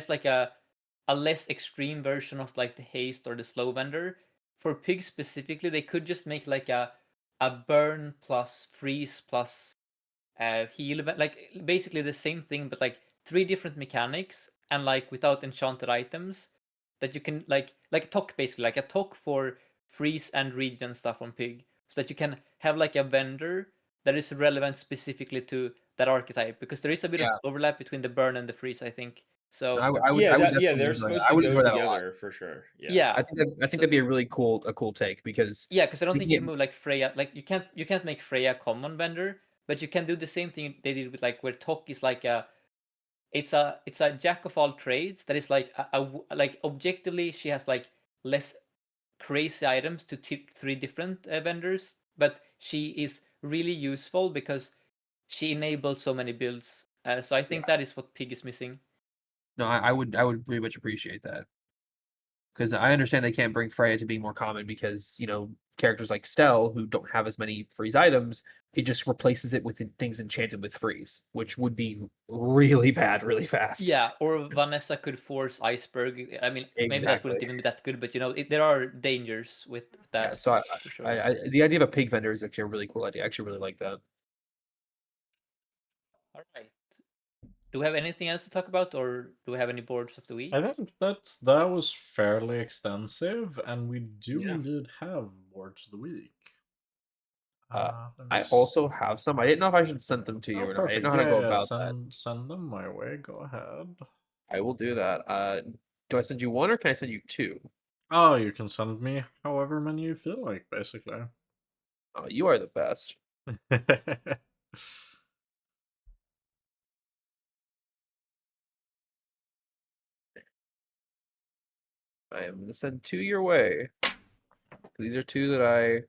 like a less extreme version of like the haste or the slow vendor. For pig specifically, they could just make like a burn plus freeze plus heal event, like basically the same thing, but like three different mechanics and like without enchanted items that you can like a talk basically, like a talk for freeze and regen stuff on pig, so that you can have like a vendor that is relevant specifically to that archetype because there is a bit of
yeah,
overlap between the burn and the freeze, I think.
no,
So
I would
Yeah,
definitely
they're
enjoy that.
supposed
I
to
would
go
enjoy that a lot.
together for sure. Yeah.
yeah,
I think
so
that'd be a really a cool take because
yeah, because I don't think you
yeah,
can move like Freya. Like you can't make Freya common vendor, but you can do the same thing they did with like where Tok is like it's a jack of all trades that is like like objectively she has like less crazy items to three different vendors, but she is really useful because she enables so many builds. So I think that is what Pig is missing.
no, I would very much appreciate that. Because I understand they can't bring Freya to being more common because, you know, characters like Stell, who don't have as many freeze items, it just replaces it with things enchanted with freeze, which would be really bad really fast.
Yeah, or Vanessa could force Iceberg. I mean, maybe that
Exactly.
wouldn't even be that good, but there are dangers with
Yeah,
that
so
for sure.
the idea of a pig vendor is actually a really cool idea. I actually really like that.
All right. do we have anything else to talk about, or do we have any boards of the week?
I think that was fairly extensive, and we do
Yeah.
indeed have boards of the week. Let me
I also have some. I didn't know if I should send them to you
Oh,
or not. I didn't know
perfect.
how to go
Yeah,
about that.
send them my way. Go ahead.
I will do that. Do I send you one or can I send you two?
Oh, you can send me however many you feel like, basically.
Oh, you are the best. I am going to send two your way. These are two that I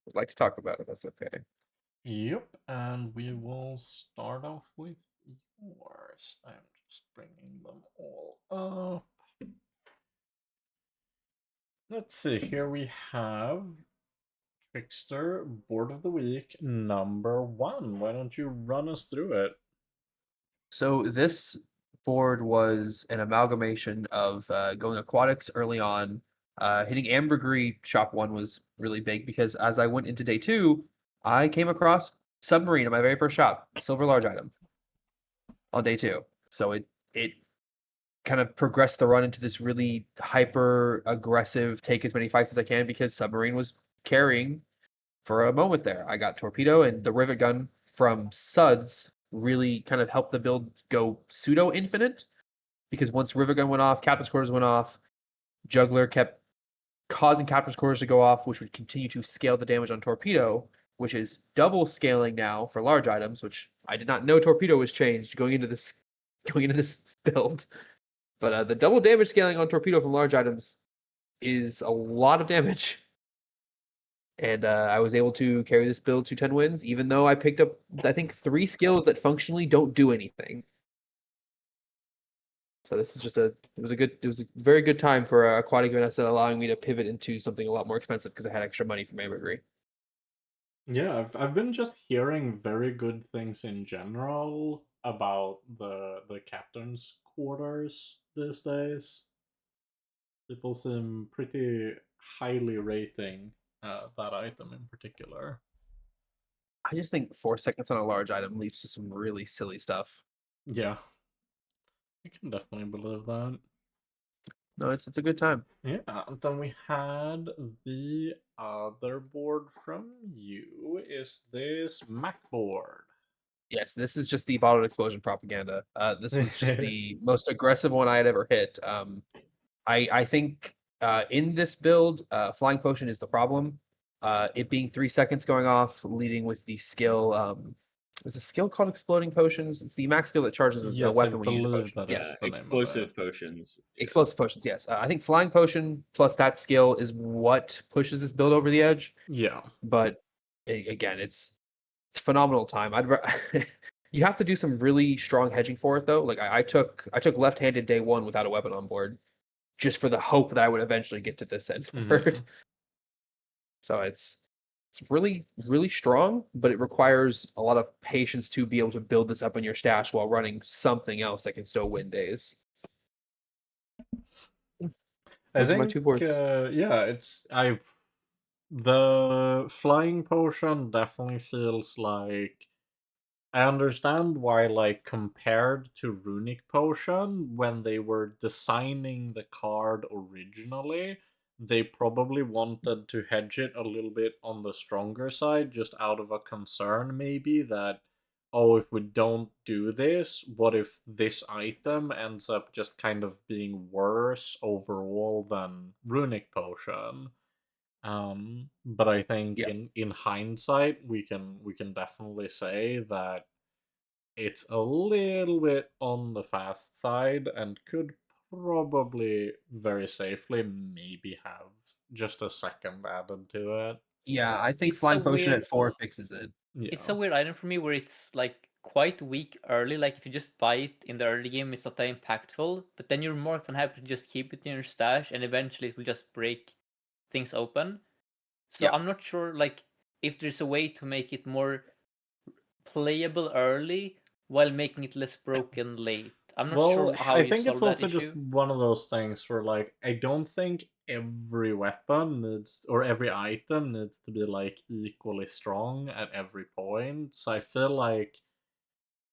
would like to talk about, if that's okay.
Yep, and we will start off with yours. I'm just bringing them all up. Let's see, here we have Trickster Board of the Week #1. Why don't you run us through it?
So this board was an amalgamation of going aquatics early on. Hitting ambergris shop 1 was really big because as I went into day 2, I came across submarine in my very first shop, silver large item on day 2. So it kind of progressed the run into this really hyper aggressive take as many fights as I can because submarine was carrying for a moment there. I got torpedo and the rivet gun from Suds really kind of helped the build go pseudo infinite because once rivet gun went off, captain's quarters went off, juggler kept causing captain's quarters to go off, which would continue to scale the damage on torpedo, which is double scaling now for large items, which I did not know torpedo was changed going into this build. But the double damage scaling on torpedo from large items is a lot of damage. And I was able to carry this build to 10 wins, even though I picked up, I think, 3 skills that functionally don't do anything. So this is just it was a very good time for Aquatic Vanessa, allowing me to pivot into something a lot more expensive because I had extra money from Ambergris.
Yeah, I've been just hearing very good things in general about the captain's quarters these days. People seem pretty highly rating that item in particular.
I just think 4 seconds on a large item leads to some really silly stuff.
Yeah, I can definitely believe that.
No, it's a good time.
Yeah, then we had the other board from you. Is this Mac board?
Yes, this is just the bottled explosion propaganda. This was just the most aggressive one I had ever hit. I think in this build, flying potion is the problem. It being 3 seconds going off, leading with the skill. Is the skill called exploding potions? It's the max skill that charges a
Yes, I
weapon when you use a
believe
potion.
that
Yeah,
is the name of it.
explosive potions. Yeah.
Explosive potions, yes. I think flying potion plus that skill is what pushes this build over the edge.
Yeah.
But again, it's phenomenal time. You have to do some really strong hedging for it though. Like I took left-handed day 1 without a weapon on board, just for the hope that I would eventually get to this end word. So it's really, really strong, but it requires a lot of patience to be able to build this up in your stash while running something else that can still win days.
I
Those are my
think,
2 boards.
yeah, the flying potion definitely feels like I understand why, like, compared to Runic Potion, when they were designing the card originally, they probably wanted to hedge it a little bit on the stronger side, just out of a concern, maybe, that, oh, if we don't do this, what if this item ends up just kind of being worse overall than Runic Potion? But I think
Yeah.
in hindsight, we can definitely say that it's a little bit on the fast side and could probably very safely maybe have just a second added to it.
Yeah, I think
It's
flying
so
potion
weird.
at 4 fixes it.
It's
Yeah.
a weird item for me where it's like quite weak early. Like if you just buy it in the early game, it's not that impactful. But then you're more than happy to just keep it in your stash, and eventually it will just break things open. So
Yeah.
I'm not sure like if there's a way to make it more playable early while making it less broken late. I'm not
Well,
sure how
I
you
think it's
solve that
also just
issue.
one of those things where, like, I don't think every weapon needs, or every item needs to be, like, equally strong at every point. So I feel like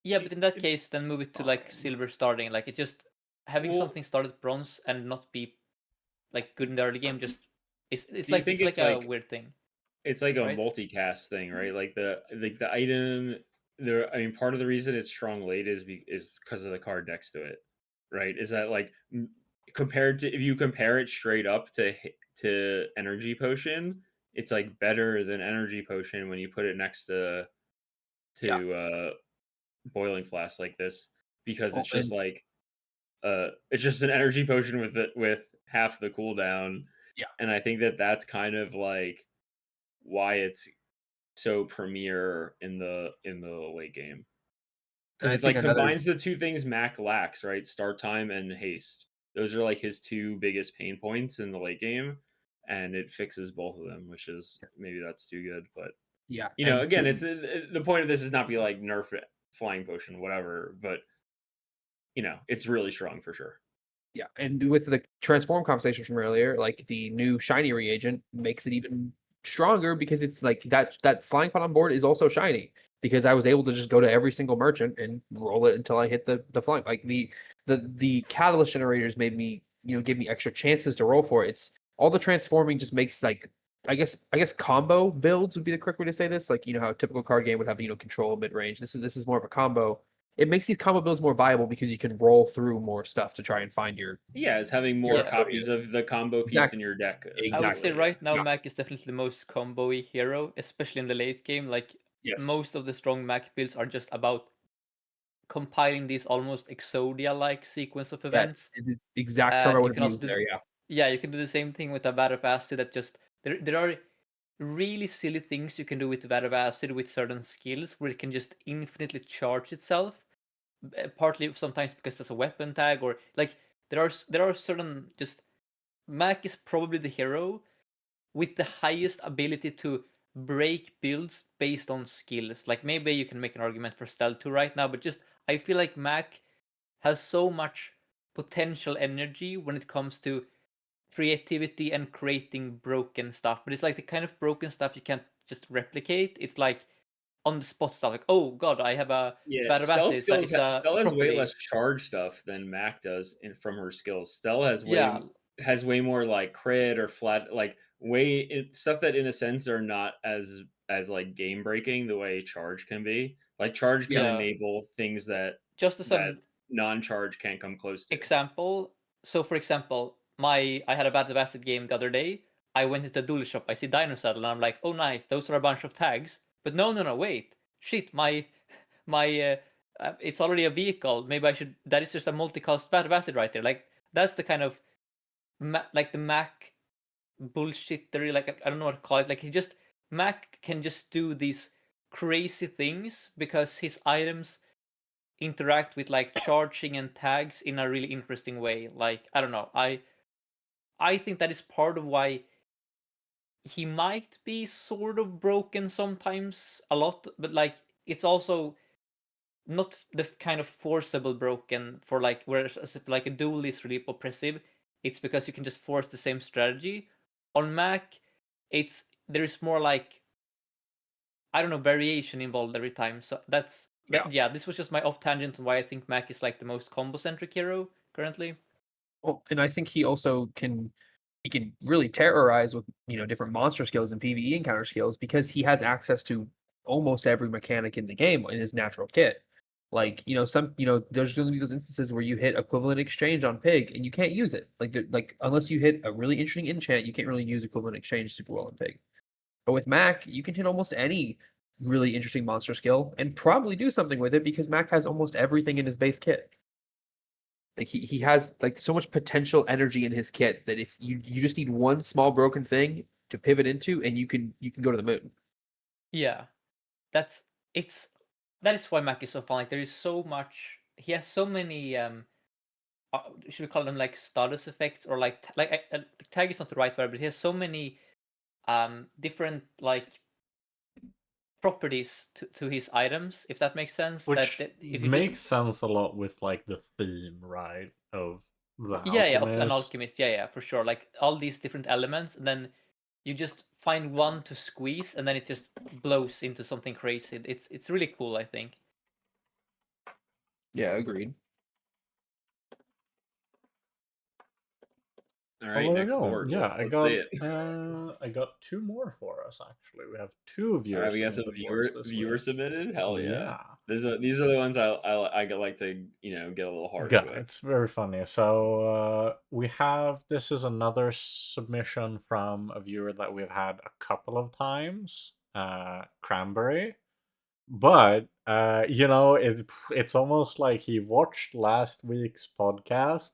Yeah, but in that
It's
case, then move it to like
fine.
silver starting. Like it just having
Well,
something start at bronze and not be like good in the early game just it's
do you
like
think
it's like
it's
a
like
weird thing,
it's like a
right?
multicast thing, right? Like the item I mean part of the reason it's strong late is because of the card next to it, right? Is that like compared to if you compare it straight up to energy potion, it's like better than energy potion when you put it next
Yeah.
to boiling flask like this because
Oh,
it's just
and
like it's just an energy potion with half the cooldown,
yeah,
and I think that that's kind of like why it's so premier in the late game
and
because
I
it
think
like
another
combines the two things Mac lacks, right? Start time and haste. Those are like his two biggest pain points in the late game, and it fixes both of them, which is maybe that's too good, but
yeah,
you know,
and
again, it's the point of this is not be like nerf it, flying potion, whatever, but you know, it's really strong for sure.
yeah, and with the transform conversation from earlier, like the new shiny reagent makes it even stronger because it's like that flying pot on board is also shiny because I was able to just go to every single merchant and roll it until I hit the flying. Like the catalyst generators made me give me extra chances to roll for it. It's all the transforming just makes like I guess combo builds would be the correct way to say this. Like how a typical card game would have control mid range. This is more of a combo. It makes these combo builds more viable because you can roll through more stuff to try and find
Yeah, it's having
your
more
Yeah.
copies
exfoliate.
of the combo piece in
Exactly.
your deck,
I would say
essentially.
Exactly.
Yeah.
right now
Yeah.
Mac is definitely the most combo-y hero, especially in the late game. Like
Yes.
most of the strong Mac builds are just about compiling these almost Exodia-like sequence of
Yes.
events.
It is the exact term I
You
would have
can also
used
do
there. Yeah.
yeah, you can do the same thing with a vat of acid that just there are really silly things you can do with vat of acid with certain skills where it can just infinitely charge itself. Partly sometimes because there's a weapon tag or like there are certain just Mac is probably the hero with the highest ability to break builds based on skills. Like maybe you can make an argument for Stealth 2 right now, but just I feel like Mac has so much potential energy when it comes to creativity and creating broken stuff. But it's like the kind of broken stuff you can't just replicate. It's like on the spot stuff. Like, oh god, I have a
Yeah,
bad of acid. It's a
Stell has way
property.
less charge stuff than Mac does from her skills. Stell
Yeah,
has way more like crit or flat like stuff that in a sense are not as like game breaking the way charge can be. Like charge can
yeah.
enable things
Just as
that
an
non-charge can't come close to.
example, so for example, I had a Battle of Acid game the other day. I went into the duel shop, I see Dino Saddle, and I'm like, oh nice, those are a bunch of tags. But no, wait, shit, my it's already a vehicle. Maybe I should. That is just a multicast Battle of Acid right there. Like that's the kind of like the Mac bullshittery. Like I don't know what to call it. Like he just Mac can just do these crazy things because his items interact with like charging and tags in a really interesting way. Like I don't know, I think that is part of why he might be sort of broken sometimes a lot, but like it's also not the kind of forcible broken for like whereas if like a duel is really oppressive, it's because you can just force the same strategy. On Mac, it's there is more like I don't know variation involved every time. So that's
Yeah.
that. Yeah, this was just my off tangent on why I think Mac is like the most combo centric hero currently.
Well, and I think he can really terrorize with different monster skills and PvE encounter skills because he has access to almost every mechanic in the game in his natural kit. Like there's going to be those instances where you hit equivalent exchange on Pig and you can't use it. Like unless you hit a really interesting enchant, you can't really use equivalent exchange super well on Pig. But with Mac, you can hit almost any really interesting monster skill and probably do something with it because Mac has almost everything in his base kit. Like he has like so much potential energy in his kit that if you just need one small broken thing to pivot into and you can go to the moon.
Yeah, that's it's that is why Mac is so fun. Like there is so much. He has so many. Should we call them like status effects or like tag is not the right word, but he has so many different like properties to his items, if that makes sense.
Which
That if you just
makes sense a lot with like the theme, right? Of the
yeah, of an
alchemist.
alchemist, yeah, for sure. Like all these different elements, and then you just find one to squeeze, and then it just blows into something crazy. It's really cool, I think.
Yeah, agreed.
All
Well,
right,
there we
next
go.
board.
Yeah,
Let's see it.
I got 2 more for us actually. We have 2
All right,
viewer
we got some
submitted boards this
viewer
week.
submitted. Hell yeah!
Yeah.
These are the ones I like to get a little harsh
Yeah,
with.
it's very funny. So we have this is another submission from a viewer that we've had a couple of times, Cranberry. But it's almost like he watched last week's podcast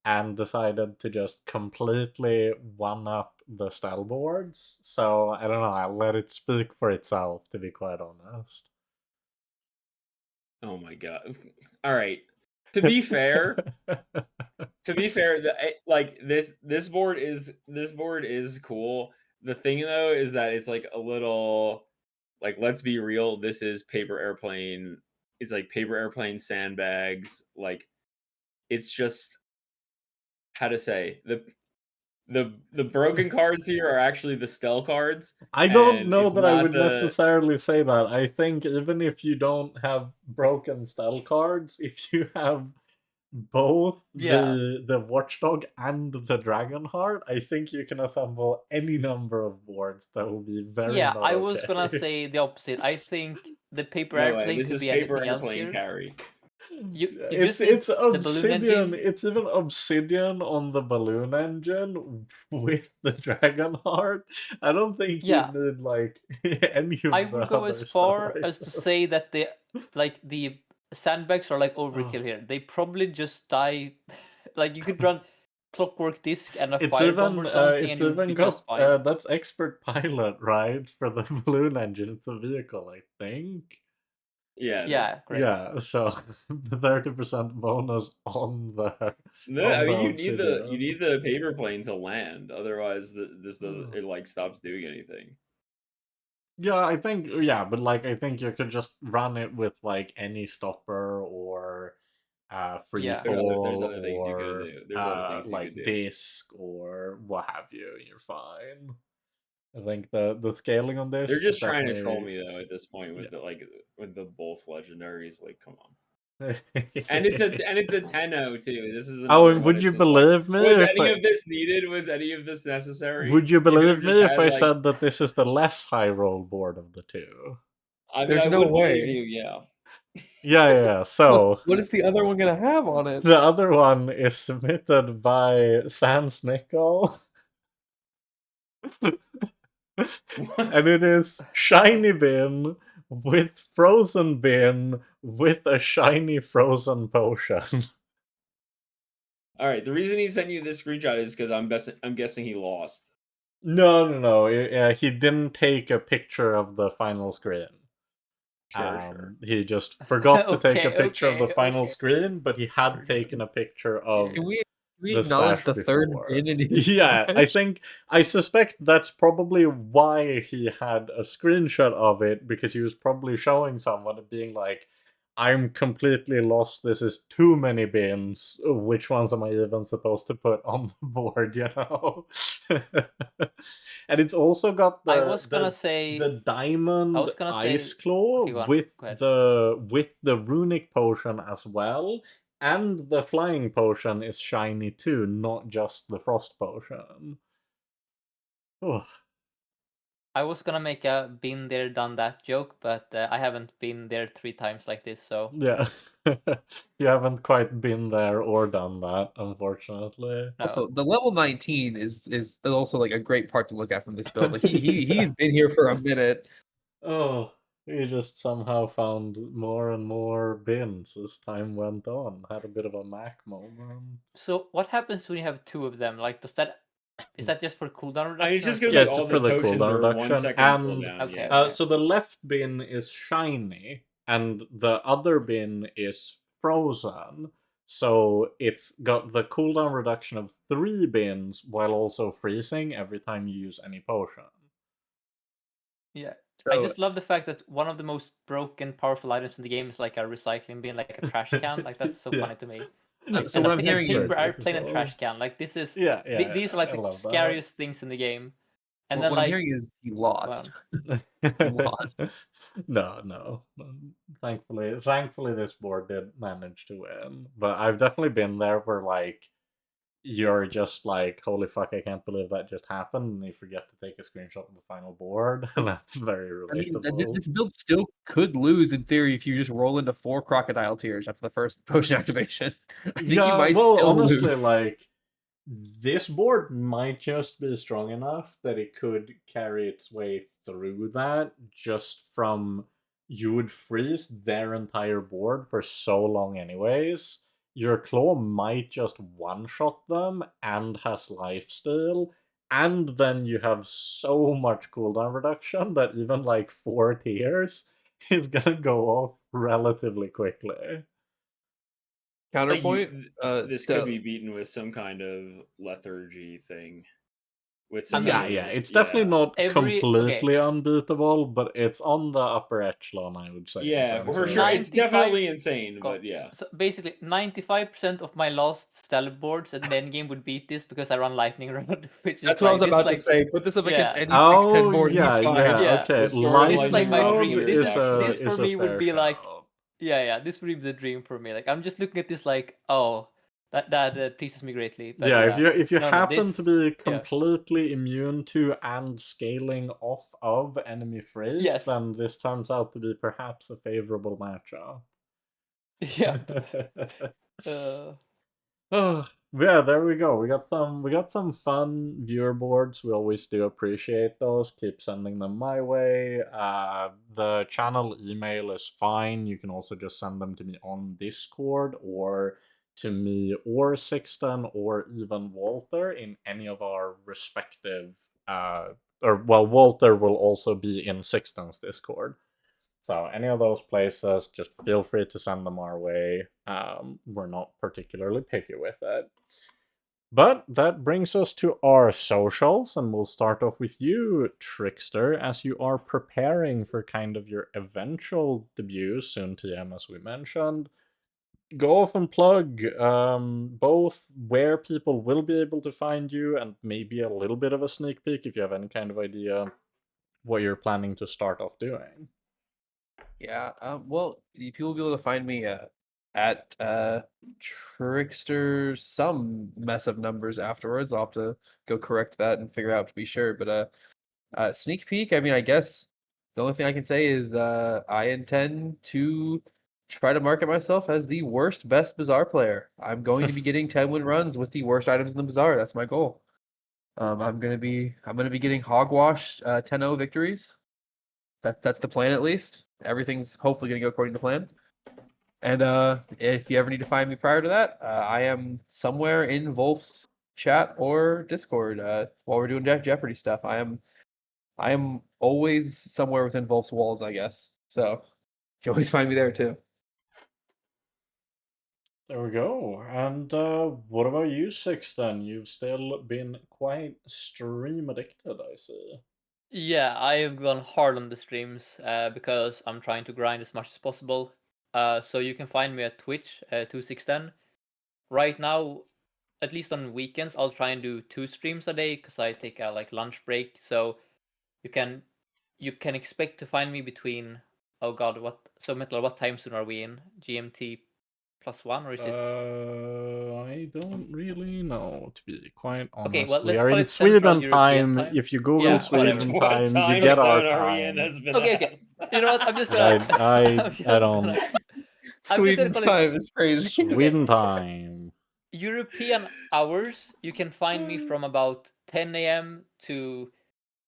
and decided to just completely one up the style boards. So I don't know, I'll let it speak for itself, to be quite honest.
Oh my god! All right. To be fair, like this board is cool. The thing though is that it's like a little like, let's be real, this is paper airplane. It's like paper airplane sandbags. Like, it's just how to say the broken cards here are actually the Stell cards.
I don't
And
know
it's
that I
not
would
the
necessarily say that. I think even if you don't have broken style cards, if you have both
Yeah.
the Watchdog and the Dragonheart, I think you can assemble any number of boards that will be very
Yeah,
not
I was gonna
okay.
say the opposite. I think the paper
no way.
airplane
This
could
is
be
paper
anything else
airplane
here.
carry.
You
It's
just need the balloon
obsidian.
engine.
It's even obsidian on the balloon engine with the Dragonheart. I don't think you
Yeah.
need like any of
I
the
would go as
other stuff
far
right
as to
now.
say that the sandbags are like overkill here. They probably just die. Like you could run Clockwork Disc and a
It's
firebomb or something,
it's
and you'd be
even
just
got
fine.
that's expert pilot, right? For the balloon engine. It's a vehicle, I think.
Yeah, it is.
Yeah, correct.
Yeah, so the 30% bonus on the
No,
on
I
the
mean you
obsidian.
need the paper plane to land. Otherwise, this does
Oh.
it like stops doing anything.
Yeah, I think but like I think you could just run it with like any stopper or free
Yeah.
There's
fall
other things you could
or
do. There's other things you
like
could do.
disc or what have you. You're fine. I think the scaling on this
They're
is
just trying to troll
definitely
me though at this point with the both legendaries. Like, come on.
yeah.
And it's a 10-0 too. This is
Oh,
another
and
one.
would
It's
you
just like,
believe me
was
if
any of this needed? Was any of this necessary?
would you
If it
believe
have just
me if
had
I
like,
said that this is the less high roll board of the two?
I mean,
There's
I
no
would believe
way.
you. Yeah.
Yeah. So
What is the other one gonna have on it?
the other one is submitted by Sans Nickel. And it is shiny bin with frozen bin with a shiny frozen potion.
All right. The reason he sent you this screenshot is because I'm guessing he lost.
No. He didn't take a picture of the final screen.
Sure.
He just forgot to take a
Okay,
picture of the
okay,
final
okay.
screen, but he had taken a picture of
Can we
the
acknowledge
stash
the third
before.
bin in his
Yeah,
stash?
I suspect that's probably why he had a screenshot of it, because he was probably showing someone and being like, I'm completely lost, this is too many bins, which ones am I even supposed to put on the board, you know? And it's also got
I was gonna say
the diamond ice claw
okay, go on.
with
Go ahead.
the runic potion as well. And the flying potion is shiny too, not just the frost potion. Oh.
I was gonna make a been there, done that joke, but I haven't been there 3 times like this, so
Yeah. You haven't quite been there or done that, unfortunately.
no.
Also, the level 19 is also like a great part to look at from this build. Like he's been here for a minute.
Oh, he just somehow found more and more bins as time went on. Had a bit of a Mac moment.
So what happens when you have 2 of them? Like, is that just for cooldown reduction?
I mean, it's just
or
gonna
Yeah,
be
it's
all
just for
the
the
potions
cooldown
are 1
reduction.
second
And
cooldown.
Okay,
Yeah.
okay.
so the left bin is shiny, and the other bin is frozen. So it's got the cooldown reduction of 3 bins while also freezing every time you use any potion.
Yeah.
So
I just love the fact that one of the most broken, powerful items in the game is like a recycling bin, like a trash can. Like, that's so
Yeah.
funny to me.
so
And
what
a
I'm hearing
very
paper
is
airplane and
beautiful.
trash can. Like, this is
Yeah,
these are like
I
the
love that.
scariest things in the game. And
what
then
I'm
like
hearing is he lost.
Lost.
He lost.
No. Thankfully, this board did manage to win. But I've definitely been there where like you're just like, holy fuck, I can't believe that just happened, and you forget to take a screenshot of the final board. That's very
I mean,
relatable.
this build still could lose in theory if you just roll into 4 crocodile tears after the first potion activation. I think you might
well,
still
honestly,
lose.
like this board might just be strong enough that it could carry its way through that just from you would freeze their entire board for so long anyways. Your claw might just one-shot them and has lifesteal, and then you have so much cooldown reduction that even like 4 tiers is gonna go off relatively quickly.
Like
Counterpoint,
this could be beaten with some kind of lethargy thing. With some
Yeah,
kind of,
it's definitely not
Okay.
completely unbeatable, but it's on the upper echelon, I would say. in
Yeah,
terms
for
of-
sure. It's
95
definitely insane,
Go-
but yeah.
So basically, 95% of my last Stellar boards at the end game would beat this because I run Lightning Rod, which is
That's what I was
this,
about
like,
to say. Put this up against
yeah.
any 610
Oh,
board,
yeah,
he's fine.
Yeah.
okay.
The story
This is like
Lightning
my
Rod
dream.
Lightning
is a
Rod
This for
is a
me would
fair
be like,
shout.
yeah, this would be the dream for me. Like, I'm just looking at this like, oh, that pleases me greatly. But
Yeah,
yeah,
if you
no,
happen to be
yeah.
completely immune to and scaling off of enemy freeze,
Yes.
then this turns out to be perhaps a favorable matchup.
Yeah.
Oh, yeah, there we go. We got some fun viewer boards. We always do appreciate those. Keep sending them my way. The channel email is fine. You can also just send them to me on Discord or to me or Sixten or even Walter in any of our respective Walter will also be in Sixten's Discord. So any of those places, just feel free to send them our way. We're not particularly picky with it. But that brings us to our socials, and we'll start off with you, Trickster, as you are preparing for kind of your eventual debut, soon TM as we mentioned. Go off and plug both where people will be able to find you and maybe a little bit of a sneak peek if you have any kind of idea what you're planning to start off doing.
Yeah, well, people will be able to find me at Trickster, some mess of numbers afterwards. I'll have to go correct that and figure out to be sure. But sneak peek, I mean, I guess the only thing I can say is I intend to try to market myself as the worst best Bazaar player. I'm going to be getting 10-win runs with the worst items in the Bazaar. That's my goal. I'm gonna be getting hogwash 10-0 victories. That's the plan at least. Everything's hopefully gonna go according to plan. And if you ever need to find me prior to that, I am somewhere in Wolf's chat or Discord while we're doing Jeopardy stuff. I am always somewhere within Wolf's walls, I guess. So you can always find me there too.
There we go. And what about you, Sixten? You've still been quite stream addicted, I see.
Yeah, I've gone hard on the streams because I'm trying to grind as much as possible. So you can find me at Twitch, 2610. Right now, at least on weekends, I'll try and do 2 streams a day because I take a like lunch break. So you can expect to find me between, oh god, what time zone are we in? GMT +1 or is it?
I don't really know, to be quite honest.
Okay, well,
we
let's
are
call
in
it Central
Sweden
European
time.
time.
If you Google
Yeah,
Sweden
whatever.
What
time, you
time
get our
zone are we in
time.
has been
Okay.
asked.
You know what? I'm just gonna.
I don't.
Sweden
call it
time is crazy.
Sweden time.
European hours. You can find me from about 10 a.m. to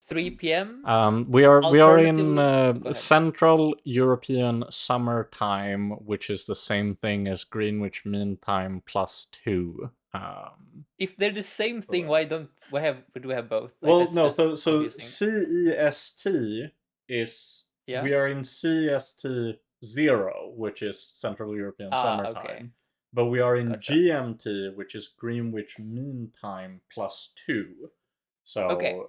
3 p.m.
We are in
Alternatively- oh, go ahead.
Central European Summer Time, which is the same thing as Greenwich Mean Time +2.
If they're the same thing, why do we have both? Like,
Well,
that's
no.
just
So
confusing.
CEST is
Yeah.
we are in CEST 0, which is Central European Summer
okay.
Time, but we are in
Gotcha.
GMT, which is Greenwich Mean Time +2. So,
Okay.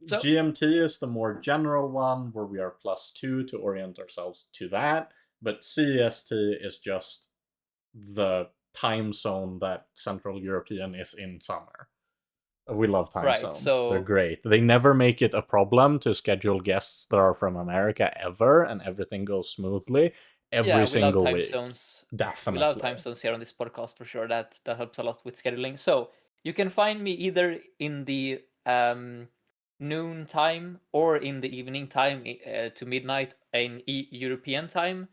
So-
GMT is the more general one where we are +2 to orient ourselves to that, but CEST is just the time zone that Central European is in summer. We love time
Right,
zones. They're
so
great. They never make it a problem to schedule guests that are from America ever, and everything goes smoothly
yeah,
every
we love
single
time
week.
zones. We love time
Definitely.
zones here on this podcast for sure. That helps a lot with scheduling. So you can find me either in the noon time or in the evening time to midnight in European time.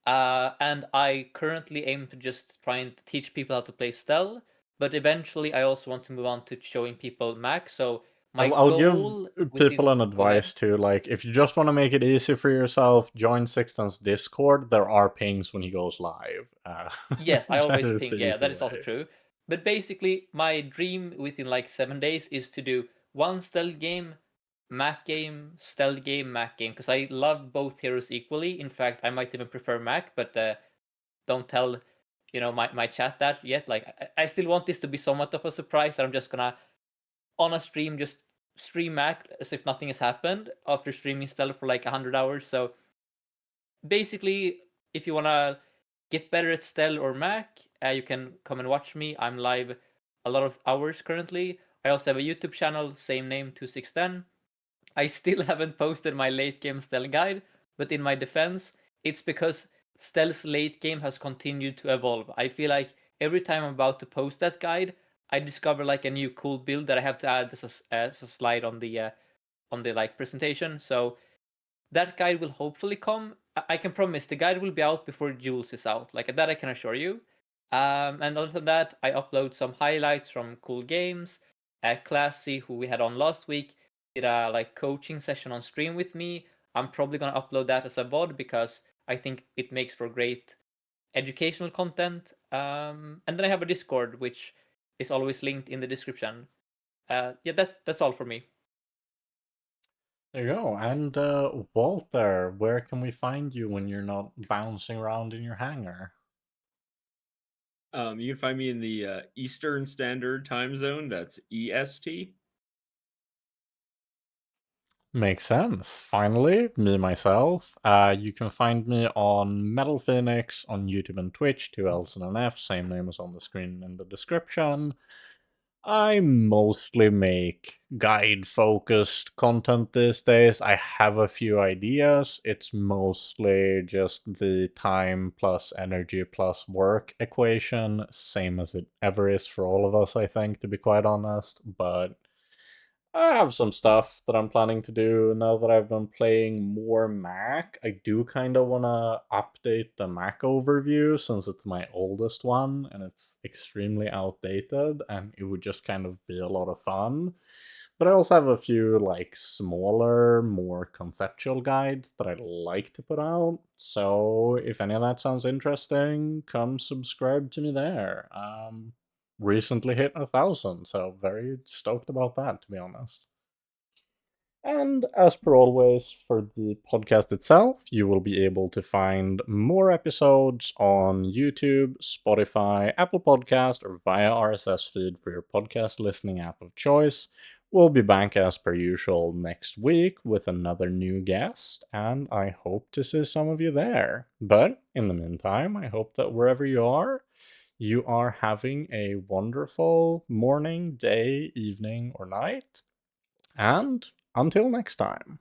And I currently aim to just try and teach people how to play Stell, but eventually I also want to move on to showing people Mac. So my
I'll give
goal
people
within,
an
go ahead.
advice too. Like, if you just want to make it easy for yourself, join Sixten's Discord. There are pings when he goes live.
Yes, I
That
always
is the
think, yeah,
easy
that is also
way.
true. But basically, my dream within like 7 days is to do one stealth game, Mac game, stealth game, Mac game, because I love both heroes equally. In fact, I might even prefer Mac, but don't tell my chat that yet. Like I still want this to be somewhat of a surprise that I'm just gonna on a stream just stream Mac as if nothing has happened after streaming stealth for like 100 hours. So basically, if you wanna get better at Stell or Mac, you can come and watch me. I'm live a lot of hours currently. I also have a YouTube channel, same name, 2610. I still haven't posted my late game Stell guide, but in my defense, it's because Stell's late game has continued to evolve. I feel like every time I'm about to post that guide, I discover like a new cool build that I have to add as a slide on the like presentation. So that guide will hopefully come. I can promise the guide will be out before Jules is out. Like that, I can assure you. And other than that, I upload some highlights from cool games. Classy, who we had on last week, did a like coaching session on stream with me. I'm probably gonna upload that as a VOD because I think it makes for great educational content. And then I have a Discord, which is always linked in the description. Yeah, that's all for me.
There you go. And Walter, where can we find you when you're not bouncing around in your hangar?
You can find me in the Eastern Standard Time Zone. That's EST.
Makes sense. Finally, me myself. You can find me on MetallFenix on YouTube and Twitch, two L's and an F, same name as on the screen in the description. I mostly make guide-focused content these days. I have a few ideas. It's mostly just the time plus energy plus work equation, same as it ever is for all of us, I think, to be quite honest. But I have some stuff that I'm planning to do now that I've been playing more Mac. I do kind of want to update the Mac overview since it's my oldest one and it's extremely outdated, and it would just kind of be a lot of fun. But I also have a few like smaller, more conceptual guides that I'd like to put out. So if any of that sounds interesting, come subscribe to me there. Recently hit 1,000, so very stoked about that, to be honest. And as per always, for the podcast itself, you will be able to find more episodes on YouTube, Spotify, Apple Podcast, or via RSS feed for your podcast listening app of choice. We'll be back as per usual next week with another new guest, and I hope to see some of you there. But in the meantime, I hope that wherever you are having a wonderful morning, day, evening, or night. And until next time.